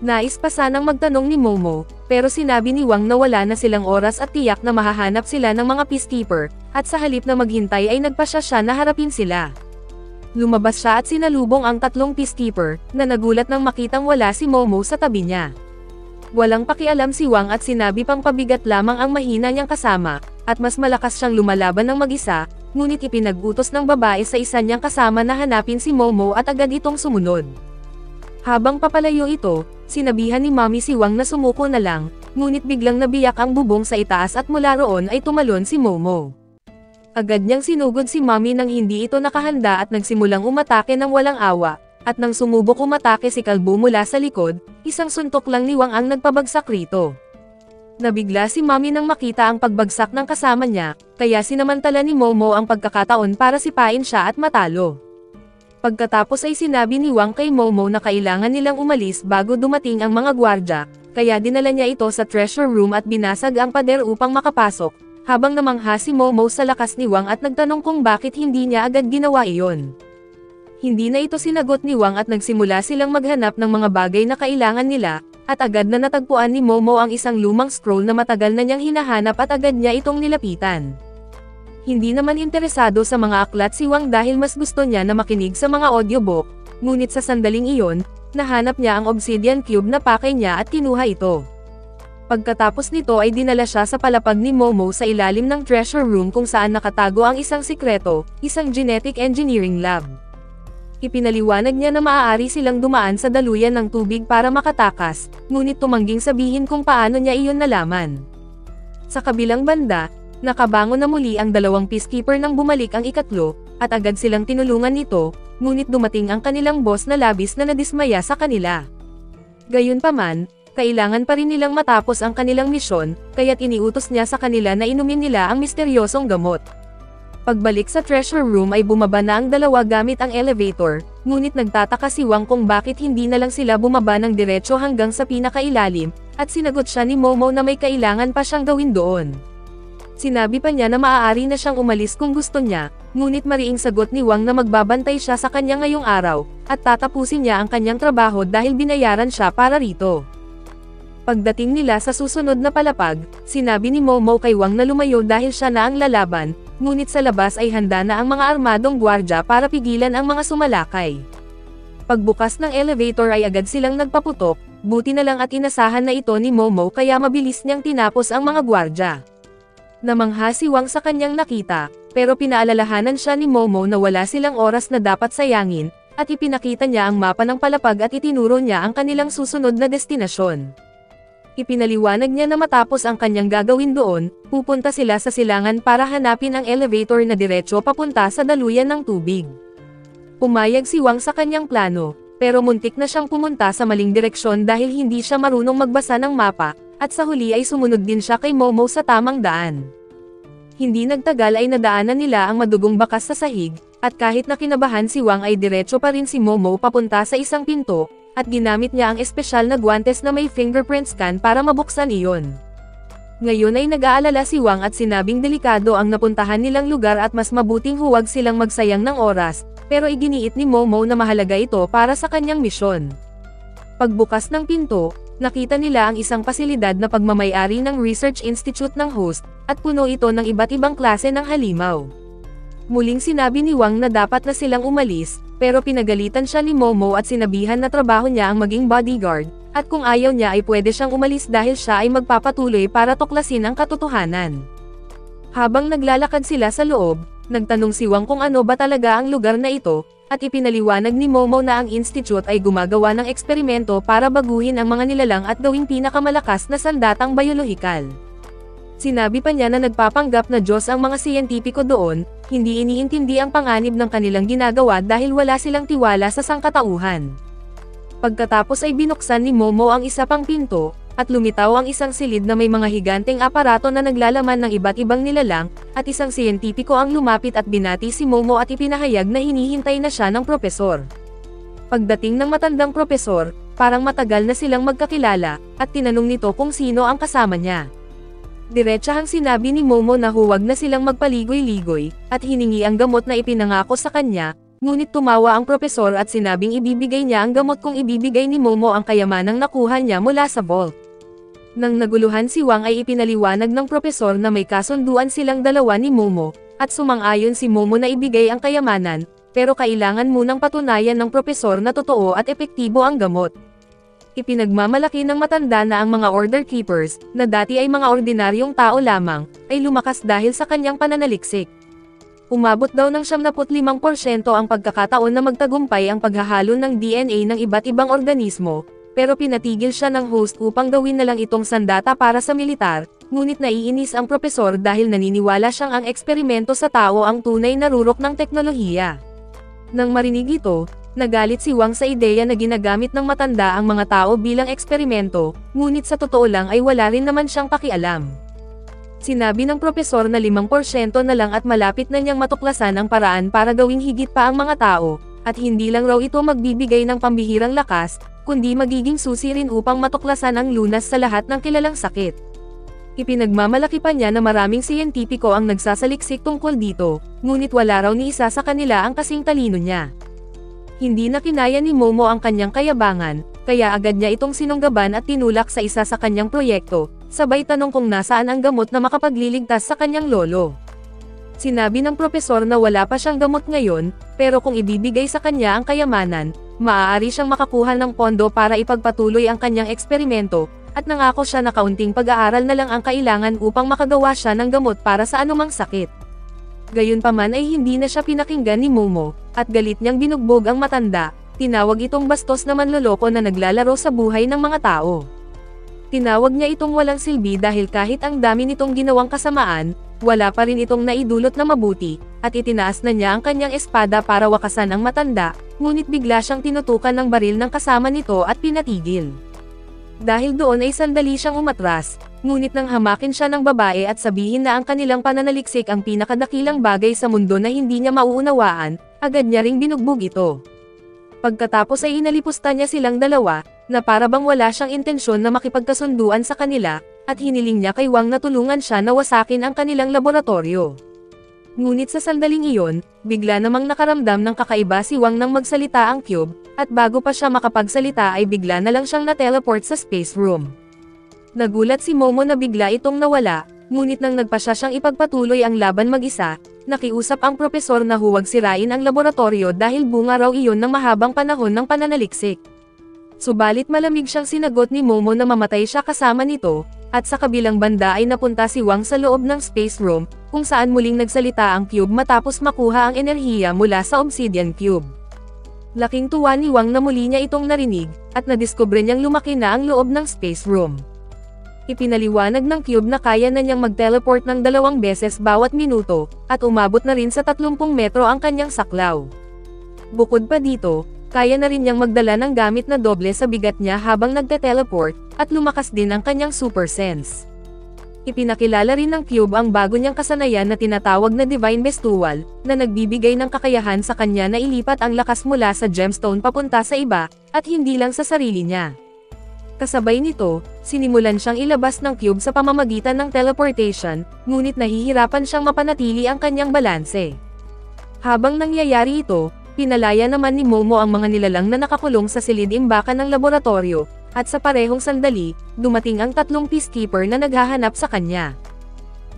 [SPEAKER 1] Nais pa sanang magtanong ni Momo, pero sinabi ni Wang na wala na silang oras at tiyak na mahahanap sila ng mga peacekeeper, at sa halip na maghintay ay nagpasya siya na harapin sila. Lumabas siya at sinalubong ang 3 peacekeeper, na nagulat nang makitang wala si Momo sa tabi niya. Walang pakialam si Wang at sinabi pang pabigat lamang ang mahina niyang kasama, at mas malakas siyang lumalaban ng mag-isa, ngunit ipinag-utos ng babae sa isa niyang kasama na hanapin si Momo at agad itong sumunod. Habang papalayo ito, sinabihan ni Mommy si Wang na sumuko na lang, ngunit biglang nabiyak ang bubong sa itaas at mula roon ay tumalon si Momo. Agad niyang sinugod si Mommy nang hindi ito nakahanda at nagsimulang umatake ng walang awa, at nang sumubok umatake si kalbo mula sa likod, isang suntok lang ni Wang ang nagpabagsak rito. Nabigla si Mommy nang makita ang pagbagsak ng kasama niya, kaya sinamantala ni Momo ang pagkakataon para sipain siya at matalo. Pagkatapos ay sinabi ni Wang kay Momo na kailangan nilang umalis bago dumating ang mga gwardya, kaya dinala niya ito sa treasure room at binasag ang pader upang makapasok, habang namangha si Momo sa lakas ni Wang at nagtanong kung bakit hindi niya agad ginawa iyon. Hindi na ito sinagot ni Wang at nagsimula silang maghanap ng mga bagay na kailangan nila, at agad na natagpuan ni Momo ang isang lumang scroll na matagal na niyang hinahanap at agad niya itong nilapitan. Hindi naman interesado sa mga aklat si Wang dahil mas gusto niya na makinig sa mga audiobook, ngunit sa sandaling iyon, nahanap niya ang obsidian cube na pakay niya at kinuha ito. Pagkatapos nito ay dinala siya sa palapag ni Momo sa ilalim ng treasure room kung saan nakatago ang isang sikreto, isang genetic engineering lab. Ipinaliwanag niya na maaari silang dumaan sa daluyan ng tubig para makatakas, ngunit tumangging sabihin kung paano niya iyon nalaman. Sa kabilang banda, nakabangon na muli ang dalawang peacekeeper nang bumalik ang ikatlo, at agad silang tinulungan nito, ngunit dumating ang kanilang boss na labis na nadismaya sa kanila. Gayunpaman, kailangan pa rin nilang matapos ang kanilang misyon, kaya't iniutos niya sa kanila na inumin nila ang misteryosong gamot. Pagbalik sa treasure room ay bumaba na ang dalawa gamit ang elevator, ngunit nagtataka si Wang kung bakit hindi na lang sila bumaba ng diretso hanggang sa pinakailalim, at sinagot siya ni Momo na may kailangan pa siyang gawin doon. Sinabi pa niya na maaari na siyang umalis kung gusto niya, ngunit mariing sagot ni Wang na magbabantay siya sa kanya ngayong araw, at tatapusin niya ang kanyang trabaho dahil binayaran siya para rito. Pagdating nila sa susunod na palapag, sinabi ni Momo kay Wang na lumayo dahil siya na ang lalaban, ngunit sa labas ay handa na ang mga armadong gwardya para pigilan ang mga sumalakay. Pagbukas ng elevator ay agad silang nagpaputok, buti na lang at inasahan na ito ni Momo kaya mabilis niyang tinapos ang mga gwardya. Namangha si Wang sa kanyang nakita, pero pinaalalahanan siya ni Momo na wala silang oras na dapat sayangin, at ipinakita niya ang mapa ng palapag at itinuro niya ang kanilang susunod na destinasyon. Ipinaliwanag niya na matapos ang kanyang gagawin doon, pupunta sila sa silangan para hanapin ang elevator na diretso papunta sa daluyan ng tubig. Pumayag si Wang sa kanyang plano, pero muntik na siyang pumunta sa maling direksyon dahil hindi siya marunong magbasa ng mapa, at sa huli ay sumunod din siya kay Momo sa tamang daan. Hindi nagtagal ay nadaanan nila ang madugong bakas sa sahig, at kahit na kinabahan si Wang ay diretso pa rin si Momo papunta sa isang pinto, at ginamit niya ang espesyal na guwantes na may fingerprint scan para mabuksan iyon. Ngayon ay nag-aalala si Wang at sinabing delikado ang napuntahan nilang lugar at mas mabuting huwag silang magsayang ng oras, pero iginiit ni Momo na mahalaga ito para sa kanyang misyon. Pagbukas ng pinto, nakita nila ang isang pasilidad na pagmamayari ng Research Institute ng host, at puno ito ng iba't ibang klase ng halimaw. Muling sinabi ni Wang na dapat na silang umalis, pero pinagalitan siya ni Momo at sinabihan na trabaho niya ang maging bodyguard, at kung ayaw niya ay pwede siyang umalis dahil siya ay magpapatuloy para tuklasin ang katotohanan. Habang naglalakad sila sa loob, nagtanong si Wang kung ano ba talaga ang lugar na ito, at ipinaliwanag ni Momo na ang institute ay gumagawa ng eksperimento para baguhin ang mga nilalang at gawing pinakamalakas na sandatang biolohikal. Sinabi pa niya na nagpapanggap na Diyos ang mga siyentipiko doon, hindi iniintindi ang panganib ng kanilang ginagawa dahil wala silang tiwala sa sangkatauhan. Pagkatapos ay binuksan ni Momo ang isa pang pinto, at lumitaw ang isang silid na may mga higanteng aparato na naglalaman ng iba't ibang nilalang, at isang siyentipiko ang lumapit at binati si Momo at ipinahayag na hinihintay na siya ng propesor. Pagdating ng matandang propesor, parang matagal na silang magkakilala, at tinanong nito kung sino ang kasama niya. Diretsahang sinabi ni Momo na huwag na silang magpaligoy-ligoy, at hiningi ang gamot na ipinangako sa kanya, ngunit tumawa ang propesor at sinabing ibibigay niya ang gamot kung ibibigay ni Momo ang kayamanang nakuha niya mula sa vault. Nang naguluhan si Wang ay ipinaliwanag ng propesor na may kasunduan silang dalawa ni Momo, at sumang-ayon si Momo na ibigay ang kayamanan, pero kailangan munang patunayan ng propesor na totoo at epektibo ang gamot. Ipinagmamalaki ng matanda na ang mga order keepers, na dati ay mga ordinaryong tao lamang, ay lumakas dahil sa kanyang pananaliksik. Umabot daw ng 75% ang pagkakataon na magtagumpay ang paghahalo ng DNA ng iba't ibang organismo, pero pinatigil siya ng host upang gawin na lang itong sandata para sa militar, ngunit naiinis ang propesor dahil naniniwala siyang ang eksperimento sa tao ang tunay na rurok ng teknolohiya. Nang marinig ito, nagalit si Wang sa ideya na ginagamit ng matanda ang mga tao bilang eksperimento, ngunit sa totoo lang ay wala rin naman siyang pakialam. Sinabi ng propesor na 5% na lang at malapit na niyang matuklasan ang paraan para gawing higit pa ang mga tao, At hindi lang raw ito magbibigay ng pambihirang lakas, kundi magiging susi rin upang matuklasan ang lunas sa lahat ng kilalang sakit. Ipinagmamalaki pa niya na maraming siyentipiko ang nagsasaliksik tungkol dito, ngunit wala raw ni isa sa kanila ang kasing talino niya. Hindi na kinaya ni Momo ang kanyang kayabangan, kaya agad niya itong sinunggaban at tinulak sa isa sa kanyang proyekto, sabay tanong kung nasaan ang gamot na makapagliligtas sa kanyang lolo. Sinabi ng propesor na wala pa siyang gamot ngayon, pero kung ibibigay sa kanya ang kayamanan, maaari siyang makakuha ng pondo para ipagpatuloy ang kanyang eksperimento, at nangako siya na kaunting pag-aaral na lang ang kailangan upang makagawa siya ng gamot para sa anumang sakit. Gayunpaman ay hindi na siya pinakinggan ni Momo, at galit niyang binugbog ang matanda, tinawag itong bastos na manloloko na naglalaro sa buhay ng mga tao. Tinawag niya itong walang silbi dahil kahit ang dami nitong ginawang kasamaan, wala pa rin itong naidulot na mabuti, at itinaas na niya ang kanyang espada para wakasan ang matanda, ngunit bigla siyang tinutukan ng baril ng kasama nito at pinatigil. Dahil doon ay sandali siyang umatras, ngunit nang hamakin siya ng babae at sabihin na ang kanilang pananaliksik ang pinakadakilang bagay sa mundo na hindi niya mauunawaan, agad niya ring binugbog ito. Pagkatapos ay inalipusta niya silang dalawa, na para bang wala siyang intensyon na makipagkasunduan sa kanila, at hiniling niya kay Wang na tulungan siya na wasakin ang kanilang laboratorio. Ngunit sa sandaling iyon, bigla namang nakaramdam ng kakaiba si Wang nang magsalita ang cube, at bago pa siya makapagsalita ay bigla na lang siyang na-teleport sa space room. Nagulat si Momo na bigla itong nawala, ngunit nang nagpasya siyang ipagpatuloy ang laban mag-isa, nakiusap ang propesor na huwag sirain ang laboratorio dahil bunga raw iyon ng mahabang panahon ng pananaliksik. Subalit malamig siyang sinagot ni Momo na mamatay siya kasama nito, at sa kabilang banda ay napunta si Wang sa loob ng space room, kung saan muling nagsalita ang cube matapos makuha ang enerhiya mula sa obsidian cube. Laking tuwa ni Wang na muli niya itong narinig, at nadiskubre niyang lumaki na ang loob ng space room. Ipinaliwanag ng cube na kaya na niyang mag-teleport ng 2 beses bawat minuto, at umabot na rin sa 30 metro ang kanyang saklaw. Bukod pa dito, kaya na rin niyang magdala ng gamit na doble sa bigat niya habang nagte-teleport, at lumakas din ang kanyang super sense. Ipinakilala rin ng cube ang bago niyang kasanayan na tinatawag na Divine Bestowal, na nagbibigay ng kakayahan sa kanya na ilipat ang lakas mula sa gemstone papunta sa iba, at hindi lang sa sarili niya. Kasabay nito, sinimulan siyang ilabas ng cube sa pamamagitan ng teleportation, ngunit nahihirapan siyang mapanatili ang kanyang balanse. Habang nangyayari ito, pinalaya naman ni Momo ang mga nilalang na nakakulong sa silid-imbakan ng laboratorio, at sa parehong sandali, dumating ang 3 peacekeeper na naghahanap sa kanya.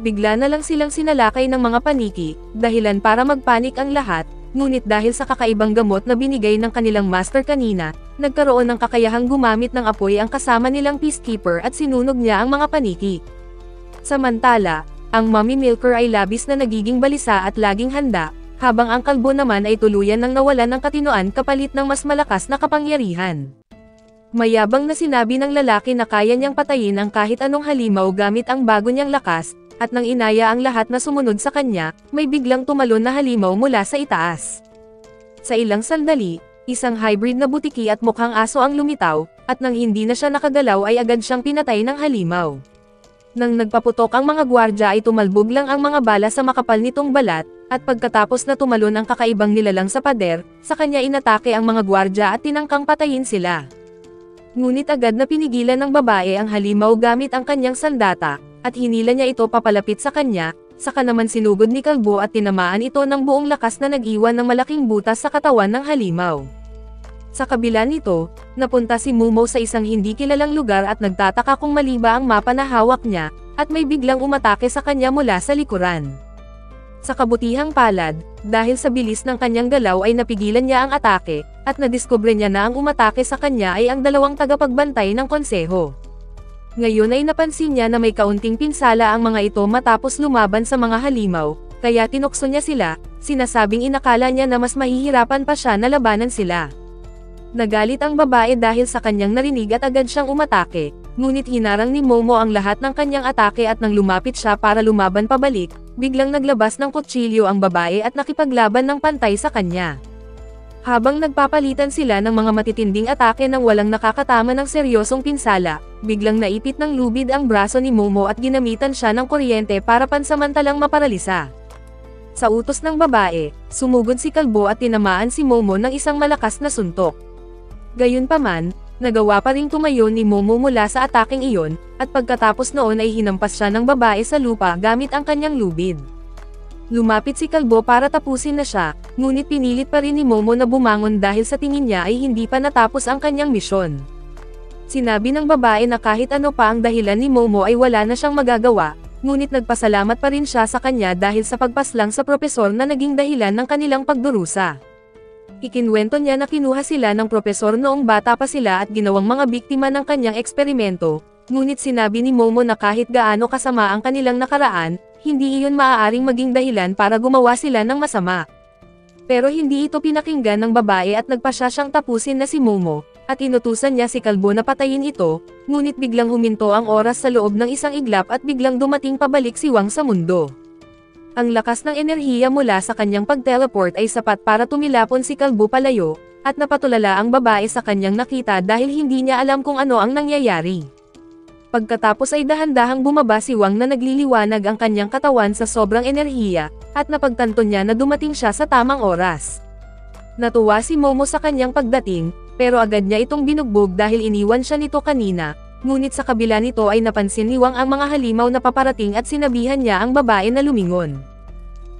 [SPEAKER 1] Bigla na lang silang sinalakay ng mga paniki, dahilan para magpanik ang lahat, ngunit dahil sa kakaibang gamot na binigay ng kanilang master kanina, nagkaroon ng kakayahang gumamit ng apoy ang kasama nilang peacekeeper at sinunog niya ang mga paniki. Samantala, ang Mommy Milker ay labis na nagiging balisa at laging handa, habang ang kalbo naman ay tuluyan ng nawalan ng katinoan kapalit ng mas malakas na kapangyarihan. Mayabang na sinabi ng lalaki na kaya niyang patayin ang kahit anong halimaw gamit ang bago niyang lakas, at nang inaya ang lahat na sumunod sa kanya, may biglang tumalon na halimaw mula sa itaas. Sa ilang sandali, isang hybrid na butiki at mukhang aso ang lumitaw, at nang hindi na siya nakagalaw ay agad siyang pinatay ng halimaw. Nang nagpaputok ang mga gwardya ay tumalbog lang ang mga bala sa makapal nitong balat, at pagkatapos na tumalon ang kakaibang nilalang sa pader, sa kanya inatake ang mga gwardya at tinangkang patayin sila. Ngunit agad na pinigilan ng babae ang halimaw gamit ang kanyang sandata, at hinila niya ito papalapit sa kanya, saka naman sinugod ni Kalbo at tinamaan ito ng buong lakas na nag-iwan ng malaking butas sa katawan ng halimaw. Sa kabila nito, napunta si Momo sa isang hindi kilalang lugar at nagtataka kung mali ba ang mapa na hawak niya, at may biglang umatake sa kanya mula sa likuran. Sa kabutihang palad, dahil sa bilis ng kanyang galaw ay napigilan niya ang atake, at nadiskubre niya na ang umatake sa kanya ay ang 2 tagapagbantay ng konseho. Ngayon ay napansin niya na may kaunting pinsala ang mga ito matapos lumaban sa mga halimaw, kaya tinukso niya sila, sinasabing inakala niya na mas mahihirapan pa siya na labanan sila. Nagalit ang babae dahil sa kanyang narinig at agad siyang umatake, ngunit hinarang ni Momo ang lahat ng kanyang atake at nang lumapit siya para lumaban pabalik, biglang naglabas ng kutsilyo ang babae at nakipaglaban ng pantay sa kanya. Habang nagpapalitan sila ng mga matitinding atake nang walang nakakatama ng seryosong pinsala, biglang naipit ng lubid ang braso ni Momo at ginamitan siya ng kuryente para pansamantalang maparalisa. Sa utos ng babae, sumugod si kalbo at tinamaan si Momo ng isang malakas na suntok. Gayunpaman, nagawa pa ring tumayo ni Momo mula sa ataking iyon, at pagkatapos noon ay hinampas siya ng babae sa lupa gamit ang kanyang lubid. Lumapit si kalbo para tapusin na siya, ngunit pinilit pa rin ni Momo na bumangon dahil sa tingin niya ay hindi pa natapos ang kanyang misyon. Sinabi ng babae na kahit ano pa ang dahilan ni Momo ay wala na siyang magagawa, ngunit nagpasalamat pa rin siya sa kanya dahil sa pagpaslang sa propesor na naging dahilan ng kanilang pagdurusa. Ikinwento niya na kinuha sila ng propesor noong bata pa sila at ginawang mga biktima ng kanyang eksperimento, ngunit sinabi ni Momo na kahit gaano kasama ang kanilang nakaraan, hindi iyon maaaring maging dahilan para gumawa sila ng masama. Pero hindi ito pinakinggan ng babae at nagpasya siyang tapusin na si Momo, at inutusan niya si kalbo na patayin ito, ngunit biglang huminto ang oras sa loob ng isang iglap at biglang dumating pabalik si Wang sa mundo. Ang lakas ng enerhiya mula sa kanyang pag-teleport ay sapat para tumilapon si kalbo palayo, at napatulala ang babae sa kanyang nakita dahil hindi niya alam kung ano ang nangyayari. Pagkatapos ay dahan-dahang bumaba si Wang na nagliliwanag ang kanyang katawan sa sobrang enerhiya, at napagtanto niya na dumating siya sa tamang oras. Natuwa si Momo sa kanyang pagdating, pero agad niya itong binugbog dahil iniwan siya nito kanina, ngunit sa kabila nito ay napansin ni Wang ang mga halimaw na paparating at sinabihan niya ang babae na lumingon.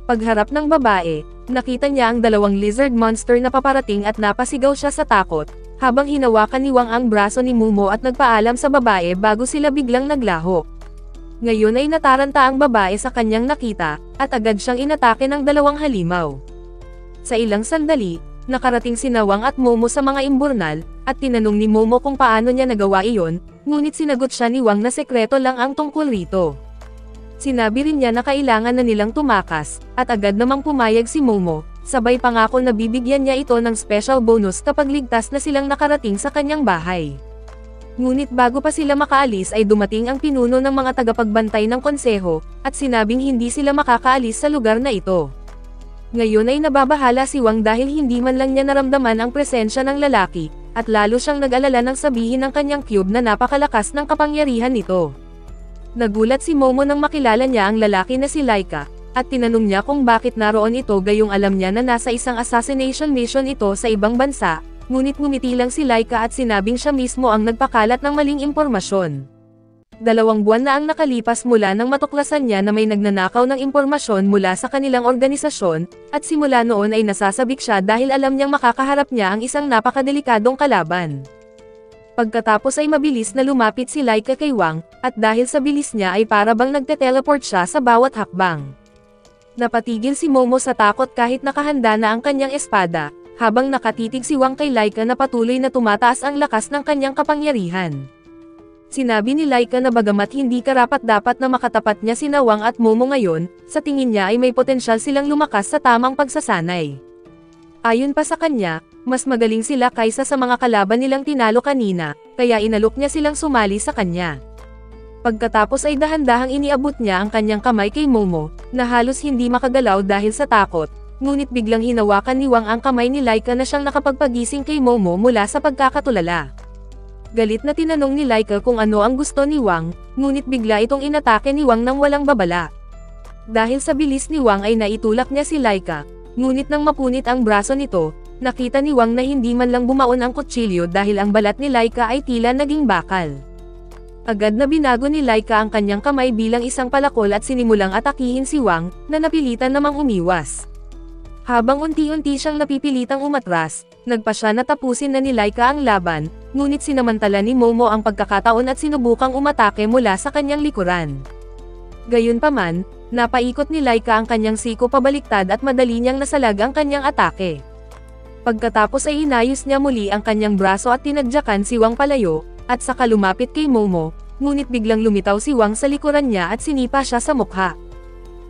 [SPEAKER 1] Pagharap ng babae, nakita niya ang dalawang lizard monster na paparating at napasigaw siya sa takot, habang hinawakan ni Wang ang braso ni Momo at nagpaalam sa babae bago sila biglang naglaho. Ngayon ay nataranta ang babae sa kanyang nakita, at agad siyang inatake ng dalawang halimaw. Sa ilang sandali, nakarating sina Wang at Momo sa mga imburnal, at tinanong ni Momo kung paano niya nagawa iyon, ngunit sinagot siya ni Wang na sekreto lang ang tungkol rito. Sinabi rin niya na kailangan na nilang tumakas, at agad namang pumayag si Momo, sabay pangako na bibigyan niya ito ng special bonus kapag ligtas na silang nakarating sa kanyang bahay. Ngunit bago pa sila makaalis ay dumating ang pinuno ng mga tagapagbantay ng konseho, at sinabing hindi sila makakaalis sa lugar na ito. Ngayon ay nababahala si Wang dahil hindi man lang niya naramdaman ang presensya ng lalaki, at lalo siyang nag-alala nang sabihin ng kanyang cube na napakalakas ng kapangyarihan nito. Nagulat si Momo nang makilala niya ang lalaki na si Laika, at tinanong niya kung bakit naroon ito gayong alam niya na nasa isang assassination mission ito sa ibang bansa, ngunit ngumiti lang si Laika at sinabing siya mismo ang nagpakalat ng maling impormasyon. 2 buwan na ang nakalipas mula nang matuklasan niya na may nagnanakaw ng impormasyon mula sa kanilang organisasyon, at simula noon ay nasasabik siya dahil alam niyang makakaharap niya ang isang napakadelikadong kalaban. Pagkatapos ay mabilis na lumapit si Laika kay Wang, at dahil sa bilis niya ay para bang nagte-teleport siya sa bawat hakbang. Napatigil si Momo sa takot kahit nakahanda na ang kanyang espada, habang nakatitig si Wang kay Laika na patuloy na tumataas ang lakas ng kanyang kapangyarihan. Sinabi ni Laika na bagamat hindi karapat-dapat na makatapat niya sina Wang at Momo ngayon, sa tingin niya ay may potensyal silang lumakas sa tamang pagsasanay. Ayon pa sa kanya, mas magaling sila kaysa sa mga kalaban nilang tinalo kanina, kaya inalok niya silang sumali sa kanya. Pagkatapos ay dahan-dahang iniabot niya ang kanyang kamay kay Momo, na halos hindi makagalaw dahil sa takot, ngunit biglang hinawakan ni Wang ang kamay ni Laika na siyang nakapagpagising kay Momo mula sa pagkakatulala. Galit na tinanong ni Laika kung ano ang gusto ni Wang, ngunit bigla itong inatake ni Wang nang walang babala. Dahil sa bilis ni Wang ay naitulak niya si Laika, ngunit nang mapunit ang braso nito, nakita ni Wang na hindi man lang bumaon ang kutsilyo dahil ang balat ni Laika ay tila naging bakal. Agad na binago ni Laika ang kanyang kamay bilang isang palakol at sinimulang atakihin si Wang, na napilitan namang umiwas. Habang unti-unti siyang napipilitang umatras, nagpa siya na tapusin na ni Laika ang laban, ngunit sinamantala ni Momo ang pagkakataon at sinubukang umatake mula sa kanyang likuran. Gayunpaman, napaikot ni Laika ang kanyang siko pabaliktad at madali niyang nasalag ang kanyang atake. Pagkatapos ay inayos niya muli ang kanyang braso at tinadyakan si Wang palayo, at saka lumapit kay Momo, ngunit biglang lumitaw si Wang sa likuran niya at sinipa siya sa mukha.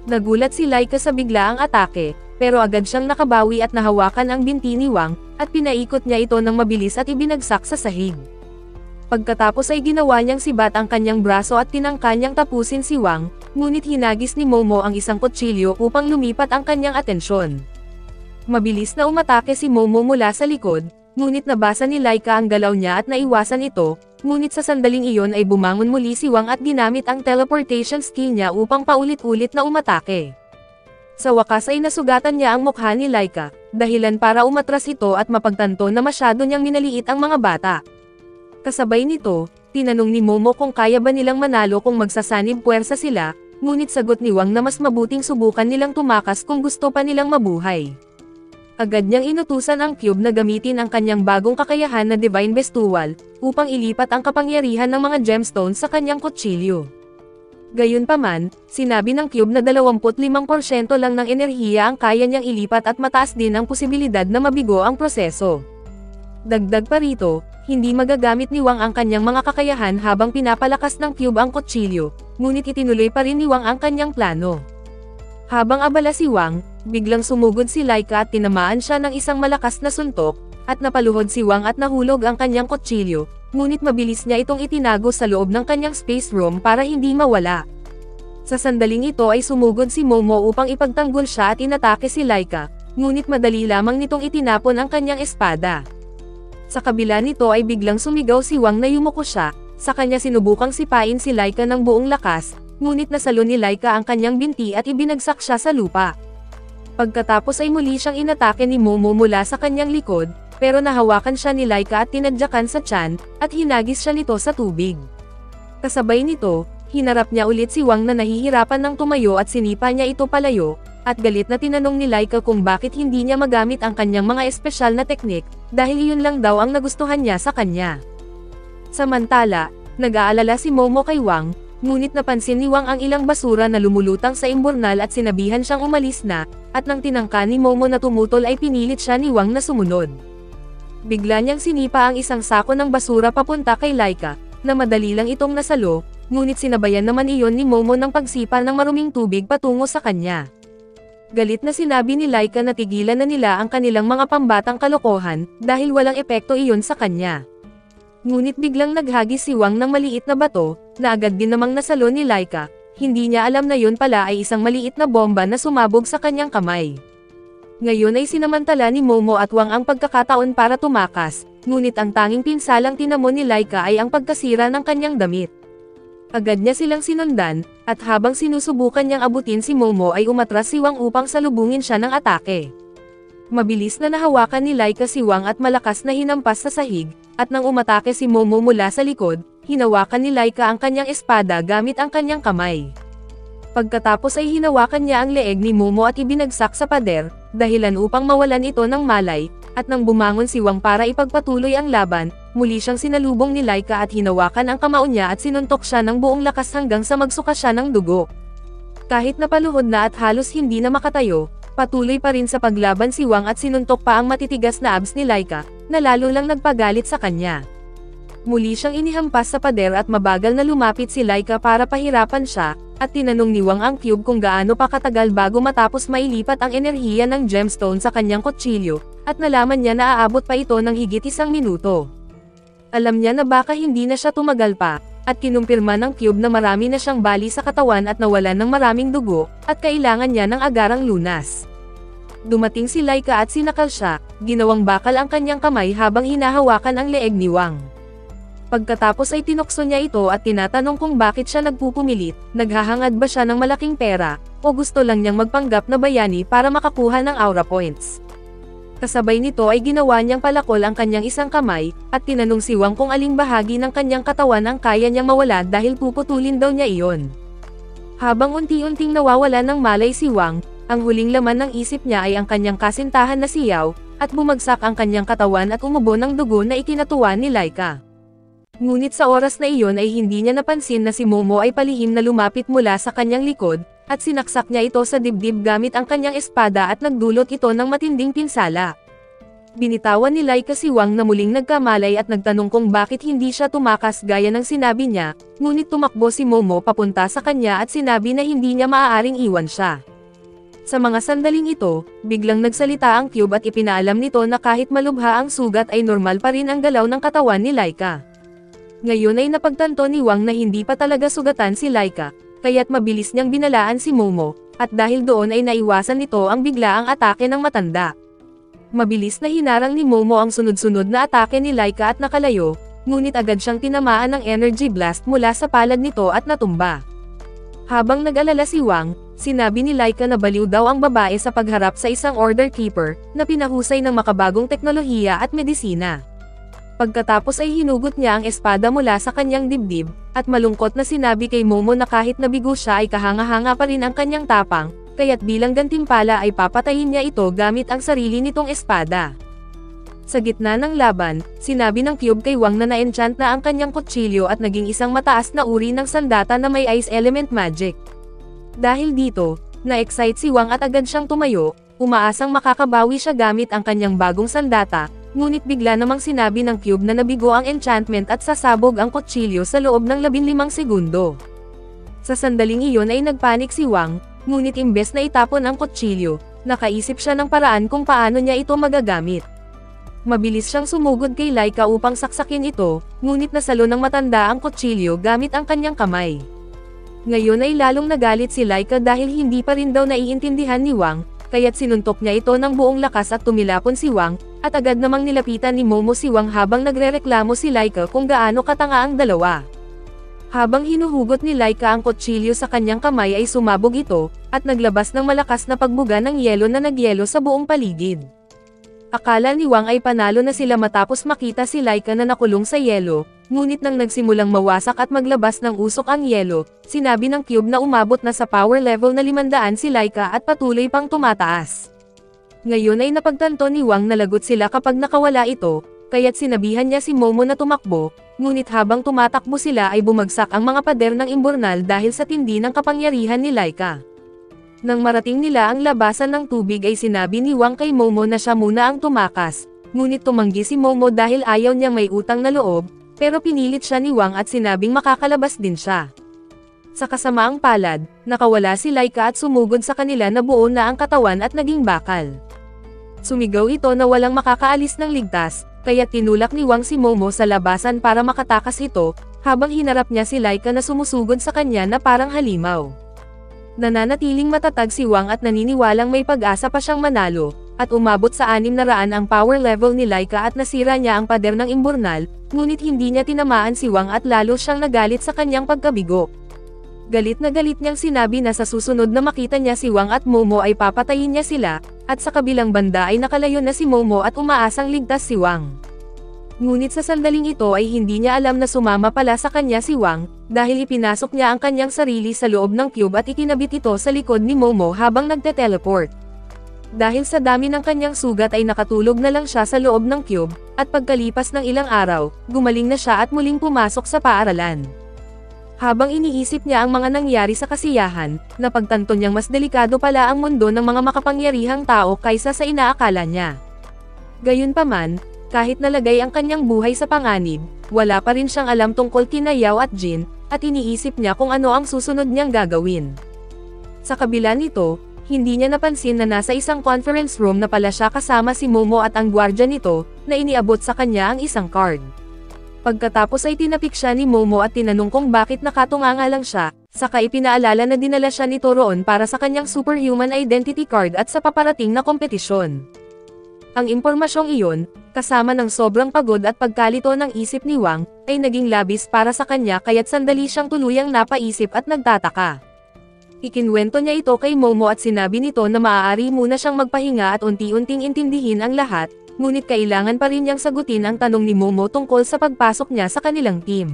[SPEAKER 1] Nagulat si Laika sa biglaang atake, pero agad siyang nakabawi at nahawakan ang binti ni Wang, at pinaikot niya ito ng mabilis at ibinagsak sa sahig. Pagkatapos ay ginawa niyang sibat ang kanyang braso at tinangka niyang tapusin si Wang, ngunit hinagis ni Momo ang isang kutsilyo upang lumipat ang kanyang atensyon. Mabilis na umatake si Momo mula sa likod, ngunit nabasa ni Laika ang galaw niya at naiwasan ito, ngunit sa sandaling iyon ay bumangon muli si Wang at ginamit ang teleportation skill niya upang paulit-ulit na umatake. Sa wakas ay nasugatan niya ang mukha ni Laika, dahilan para umatras ito at mapagtanto na masyado niyang minaliit ang mga bata. Kasabay nito, tinanong ni Momo kung kaya ba nilang manalo kung magsasanib puwersa sila, ngunit sagot ni Wang na mas mabuting subukan nilang tumakas kung gusto pa nilang mabuhay. Agad niyang inutusan ang Cube na gamitin ang kanyang bagong kakayahan na Divine Bestowal, upang ilipat ang kapangyarihan ng mga gemstones sa kanyang kutsilyo. Gayunpaman, sinabi ng Cube na 25% lang ng enerhiya ang kaya niyang ilipat at mataas din ang posibilidad na mabigo ang proseso. Dagdag pa rito, hindi magagamit ni Wang ang kanyang mga kakayahan habang pinapalakas ng Cube ang kutsilyo, ngunit itinuloy pa rin ni Wang ang kanyang plano. Habang abala si Wang, biglang sumugod si Laika at tinamaan siya ng isang malakas na suntok, at napaluhod si Wang at nahulog ang kanyang kutsilyo, ngunit mabilis niya itong itinago sa loob ng kanyang space room para hindi mawala. Sa sandaling ito ay sumugod si Momo upang ipagtanggol siya at inatake si Laika, ngunit madali lamang nitong itinapon ang kanyang espada. Sa kabila nito ay biglang sumigaw si Wang na yumuko siya, sa kanya sinubukang sipain si Laika ng buong lakas, ngunit nasalo ni Laika ang kanyang binti at ibinagsak siya sa lupa. Pagkatapos ay muli siyang inatake ni Momo mula sa kanyang likod, pero nahawakan siya ni Laika at tinadyakan sa tiyan, at hinagis siya nito sa tubig. Kasabay nito, hinarap niya ulit si Wang na nahihirapan ng tumayo at sinipa niya ito palayo, at galit na tinanong ni Laika kung bakit hindi niya magamit ang kanyang mga espesyal na teknik, dahil iyon lang daw ang nagustuhan niya sa kanya. Samantala, nag-aalala si Momo kay Wang, ngunit napansin ni Wang ang ilang basura na lumulutang sa imburnal at sinabihan siyang umalis na, at nang tinangka ni Momo na tumutol ay pinilit siya ni Wang na sumunod. Bigla niyang sinipa ang isang sako ng basura papunta kay Laika, na madali lang itong nasalo, ngunit sinabayan naman iyon ni Momo ng pagsipa ng maruming tubig patungo sa kanya. Galit na sinabi ni Laika na tigilan na nila ang kanilang mga pambatang kalokohan, dahil walang epekto iyon sa kanya. Ngunit biglang naghagis si Wang ng maliit na bato, na agad din namang nasalo ni Laika, hindi niya alam na yun pala ay isang maliit na bomba na sumabog sa kanyang kamay. Ngayon ay sinamantala ni Momo at Wang ang pagkakataon para tumakas, ngunit ang tanging pinsalang tinamon ni Laika ay ang pagkasira ng kanyang damit. Agad niya silang sinundan, at habang sinusubukan niyang abutin si Momo ay umatras si Wang upang salubungin siya ng atake. Mabilis na nahawakan ni Laika si Wang at malakas na hinampas sa sahig, at nang umatake si Momo mula sa likod, hinawakan ni Laika ang kanyang espada gamit ang kanyang kamay. Pagkatapos ay hinawakan niya ang leeg ni Momo at ibinagsak sa pader, dahilan upang mawalan ito ng malay, at nang bumangon si Wang para ipagpatuloy ang laban, muli siyang sinalubong ni Laika at hinawakan ang kamao niya at sinuntok siya ng buong lakas hanggang sa magsuka siya ng dugo. Kahit napaluhod na at halos hindi na makatayo, patuloy pa rin sa paglaban si Wang at sinuntok pa ang matitigas na abs ni Laika, na lalo lang nagpagalit sa kanya. Muli siyang inihampas sa pader at mabagal na lumapit si Laika para pahirapan siya, at tinanong ni Wang ang Cube kung gaano pa katagal bago matapos mailipat ang enerhiya ng gemstone sa kanyang kutsilyo, at nalaman niya na aabot pa ito ng higit 1 minuto. Alam niya na baka hindi na siya tumagal pa, at kinumpirma ng Cube na marami na siyang bali sa katawan at nawalan ng maraming dugo, at kailangan niya ng agarang lunas. Dumating si Laika at sinakal siya, ginawang bakal ang kanyang kamay habang hinahawakan ang leeg ni Wang. Pagkatapos ay tinukso niya ito at tinatanong kung bakit siya nagpupumilit, naghahangad ba siya ng malaking pera, o gusto lang niyang magpanggap na bayani para makakuha ng aura points. Kasabay nito ay ginawa niyang palakol ang kanyang isang kamay, at tinanong si Wang kung aling bahagi ng kanyang katawan ang kaya niyang mawala dahil puputulin daw niya iyon. Habang unti-unting nawawala ng malay si Wang, ang huling laman ng isip niya ay ang kanyang kasintahan na si Yao, at bumagsak ang kanyang katawan at umubo ng dugo na ikinatuwa ni Laika. Ngunit sa oras na iyon ay hindi niya napansin na si Momo ay palihim na lumapit mula sa kanyang likod, at sinaksak niya ito sa dibdib gamit ang kanyang espada at nagdulot ito ng matinding pinsala. Binitawan ni Laika si Wang na muling nagkamalay at nagtanong kung bakit hindi siya tumakas gaya ng sinabi niya, ngunit tumakbo si Momo papunta sa kanya at sinabi na hindi niya maaaring iwan siya. Sa mga sandaling ito, biglang nagsalita ang Cube at ipinaalam nito na kahit malubha ang sugat ay normal pa rin ang galaw ng katawan ni Laika. Ngayon ay napagtanto ni Wang na hindi pa talaga sugatan si Laika, kaya't mabilis niyang binalaan si Momo, at dahil doon ay naiwasan nito ang biglaang atake ng matanda. Mabilis na hinarang ni Momo ang sunod-sunod na atake ni Laika at nakalayo, ngunit agad siyang tinamaan ng energy blast mula sa palad nito at natumba. Habang nag-alala si Wang, Sinabi ni Laika na baliw daw ang babae sa pagharap sa isang order keeper, na pinahusay ng makabagong teknolohiya at medisina. Pagkatapos ay hinugot niya ang espada mula sa kanyang dibdib, at malungkot na sinabi kay Momo na kahit nabigo siya ay kahanga-hanga pa rin ang kanyang tapang, kaya't bilang gantimpala ay papatayin niya ito gamit ang sarili nitong espada. Sa gitna ng laban, sinabi ng Cube kay Wang na na-enchant na ang kanyang kutsilyo at naging isang mataas na uri ng sandata na may ice element magic. Dahil dito, na-excite si Wang at agad siyang tumayo, umaasang makakabawi siya gamit ang kanyang bagong sandata, ngunit bigla namang sinabi ng Cube na nabigo ang enchantment at sasabog ang kutsilyo sa loob ng 15 segundo. Sa sandaling iyon ay nagpanik si Wang, ngunit imbes na itapon ang kutsilyo, nakaisip siya ng paraan kung paano niya ito magagamit. Mabilis siyang sumugod kay Laika upang saksakin ito, ngunit nasalo ng matanda ang kutsilyo gamit ang kanyang kamay. Ngayon ay lalong nagalit si Laika dahil hindi pa rin daw naiintindihan ni Wang, kaya't sinuntok niya ito ng buong lakas at tumilapon si Wang, at agad namang nilapitan ni Momo si Wang habang nagrereklamo si Laika kung gaano katanga ang dalawa. Habang hinuhugot ni Laika ang kutsilyo sa kanyang kamay ay sumabog ito, at naglabas ng malakas na pagbuga ng yelo na nagyelo sa buong paligid. Akala ni Wang ay panalo na sila matapos makita si Laika na nakulong sa yelo, ngunit nang nagsimulang mawasak at maglabas ng usok ang yelo, sinabi ng Cube na umabot na sa power level na 500 si Laika at patuloy pang tumataas. Ngayon ay napagtanto ni Wang na lagot sila kapag nakawala ito, kaya't sinabihan niya si Momo na tumakbo, ngunit habang tumatakbo sila ay bumagsak ang mga pader ng imburnal dahil sa tindi ng kapangyarihan ni Laika. Nang marating nila ang labasan ng tubig ay sinabi ni Wang kay Momo na siya muna ang tumakas, ngunit tumanggi si Momo dahil ayaw niyang may utang na loob, pero pinilit siya ni Wang at sinabing makakalabas din siya. Sa kasamaang palad, nakawala si Laika at sumugod sa kanila na buo na ang katawan at naging bakal. Sumigaw ito na walang makakaalis ng ligtas, kaya tinulak ni Wang si Momo sa labasan para makatakas ito, habang hinarap niya si Laika na sumusugod sa kanya na parang halimaw. Nananatiling matatag si Wang at naniniwalang may pag-asa pa siyang manalo, at umabot sa 600 ang power level ni Laika at nasira niya ang pader ng imburnal, ngunit hindi niya tinamaan si Wang at lalo siyang nagalit sa kanyang pagkabigo. Galit na galit niyang sinabi na sa susunod na makita niya si Wang at Momo ay papatayin niya sila, at sa kabilang banda ay nakalayo na si Momo at umaasang ligtas si Wang. Ngunit sa sandaling ito ay hindi niya alam na sumama pala sa kanya si Wang, dahil ipinasok niya ang kanyang sarili sa loob ng cube at ikinabit ito sa likod ni Momo habang nagte-teleport. Dahil sa dami ng kanyang sugat ay nakatulog na lang siya sa loob ng cube, at pagkalipas ng ilang araw, gumaling na siya at muling pumasok sa paaralan. Habang iniisip niya ang mga nangyari sa kasiyahan, napagtanto niyang mas delikado pala ang mundo ng mga makapangyarihang tao kaysa sa inaakala niya. Gayunpaman, kahit nalagay ang kanyang buhay sa panganib, wala pa rin siyang alam tungkol kina Yao at Jin, at iniisip niya kung ano ang susunod niyang gagawin. Sa kabila nito, hindi niya napansin na nasa isang conference room na pala siya kasama si Momo at ang gwardya nito, na iniabot sa kanya ang isang card. Pagkatapos ay tinapik siya ni Momo at tinanong kung bakit nakatunganga lang siya, saka ipinaalala na dinala siya nito roon para sa kanyang superhuman identity card at sa paparating na kompetisyon. Ang impormasyong iyon, kasama ng sobrang pagod at pagkalito ng isip ni Wang, ay naging labis para sa kanya kaya't sandali siyang tuluyang napaisip at nagtataka. Ikinwento niya ito kay Momo at sinabi nito na maaari muna siyang magpahinga at unti-unting intindihin ang lahat, ngunit kailangan pa rin niyang sagutin ang tanong ni Momo tungkol sa pagpasok niya sa kanilang team.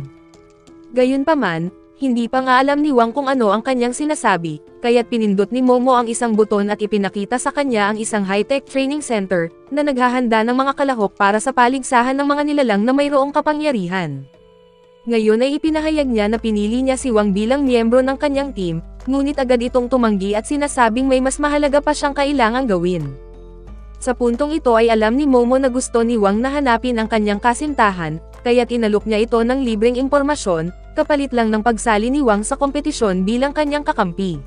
[SPEAKER 1] Gayunpaman, hindi pa nga alam ni Wang kung ano ang kanyang sinasabi, kaya't pinindot ni Momo ang isang buton at ipinakita sa kanya ang isang high-tech training center, na naghahanda ng mga kalahok para sa paligsahan ng mga nilalang na mayroong kapangyarihan. Ngayon ay ipinahayag niya na pinili niya si Wang bilang miyembro ng kanyang team, ngunit agad itong tumanggi at sinasabing may mas mahalaga pa siyang kailangang gawin. Sa puntong ito ay alam ni Momo na gusto ni Wang na hanapin ang kanyang kasintahan, kaya't inalok niya ito ng libreng impormasyon, kapalit lang ng pagsali ni Wang sa kompetisyon bilang kanyang kakampi.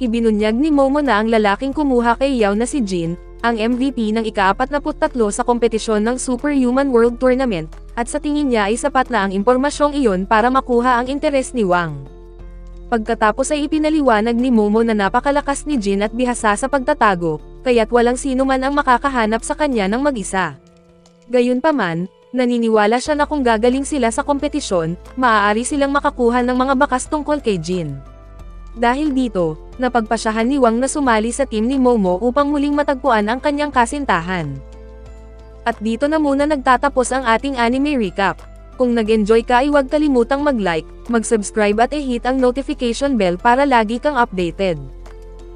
[SPEAKER 1] Ibinunyag ni Momo na ang lalaking kumuha kay Yao na si Jin, ang MVP ng ika-43 sa kompetisyon ng Superhuman World Tournament, at sa tingin niya ay sapat na ang impormasyong iyon para makuha ang interes ni Wang. Pagkatapos ay ipinaliwanag ni Momo na napakalakas ni Jin at bihasa sa pagtatago, kaya't walang sino man ang makakahanap sa kanya ng mag-isa. Gayunpaman, naniniwala siya na kung gagaling sila sa kompetisyon, maaari silang makakuha ng mga bakas tungkol kay Jin. Dahil dito, Napagpasyahan ni Wang na sumali sa team ni Momo upang muling matagpuan ang kanyang kasintahan. At dito na muna nagtatapos ang ating anime recap. Kung nag-enjoy ka ay huwag kalimutang mag-like, mag-subscribe at i-hit ang notification bell para lagi kang updated.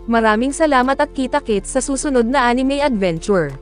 [SPEAKER 1] Maraming salamat at kita-kits sa susunod na anime adventure.